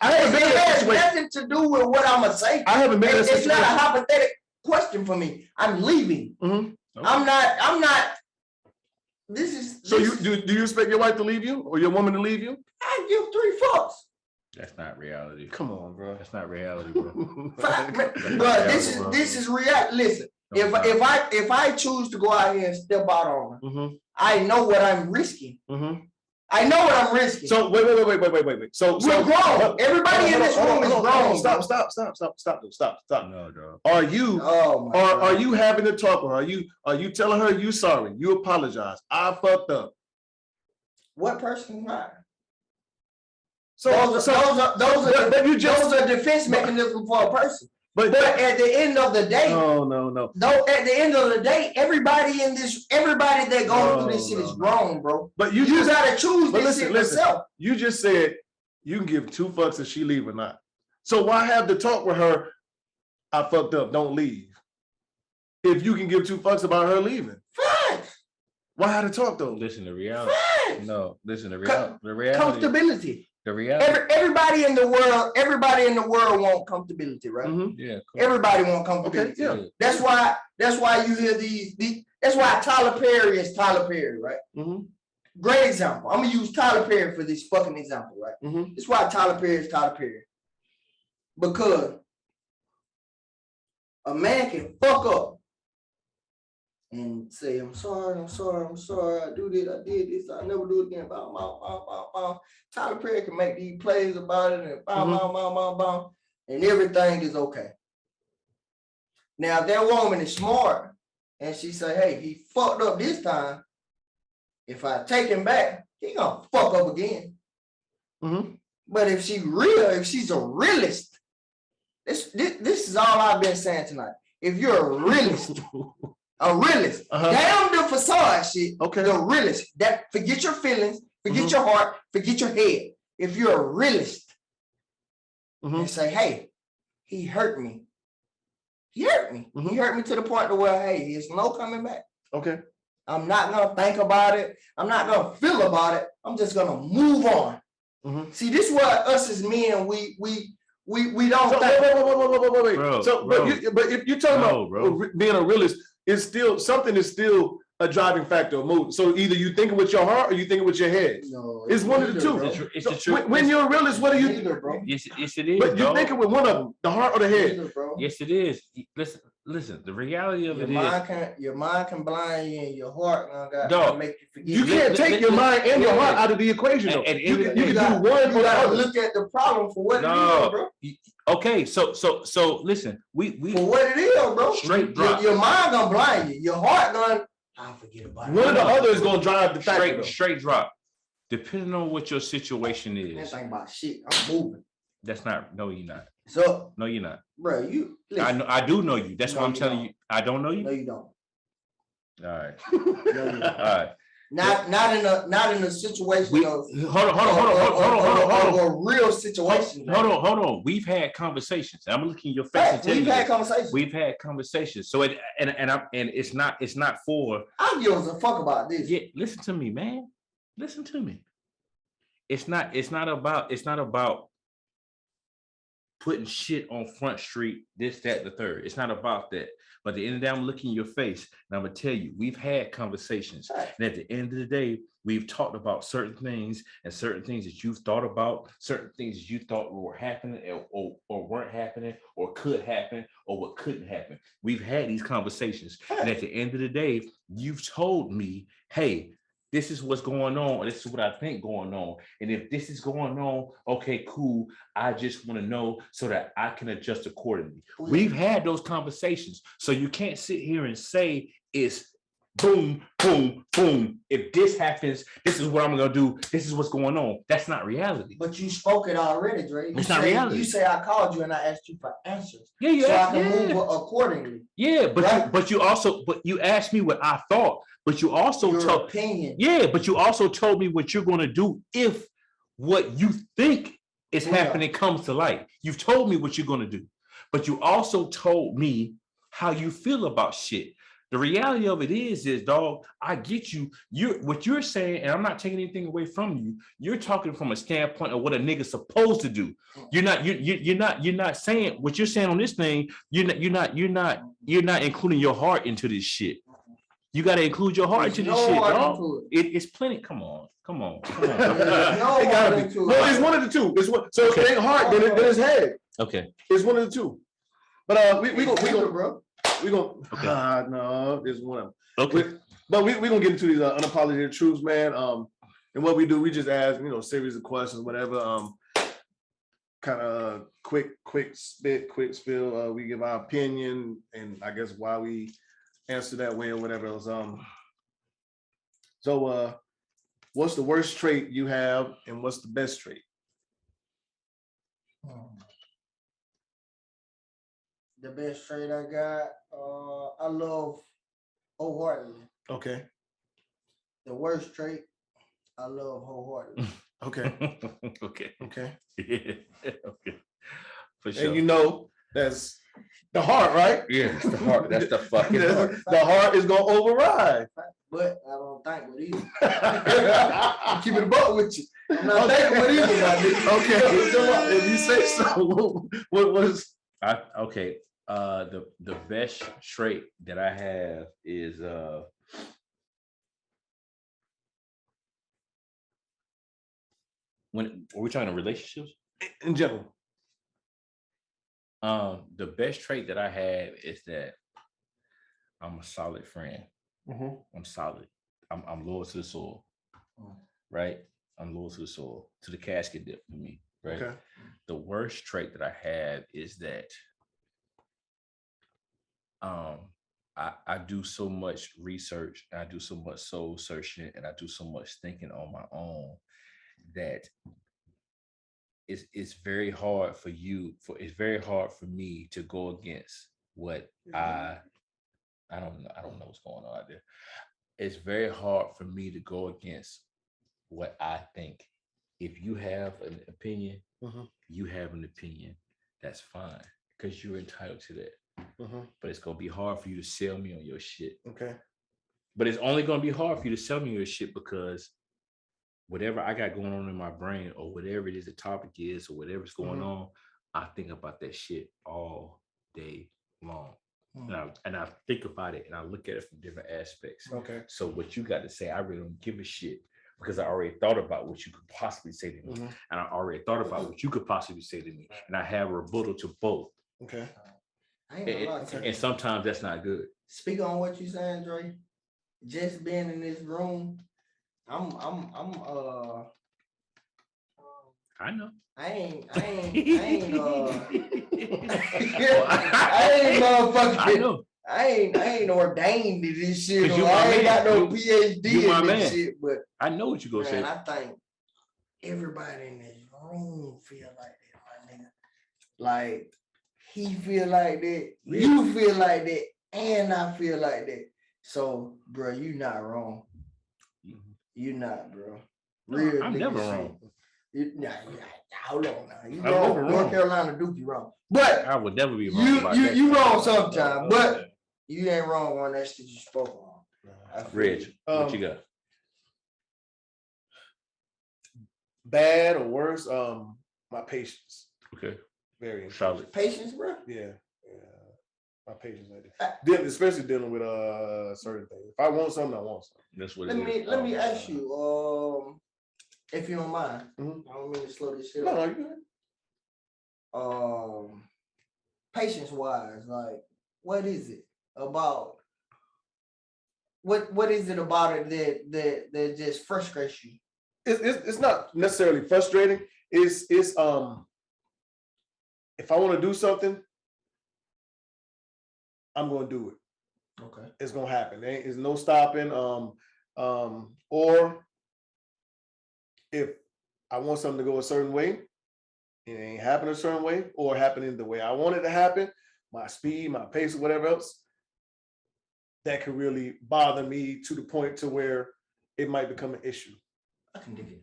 haven't been in that situation. It has nothing to do with what I'm gonna say. I haven't been in that situation. It's not a hypothetical question for me. I'm leaving. Mm-hmm. Okay. I'm not. This is. So do you expect your wife to leave you or your woman to leave you? I give 3 fucks. That's not reality. Come on, bro. That's not reality, bro. Bro, this is reality. Listen, if I choose to go out here and step out on her, I know what I'm risking. I know what I'm risking. So wait. So we're grown. Everybody in this room is grown. Stop. No, dog. Are you having to talk with her? Are you telling her you sorry? You apologize. I fucked up. What person not? So those are defense mechanisms for a person. But at the end of the day, no. Though at the end of the day, everybody that goes through this shit is grown, bro. But you gotta choose this shit yourself. You just said you can give 2 fucks if she leave or not. So why have to talk with her? I fucked up. Don't leave. If you can give 2 fucks about her leaving, facts. Why have to talk though? Listen, the reality. Facts. No, listen, the reality. Comfortability. The reality. Everybody in the world want comfortability, right? Yeah. Cool. Everybody want comfortability. Okay, yeah. That's why you hear these. That's why Tyler Perry is Tyler Perry, right? Great example. I'm gonna use Tyler Perry for this fucking example, right? That's why Tyler Perry is Tyler Perry. Because a man can fuck up and say, I'm sorry, I did this, I never do it again. Bow, bow, bow, bow, bow. Tyler Perry can make these plays about it and bow, bow, bow, bow, bow, and everything is okay. Now, if that woman is smart and she say, hey, he fucked up this time, if I take him back, he gonna fuck up again. But if she's a realist, this is all I've been saying tonight. If you're a realist, damn the facade shit, the realist, that forget your feelings, forget your heart, forget your head. If you're a realist and say, hey, he hurt me. He hurt me. He hurt me to the point where, hey, there's no coming back. Okay. I'm not gonna think about it. I'm not gonna feel about it. I'm just gonna move on. See, this is what us as men, we don't think. Wait. Bro, so, but if you're talking about being a realist, it's still something is still a driving factor of mood. So either you thinking with your heart or you thinking with your head. No, it's one of the two. It's the truth. When you're a realist, what do you think, bro? Yes, it is. But you're thinking with one of them, the heart or the head. Yes, it is. Listen. The reality of it is, your mind can blind you, and your heart gonna make you forget. You can't take your mind and your heart out of the equation. Though. You can do one. You gotta look at the problem for what it is, bro. Okay, so listen, we for what it is, bro. Straight drop. Your mind gonna blind you. Your heart gonna. I'll forget about it. One of the other is gonna drive the factor. Straight drop. Depending on what your situation is. I ain't thinking about shit. I'm moving. That's not. No, you're not. So. No, you're not. Bro, you. Listen. I do know you. That's why I'm telling you. I don't know you. No, you don't. All right. No, you don't. All right. Not in a situation of hold on. A real situation. Hold on. We've had conversations. I'm looking in your face and telling you. We've had conversations. So it's not for. I don't give a fuck about this. Yeah, listen to me, man. Listen to me. It's not about putting shit on Front Street, this, that, the third. It's not about that. But at the end of the day, I'm looking in your face, and I'm gonna tell you, we've had conversations. And at the end of the day, we've talked about certain things and certain things that you've thought about, certain things that you thought were happening or weren't happening or could happen or what couldn't happen. We've had these conversations. And at the end of the day, you've told me, hey, this is what's going on, or this is what I think going on. And if this is going on, okay, cool. I just want to know so that I can adjust accordingly. We've had those conversations. So you can't sit here and say it's boom, boom, boom. If this happens, this is what I'm going to do. This is what's going on. That's not reality. But you spoke it already, Dre. It's not reality. You say I called you and I asked you for answers. Yeah, so I can move accordingly. Yeah, but you asked me what I thought. But you also told opinion. Yeah, but you also told me what you're going to do if what you think is happening comes to light. You've told me what you're going to do, but you also told me how you feel about shit. The reality of it is dog, I get you. What you're saying, and I'm not taking anything away from you. You're talking from a standpoint of what a nigga's supposed to do. You're not saying what you're saying on this thing. You're not including your heart into this shit. You got to include your heart into this shit, dog. It's plenty. Come on. No, it gotta be. No, it's one of the two. So if it ain't heart, then it's head. Okay. It's one of the two. But we go. Okay. No, there's one of them. Okay. But we gonna get into these unapologetic truths, man. And what we do, we just ask, series of questions, whatever. Kind of quick spill. We give our opinion and I guess why we answer that way or whatever else. So what's the worst trait you have and what's the best trait? The best trait I got, I love wholeheartedly. Okay. The worst trait, I love wholeheartedly. Okay. Okay. Yeah. Okay. For sure. And that's the heart, right? Yeah, it's the heart. That's the fucking heart. The heart is gonna override. But I don't think with either. I'm keeping it buck with you. I'm not thinking with either, my nigga. Okay. If you say so, what was okay. The best trait that I have is when are we talking relationships? In general. The best trait that I have is that I'm a solid friend. I'm solid. I'm loyal to the soil, right? I'm loyal to the soil, to the casket dip for me, right? Okay. The worst trait that I have is that I do so much research, and I do so much soul searching, and I do so much thinking on my own that it's very hard for it's very hard for me to go against what I don't know what's going on out there. It's very hard for me to go against what I think. If you have an opinion, you have an opinion. That's fine, because you're entitled to that. But it's gonna be hard for you to sell me on your shit. Okay. But it's only gonna be hard for you to sell me your shit because whatever I got going on in my brain, or whatever it is the topic is, or whatever's going on, I think about that shit all day long. And I think about it, and I look at it from different aspects. Okay. So what you got to say, I really don't give a shit, because I already thought about what you could possibly say to me, and I already thought about what you could possibly say to me, and I have a rebuttal to both. Okay. And sometimes that's not good. Speak on what you saying, Dre. Just being in this room, I know. I ain't motherfucking. I know. I ain't ordained to this shit. You I ain't man. got no PhD in this shit, but I know what you gonna say. I think everybody in this room feel like that, my nigga. Like, he feel like that, you feel like that, and I feel like that. So, bro, you not wrong. You not, bro. Real I'm never wrong. Hold on now. You wrong. North Carolina Duke, you wrong. But I would never be wrong. You wrong sometime, but you ain't wrong on that shit you spoke on. Reg, what you got? Bad or worse, my patience. Okay. Very important. Solid. Patience, bro. Yeah. My patience, especially dealing with certain things. If I want something, I want something. That's what Let me ask you, if you don't mind. I don't mean to slow this shit up. No, you good. Patience wise, like, what is it about? What is it about it that just frustrates you? It's not necessarily frustrating. It's if I want to do something, I'm going to do it. Okay. It's going to happen. There's no stopping. Or if I want something to go a certain way, it ain't happening a certain way, or happening the way I want it to happen, my speed, my pace, or whatever else, that could really bother me to the point to where it might become an issue. I can dig it.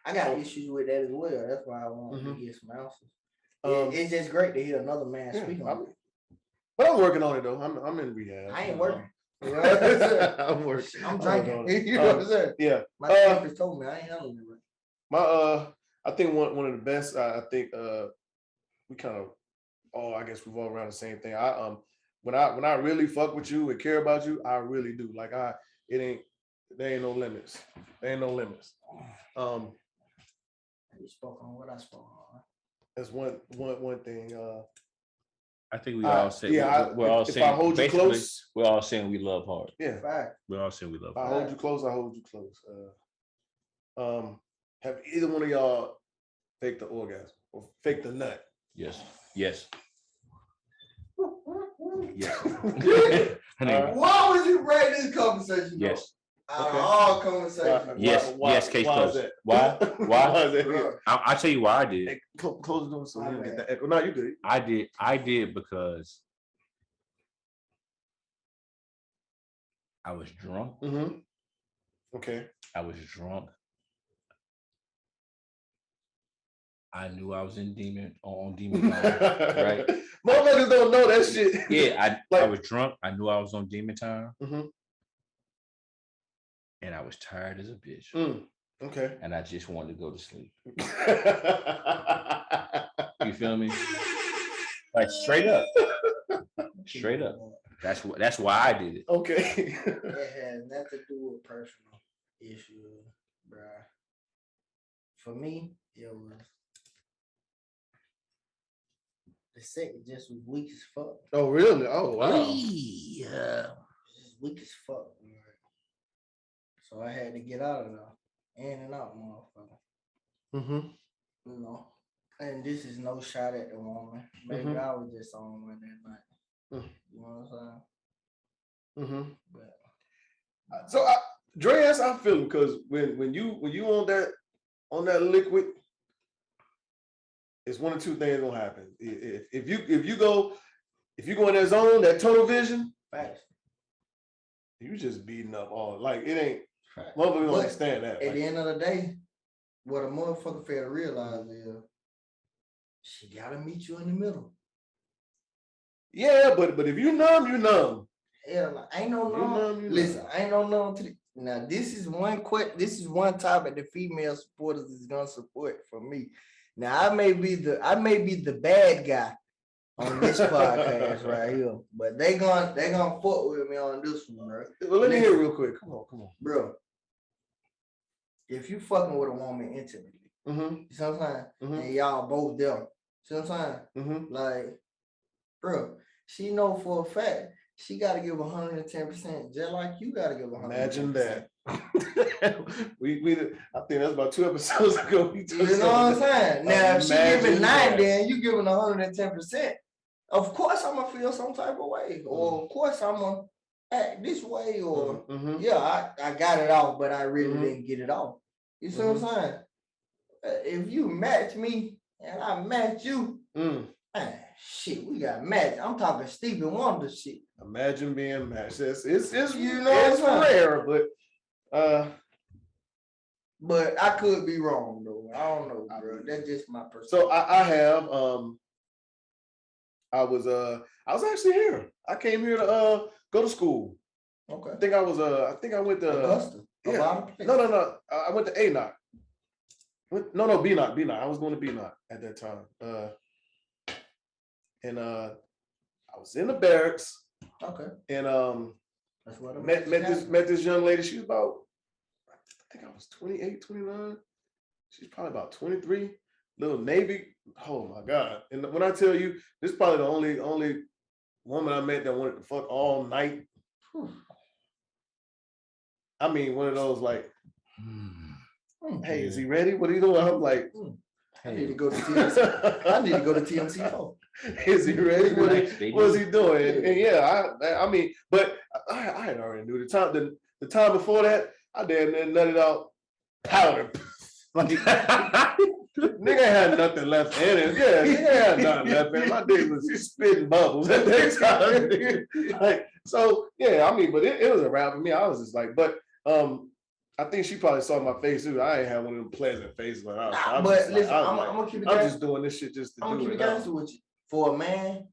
I got issues with that as well. That's why I want to get some answers. It's just great to hear another man speak on it. But I'm working on it though. I'm in rehab. I ain't working. You know what I'm working. I'm drinking. You know what I'm saying? Yeah. My therapist told me I ain't handling it right. I think one of the best. I think we kind of I guess we've all around the same thing. When I really fuck with you and care about you, I really do. Like there ain't no limits. There ain't no limits. You spoke on what I spoke on. That's one thing. I think we all say we're all saying. If I hold you close, we're all saying we love hard. Yeah, fact. We're all saying we love hard. If I hold you close, I hold you close. Have either one of y'all faked the orgasm or faked the nut? Yes. Yes. Yes. Why would you bring this conversation? Yes. Out of all conversations. Yes. Yes. Case closed. Why? Why? I'll tell you why I did. Hey, close the door so you don't get that echo. No, you good. I did because I was drunk. Okay. I was drunk. I knew I was on demon time, right? Motherfuckers don't know that shit. Yeah, I was drunk. I knew I was on demon time. And I was tired as a bitch. Okay. And I just wanted to go to sleep. You feel me? Like straight up. Straight up. That's why I did it. Okay. It has nothing to do with personal issues, bruh. For me, it was the sex just was weak as fuck. Oh really? Oh wow. Yeah. weak as fuck. So I had to get out of there. In and out, motherfucker. Mm-hmm. You know. And this is no shot at the woman. Maybe I was just on one that night. You know what I'm saying? But, so Dreas, I feel because when you on that liquid, it's one or two things gonna happen. If you go in that zone, that tunnel vision, facts. You just beating up all like it ain't. Facts. Motherfuckers don't understand that. At the end of the day, what a motherfucker fail to realize is she gotta meet you in the middle. Yeah, but if you numb, you numb. Hell, ain't no numb. Listen, ain't no numb to the. Now this is one topic the female supporters is gonna support for me. Now I may be the bad guy on this podcast right here, but they gonna fuck with me on this one, bro. Well, let me hear real quick. Come on, bro. If you fucking with a woman intimately, sometimes and y'all both there, sometimes like, bro, she know for a fact she got to give 110%, just like you got to give 110%. Imagine that. I think that's about 2 episodes ago. You know what I'm saying? Now, if she giving 90 and you giving 110%, of course I'm gonna feel some type of way, or of course I'm gonna act this way, or I got it off, but I really didn't get it off. You see what I'm saying? If you match me and I match you, shit, we got matched. I'm talking Stevie Wonder shit. Imagine being matched. It's you know it's rare, but I could be wrong though. I don't know, bro. That's just my perspective. So I have I was actually here. I came here to go to school. Okay. I think I went to Augusta. No. I went to A-Knot. No, B-Knot. I was going to B-Knot at that time. And I was in the barracks. Okay. And that's what met this young lady. She was about, I think I was 28, 29. She's probably about 23. Little Navy. Oh my God. And when I tell you, this is probably the only woman I met that wanted to fuck all night. I mean, one of those like, hey, is he ready? What are you doing? I'm like, I need to go to TMC. I need to go to TMC4. Is he ready? What is he doing? And yeah, I mean, but I had already knew the time before that, I damn near nutted out powder. Like, nigga had nothing left in it. Yeah, nigga had nothing left in it. My dick was spitting bubbles at that time. Like, so yeah, I mean, but it was a wrap for me. I was just like, but I think she probably saw my face too. I ain't had one of them pleasant faces. Like, I'm gonna keep it. I'm just doing this shit just to do it. I'm gonna keep it honest with you. For a man,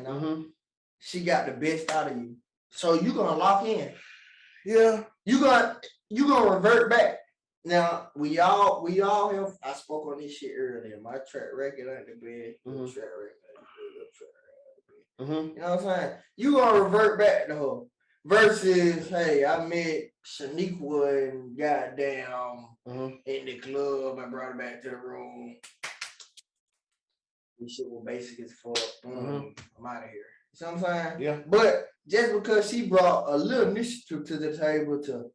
now, she got the best out of you. So you gonna lock in. Yeah. You gonna revert back. Now we all have. I spoke on this shit earlier. My track record under the bed. Track record. You know what I'm saying? You gonna revert back to her. Versus, hey, I met Shaniqua and goddamn in the club. I brought her back to the room. This shit was basic as fuck. I'm out of here. You see what I'm saying? Yeah. But just because she brought a little initiative to the table to,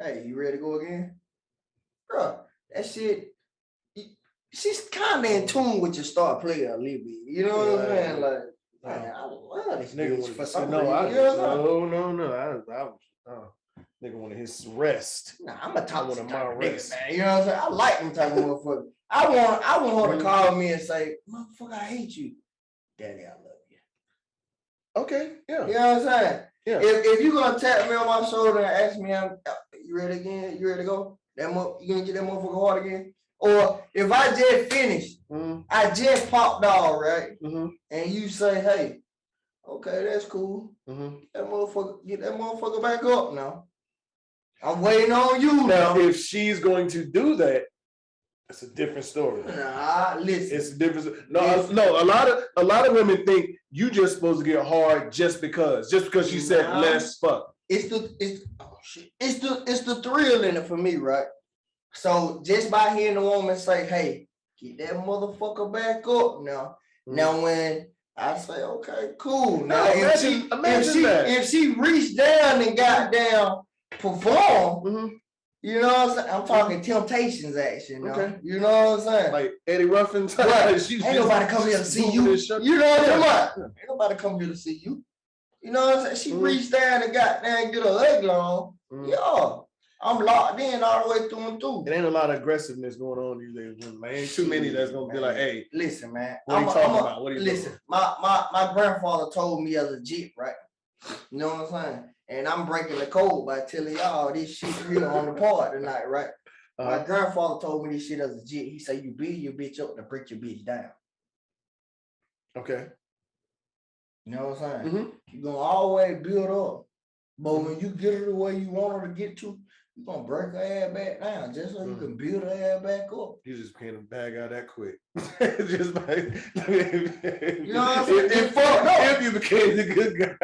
hey, you ready to go again? Bro, that shit, she's kind of in tune with your star player a little bit. You know what I'm saying? Like, man, I love this nigga for some reason. Nigga wanted his rest. Nah, I'm a top of my rest, man. You know what I'm saying? I like them type of motherfuckers. I want her to call me and say, motherfucker, I hate you. Daddy, I love you. Okay, yeah. You know what I'm saying? Yeah. If you gonna tap me on my shoulder and ask me, you ready again? You ready to go? You gonna get that motherfucker hard again? Or if I just finished, I just popped off, right? And you say, hey, okay, that's cool. Get that motherfucker back up now. I'm waiting on you now. If she's going to do that, it's a different story. Nah, listen. It's a different. No. A lot of women think you just supposed to get hard just because she said let's fuck. It's the thrill in it for me, right? So just by hearing the woman say, hey, get that motherfucker back up now. Now when I say, okay, cool. Now, if she reached down and got down, perform, you know what I'm saying? I'm talking Temptations action, okay. You know what I'm saying? Like Eddie Ruffin. Right. Ain't nobody come here to see you. You know what I'm saying? Ain't nobody come here to see you. You know what I'm saying? She reached down and got down and get her leg on. Yeah. I'm locked in all the way through and through. It ain't a lot of aggressiveness going on these days. Man, ain't too many that's gonna be like, hey, listen, man. What are you talking about? What are you listen? My grandfather told me as a jit, right? You know what I'm saying? And I'm breaking the code by telling y'all this shit real on the part tonight, right? My grandfather told me this shit as a jit. He said, you build your bitch up to break your bitch down. Okay. You know what I'm saying? You're gonna always build up. But when you get her the way you want her to get to, you're gonna break her ass back down just so you can build her ass back up. You just can't bag out that quick. Just like, you know what I'm saying? If you became the good guy.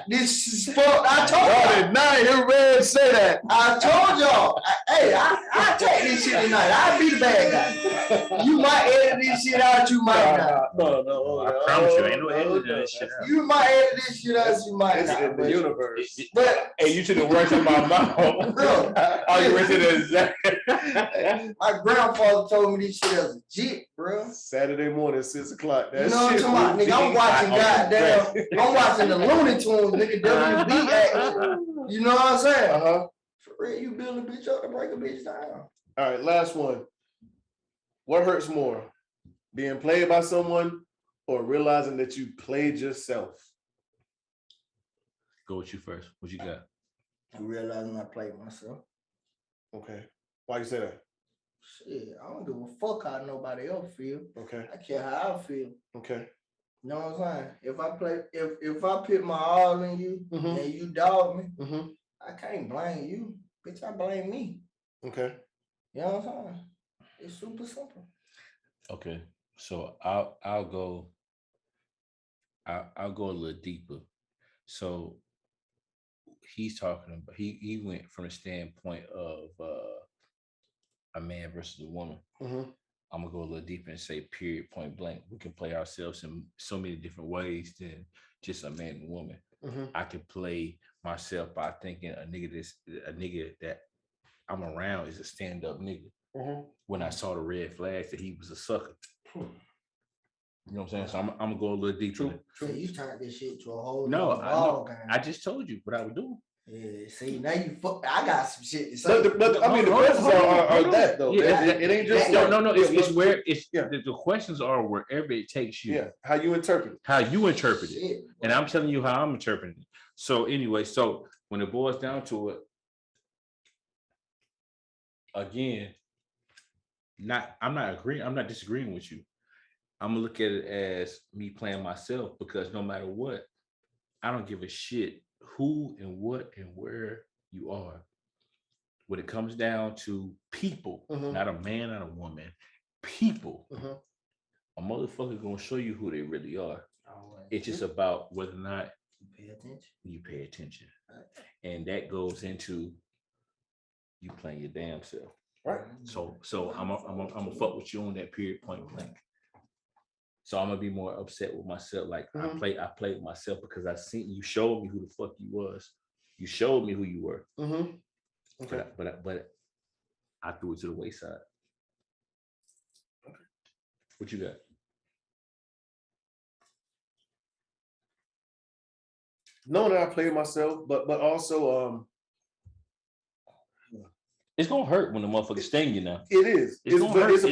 This is fucked. I told y'all. Now hear Red say that. I told y'all. I take this shit tonight. I'll be the bad guy. You might edit this shit out. You might not. No. I promise you, ain't no editing this shit out. You might edit this shit out. You might not. In the universe. But hey, you should have worked in my mouth. Bro, All you were saying my grandfather told me this shit as a jit, bro. Saturday morning, 6 o'clock. You know what I'm talking about, nigga? I'm watching goddamn. I'm watching the Looney Tunes, nigga. WB action. You know what I'm saying? For real, you build a bitch up to break a bitch down. All right, last one. What hurts more, being played by someone or realizing that you played yourself? Go with you first. What you got? I realizing I played myself. Okay. Why you say that? Shit, I don't give a fuck how nobody else feel. Okay. I care how I feel. Okay. You know what I'm saying? If I put my all in you and you dog me, I can't blame you. Bitch, I blame me. Okay. You know what I'm saying? It's super simple. Okay. So I'll go a little deeper. So he's talking about he went from the standpoint of a man versus a woman. I'm gonna go a little deeper and say period, point blank. We can play ourselves in so many different ways than just a man and woman. I can play myself by thinking a nigga that I'm around is a stand-up nigga. When I saw the red flags that he was a sucker. You know what I'm saying? So I'm gonna go a little deeper. So you turned this shit to a whole I just told you what I would do. Yeah, see, now you fuck. I got some shit to say. But I mean, the questions are that though. Yeah, it ain't just no. It's where the questions are wherever it takes you. Yeah, how you interpret it. Shit, and I'm telling you how I'm interpreting it. So anyway, so when it boils down to it, again, I'm not disagreeing with you. I'm gonna look at it as me playing myself because no matter what, I don't give a shit who and what and where you are. When it comes down to people, not a man, not a woman, people, a motherfucker gonna show you who they really are. It's just about whether or not you pay attention. And that goes into you playing your damn self. Right. So I'm gonna fuck with you on that period, point blank. So I'm gonna be more upset with myself. Like I played with myself because I seen you showed me who the fuck you was. You showed me who you were. Okay. But I threw it to the wayside. Okay. What you got? Knowing that I played myself, but also it's gonna hurt when the motherfuckers sting you now. It is. It's a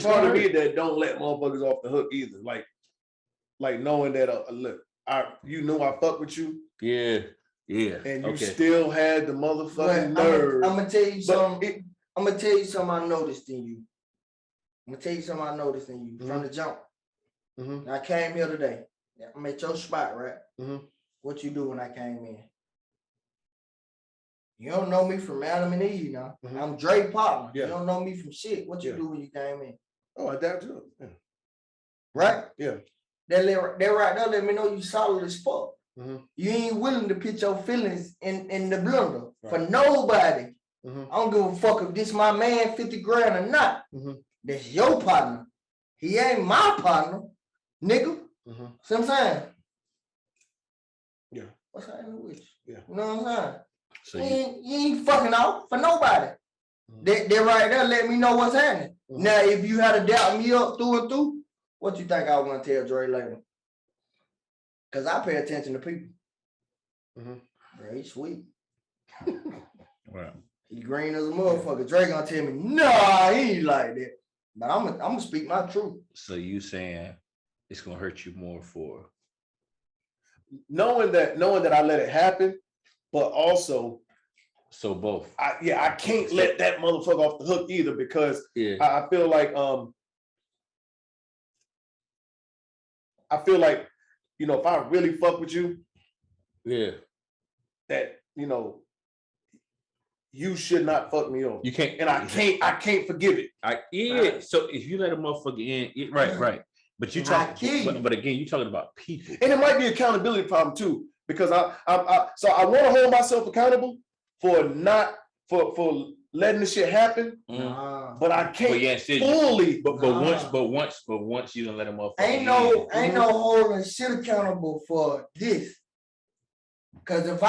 part of me that don't let motherfuckers off the hook either. Like knowing that look, you know I fuck with you. Yeah. And you still had the motherfucking nerve. I'm gonna tell you something. I'm gonna tell you something I noticed in you. From the jump. I came here today. I'm at your spot, right? What you do when I came in? You don't know me from Adam and Eve now. I'm Dre partner. Yeah. You don't know me from shit. What you do when you came in? Oh, I adapt to it. Yeah. Right? Yeah. That right there let me know you solid as fuck. You ain't willing to put your feelings in the blender for nobody. I don't give a fuck if this my man 50 grand or not. That's your partner. He ain't my partner, nigga. Mm-hmm. See what I'm saying? Yeah. What's happening with you? Yeah. You know what I'm saying? So you ain't fucking out for nobody. Mm-hmm. They right there let me know what's happening. Mm-hmm. Now, if you had to doubt me up through and through, what you think I was gonna tell Dre later? Cause I pay attention to people. Mm-hmm. Bro, he's sweet. Wow. He green as a motherfucker. Dre gonna tell me, nah, he ain't like that. But I'm gonna speak my truth. So you saying it's gonna hurt you more for knowing that I let it happen, but also so both. I can't let that motherfucker off the hook either, because Yeah. I feel like you know, if I really fuck with you, Yeah. that, you know, you should not fuck me over. You can't, and I can't forgive it. Yeah. So if you let a motherfucker in, right. But you talking, but again, you talking about people, and it might be an accountability problem too, because so I want to hold myself accountable for letting this shit happen, but I can't fully. But once you don't let them off, ain't no holding shit accountable for this. Cause if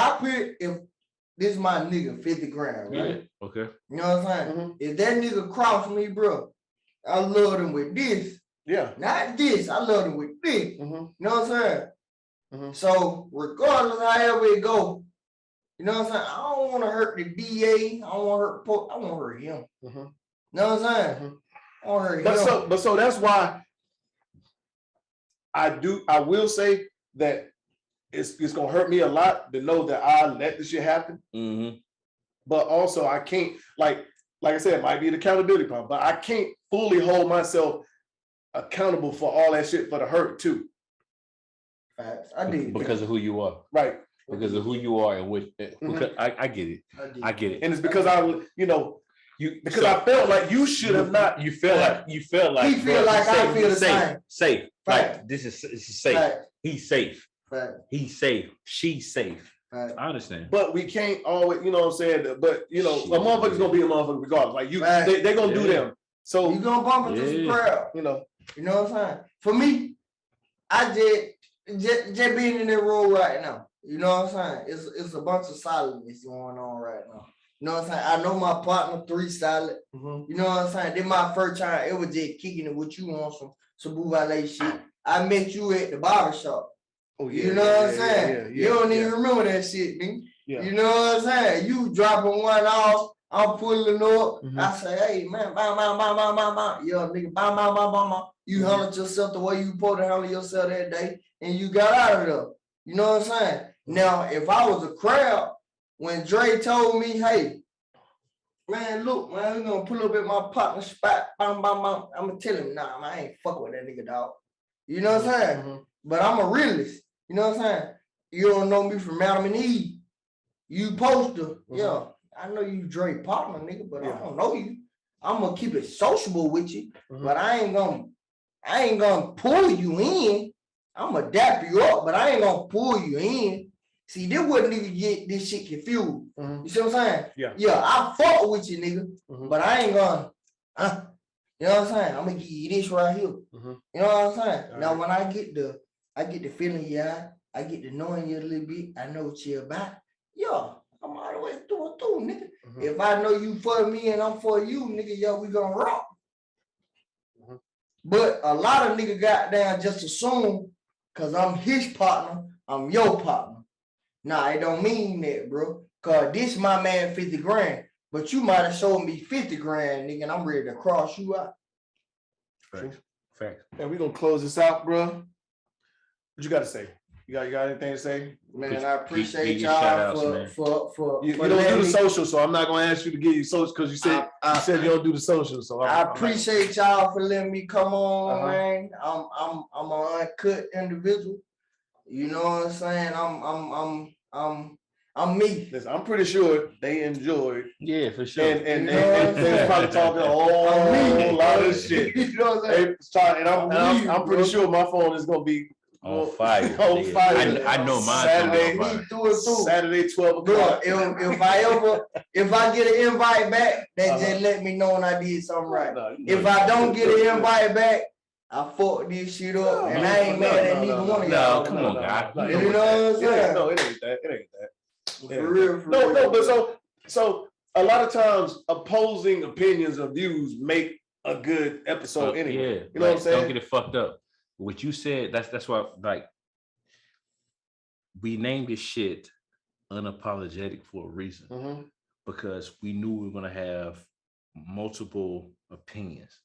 this is my nigga 50 grand, right? Yeah. Okay. You know what I'm saying? Mm-hmm. If that nigga cross me, bro, I love him with this. Yeah. Not this. I love him with this. Mm-hmm. You know what I'm saying? Mm-hmm. So regardless however it go, you know what I'm saying? I don't want to hurt the DA. I don't want to hurt I want to hurt him. Mm-hmm. You know what I'm saying? Mm-hmm. I want to hurt him. But so that's why I will say that it's gonna hurt me a lot to know that I let this shit happen. Mm-hmm. But also I can't, like I said, it might be an accountability problem, but I can't fully hold myself accountable for all that shit for the hurt too. Facts. I did. Because of who you are. Right. Because of who you are and which. Because I get it. I get it. And it's because I felt like you should have not. You felt like he feel like I feel the same. Safe. Fact. Like this is safe. Fact. He's safe. Fact. He's safe. She's safe. Fact. I understand. But we can't always, you know what I'm saying? But you know, a motherfucker's gonna be a motherfucker regardless. Like you, they're gonna do them. So you gonna bump into some crowd. You know what I'm saying? For me, I just being in the room right now. You know what I'm saying? It's a bunch of solidness going on right now. You know what I'm saying? I know my partner 3 solid. Mm-hmm. You know what I'm saying? This my first time ever just kicking it with you on some Bouvalet shit. I met you at the barbershop. Oh, yeah, you know what I'm saying? You don't even remember that shit, nigga. Yeah. You know what I'm saying? You dropping one off, I'm pulling up. Mm-hmm. I say, hey, man, bam. Yo, nigga, bam. You handled yourself the way you supposed to handle yourself that day, and you got out of there. You know what I'm saying? Now, if I was a crowd, when Dre told me, hey, man, look, man, we're going to pull up at my partner spot, bam, I'm going to tell him, nah, man, I ain't fucking with that nigga, dog. You know what I'm saying? Mm-hmm. But I'm a realist. You know what I'm saying? You don't know me from Adam and Eve. You poster. Mm-hmm. Yeah, I know you Dre partner, nigga, but I don't know you. I'm going to keep it sociable with you, but I ain't gonna pull you in. I'm gonna dap you up, but I ain't gonna pull you in. See, this wouldn't even get this shit confused. Mm-hmm. You see what I'm saying? Yeah, I fuck with you, nigga, but I ain't gonna, you know what I'm saying? I'm gonna give you this right here. Mm-hmm. You know what I'm saying? All now, when I get the feeling you out, I get to knowing you a little bit, I know what you're about. Yeah, I'm all the way through, nigga. Mm-hmm. If I know you for me and I'm for you, nigga, yo, we gonna rock. Mm-hmm. But a lot of niggas got down just assume, cause I'm his partner, I'm your partner. Nah, it don't mean that, bro. Cause this my man 50 grand, but you might have showed me 50 grand, nigga, and I'm ready to cross you out. Facts. And we gonna close this out, bro. What you gotta say? You got anything to say? Man, I appreciate y'all for you don't do the social, so I'm not gonna ask you to give you social because you said you don't do the social. So I appreciate y'all for letting me come on, man. I'm an uncut individual. You know what I'm saying? I'm me. Listen, I'm pretty sure they enjoyed. Yeah, for sure. And they probably talking a whole lot of shit. You know what I'm saying? And I'm pretty sure my phone is gonna be on fire. On fire. I know mine. Saturday, 12 o'clock. If I get an invite back, then just let me know when I did something right. If I don't get an invite back, I fucked this shit up, and I ain't mad at neither one of y'all. No, come on, guy. You know what I'm saying? No, it ain't that. It ain't that. For real. No, but so a lot of times opposing opinions or views make a good episode anyway. Yeah, you know what I'm saying? Don't get it fucked up. What you said, that's why, like, we named this shit Unapologetic for a reason, because we knew we were gonna have multiple opinions.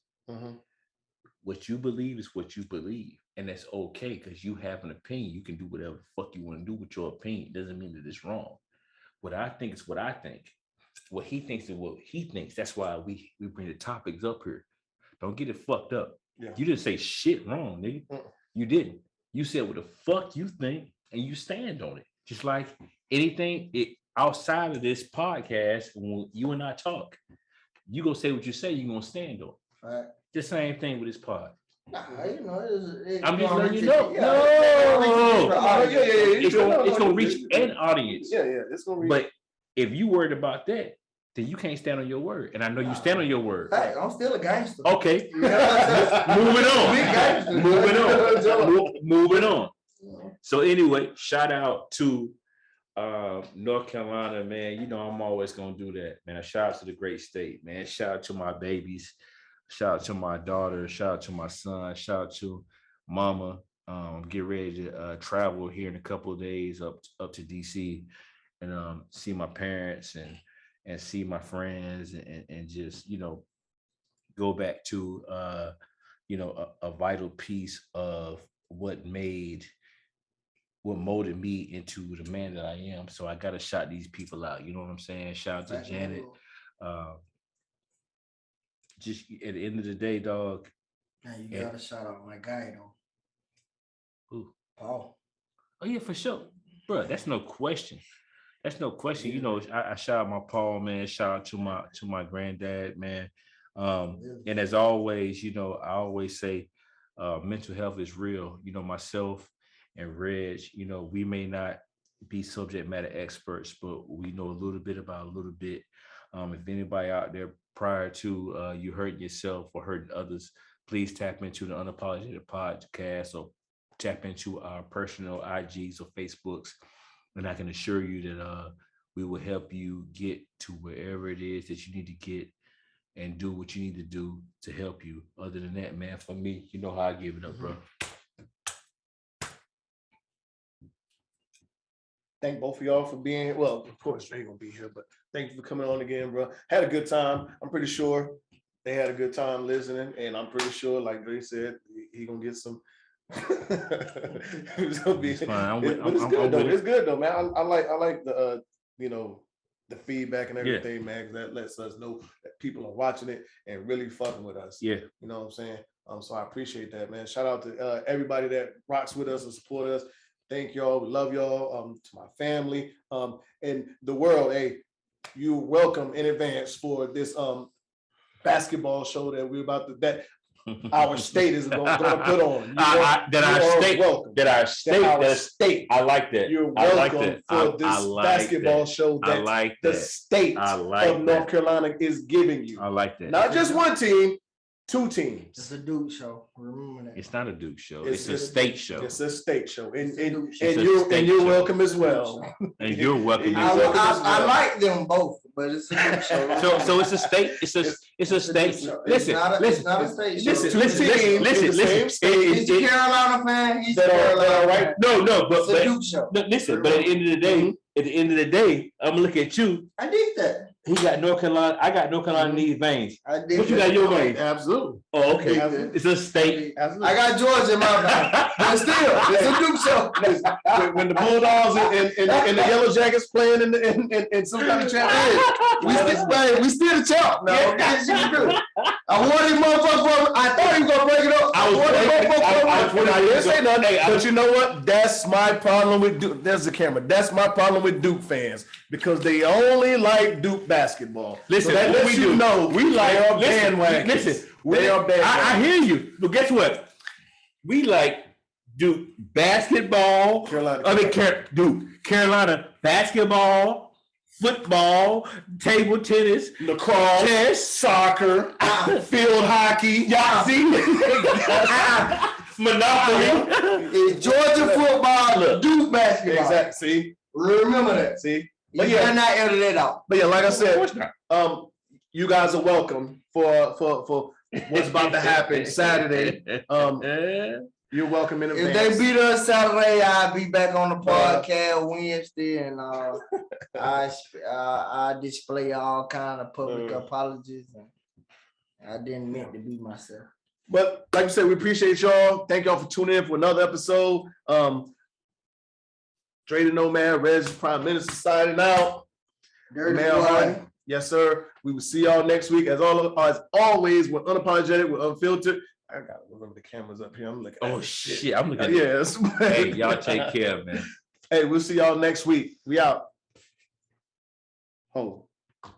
What you believe is what you believe, and that's okay because you have an opinion. You can do whatever the fuck you want to do with your opinion. It doesn't mean that it's wrong. What I think is what I think. What he thinks is what he thinks. That's why we bring the topics up here. Don't get it fucked up. Yeah. You didn't say shit wrong, nigga. You didn't. You said what the fuck you think, and you stand on it. Just like anything outside of this podcast, when you and I talk, you gonna say what you say, you're gonna stand on it. Right. The same thing with this pod. Nah, you know, I'm just letting you know. It's gonna reach an audience. Yeah, it's gonna reach. But if you worried about that, then you can't stand on your word. And I know you stand on your word. Hey, I'm still a gangster. Okay. Moving on. So anyway, shout out to North Carolina, man. You know I'm always gonna do that, man. Shout out to the great state, man. Shout out to my babies. Shout out to my daughter. Shout out to my son. Shout out to mama. Get ready to travel here in a couple of days up to DC and see my parents and see my friends and just, you know, go back to you know, a vital piece of what molded me into the man that I am. So I gotta shout these people out. You know what I'm saying? Shout out to Janet. Just at the end of the day, dog. Now you gotta shout out my guy though. Who? Paul. Oh yeah, for sure, bro. That's no question. That's no question. Yeah. You know, I shout out my Paul, man. Shout out to my granddad, man. And as always, you know, I always say, mental health is real. You know, myself and Reg, you know, we may not be subject matter experts, but we know a little bit about a little bit. If anybody out there prior to you hurting yourself or hurting others, please tap into the Unapologetic Podcast or tap into our personal IGs or Facebooks. And I can assure you that we will help you get to wherever it is that you need to get and do what you need to do to help you. Other than that, man, for me, you know how I give it up, bro. Thank both of y'all for being here. Well, of course, Dre gonna be here, but thank you for coming on again, bro. Had a good time. I'm pretty sure they had a good time listening, and I'm pretty sure, like Dre said, he gonna get some. It's gonna be fine. It's good though. It's good though, man. I like the you know, the feedback and everything, man, because that lets us know that people are watching it and really fucking with us. Yeah, you know what I'm saying. So I appreciate that, man. Shout out to everybody that rocks with us and support us. Thank y'all. We love y'all. To my family and the world. Hey, you're welcome in advance for this basketball show that we're about to our state is going to put on. Our state. I like that. You're welcome for this basketball show that the state of North Carolina is giving you. I like that. Not just one team, two teams. It's a Duke show. Remember that. It's not a Duke show. It's a state show. It's a state show. And you're welcome as well. And you're welcome. I like them both, but it's a Duke show. So it's a state. It's a state. Listen. It's not a state show. Listen. He's a Carolina fan. He's a Carolina right? No, but it's a Duke show. Listen, but at the end of the day, I'm gonna look at you. I did that. He got North Carolina. I got North Carolina in these veins. I did. What you got in your veins? Absolutely. Oh, okay. It's a state. Absolutely. I got Georgia in my veins. But still, it's a Duke show. When the Bulldogs and the Yellow Jackets playing in some kind of championship, we still the champ. No, I wanted motherfucker. I thought he was gonna break it up. I didn't say nothing. But you know what? That's my problem with Duke. There's the camera. That's my problem with Duke fans because they only like Duke basketball. Listen, so that lets you know we like our bandwagon. Listen, they are bandwagon. I hear you. But guess what? We like Duke basketball. Duke Carolina basketball, football, table tennis, lacrosse, chess, soccer, field hockey, Yahtzee, Monopoly. It's Georgia football, Duke basketball. Exactly. See? Remember that. See? But you cannot edit that out. But yeah, like I said, you guys are welcome for what's about to happen Saturday. You're welcome in advance. If they beat us Saturday, I'll be back on the podcast Wednesday, and I display all kind of public apologies. And I didn't mean to be myself. But like I said, we appreciate y'all. Thank y'all for tuning in for another episode. Dre the Nomad, Reg Prime Minister signing out. Dirty Man, yes, sir. We will see y'all next week. As always, we're unapologetic, we're unfiltered. I gotta remember the cameras up here. I'm looking. Oh shit! I'm looking. Yes. Hey, y'all take care, man. Hey, we'll see y'all next week. We out. Hold. You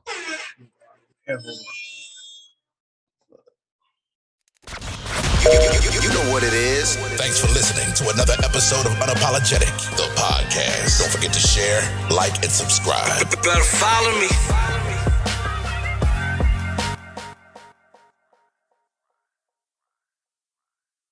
know what it is. Thanks for listening to another episode of Unapologetic, the podcast. Don't forget to share, like, and subscribe. Better follow me.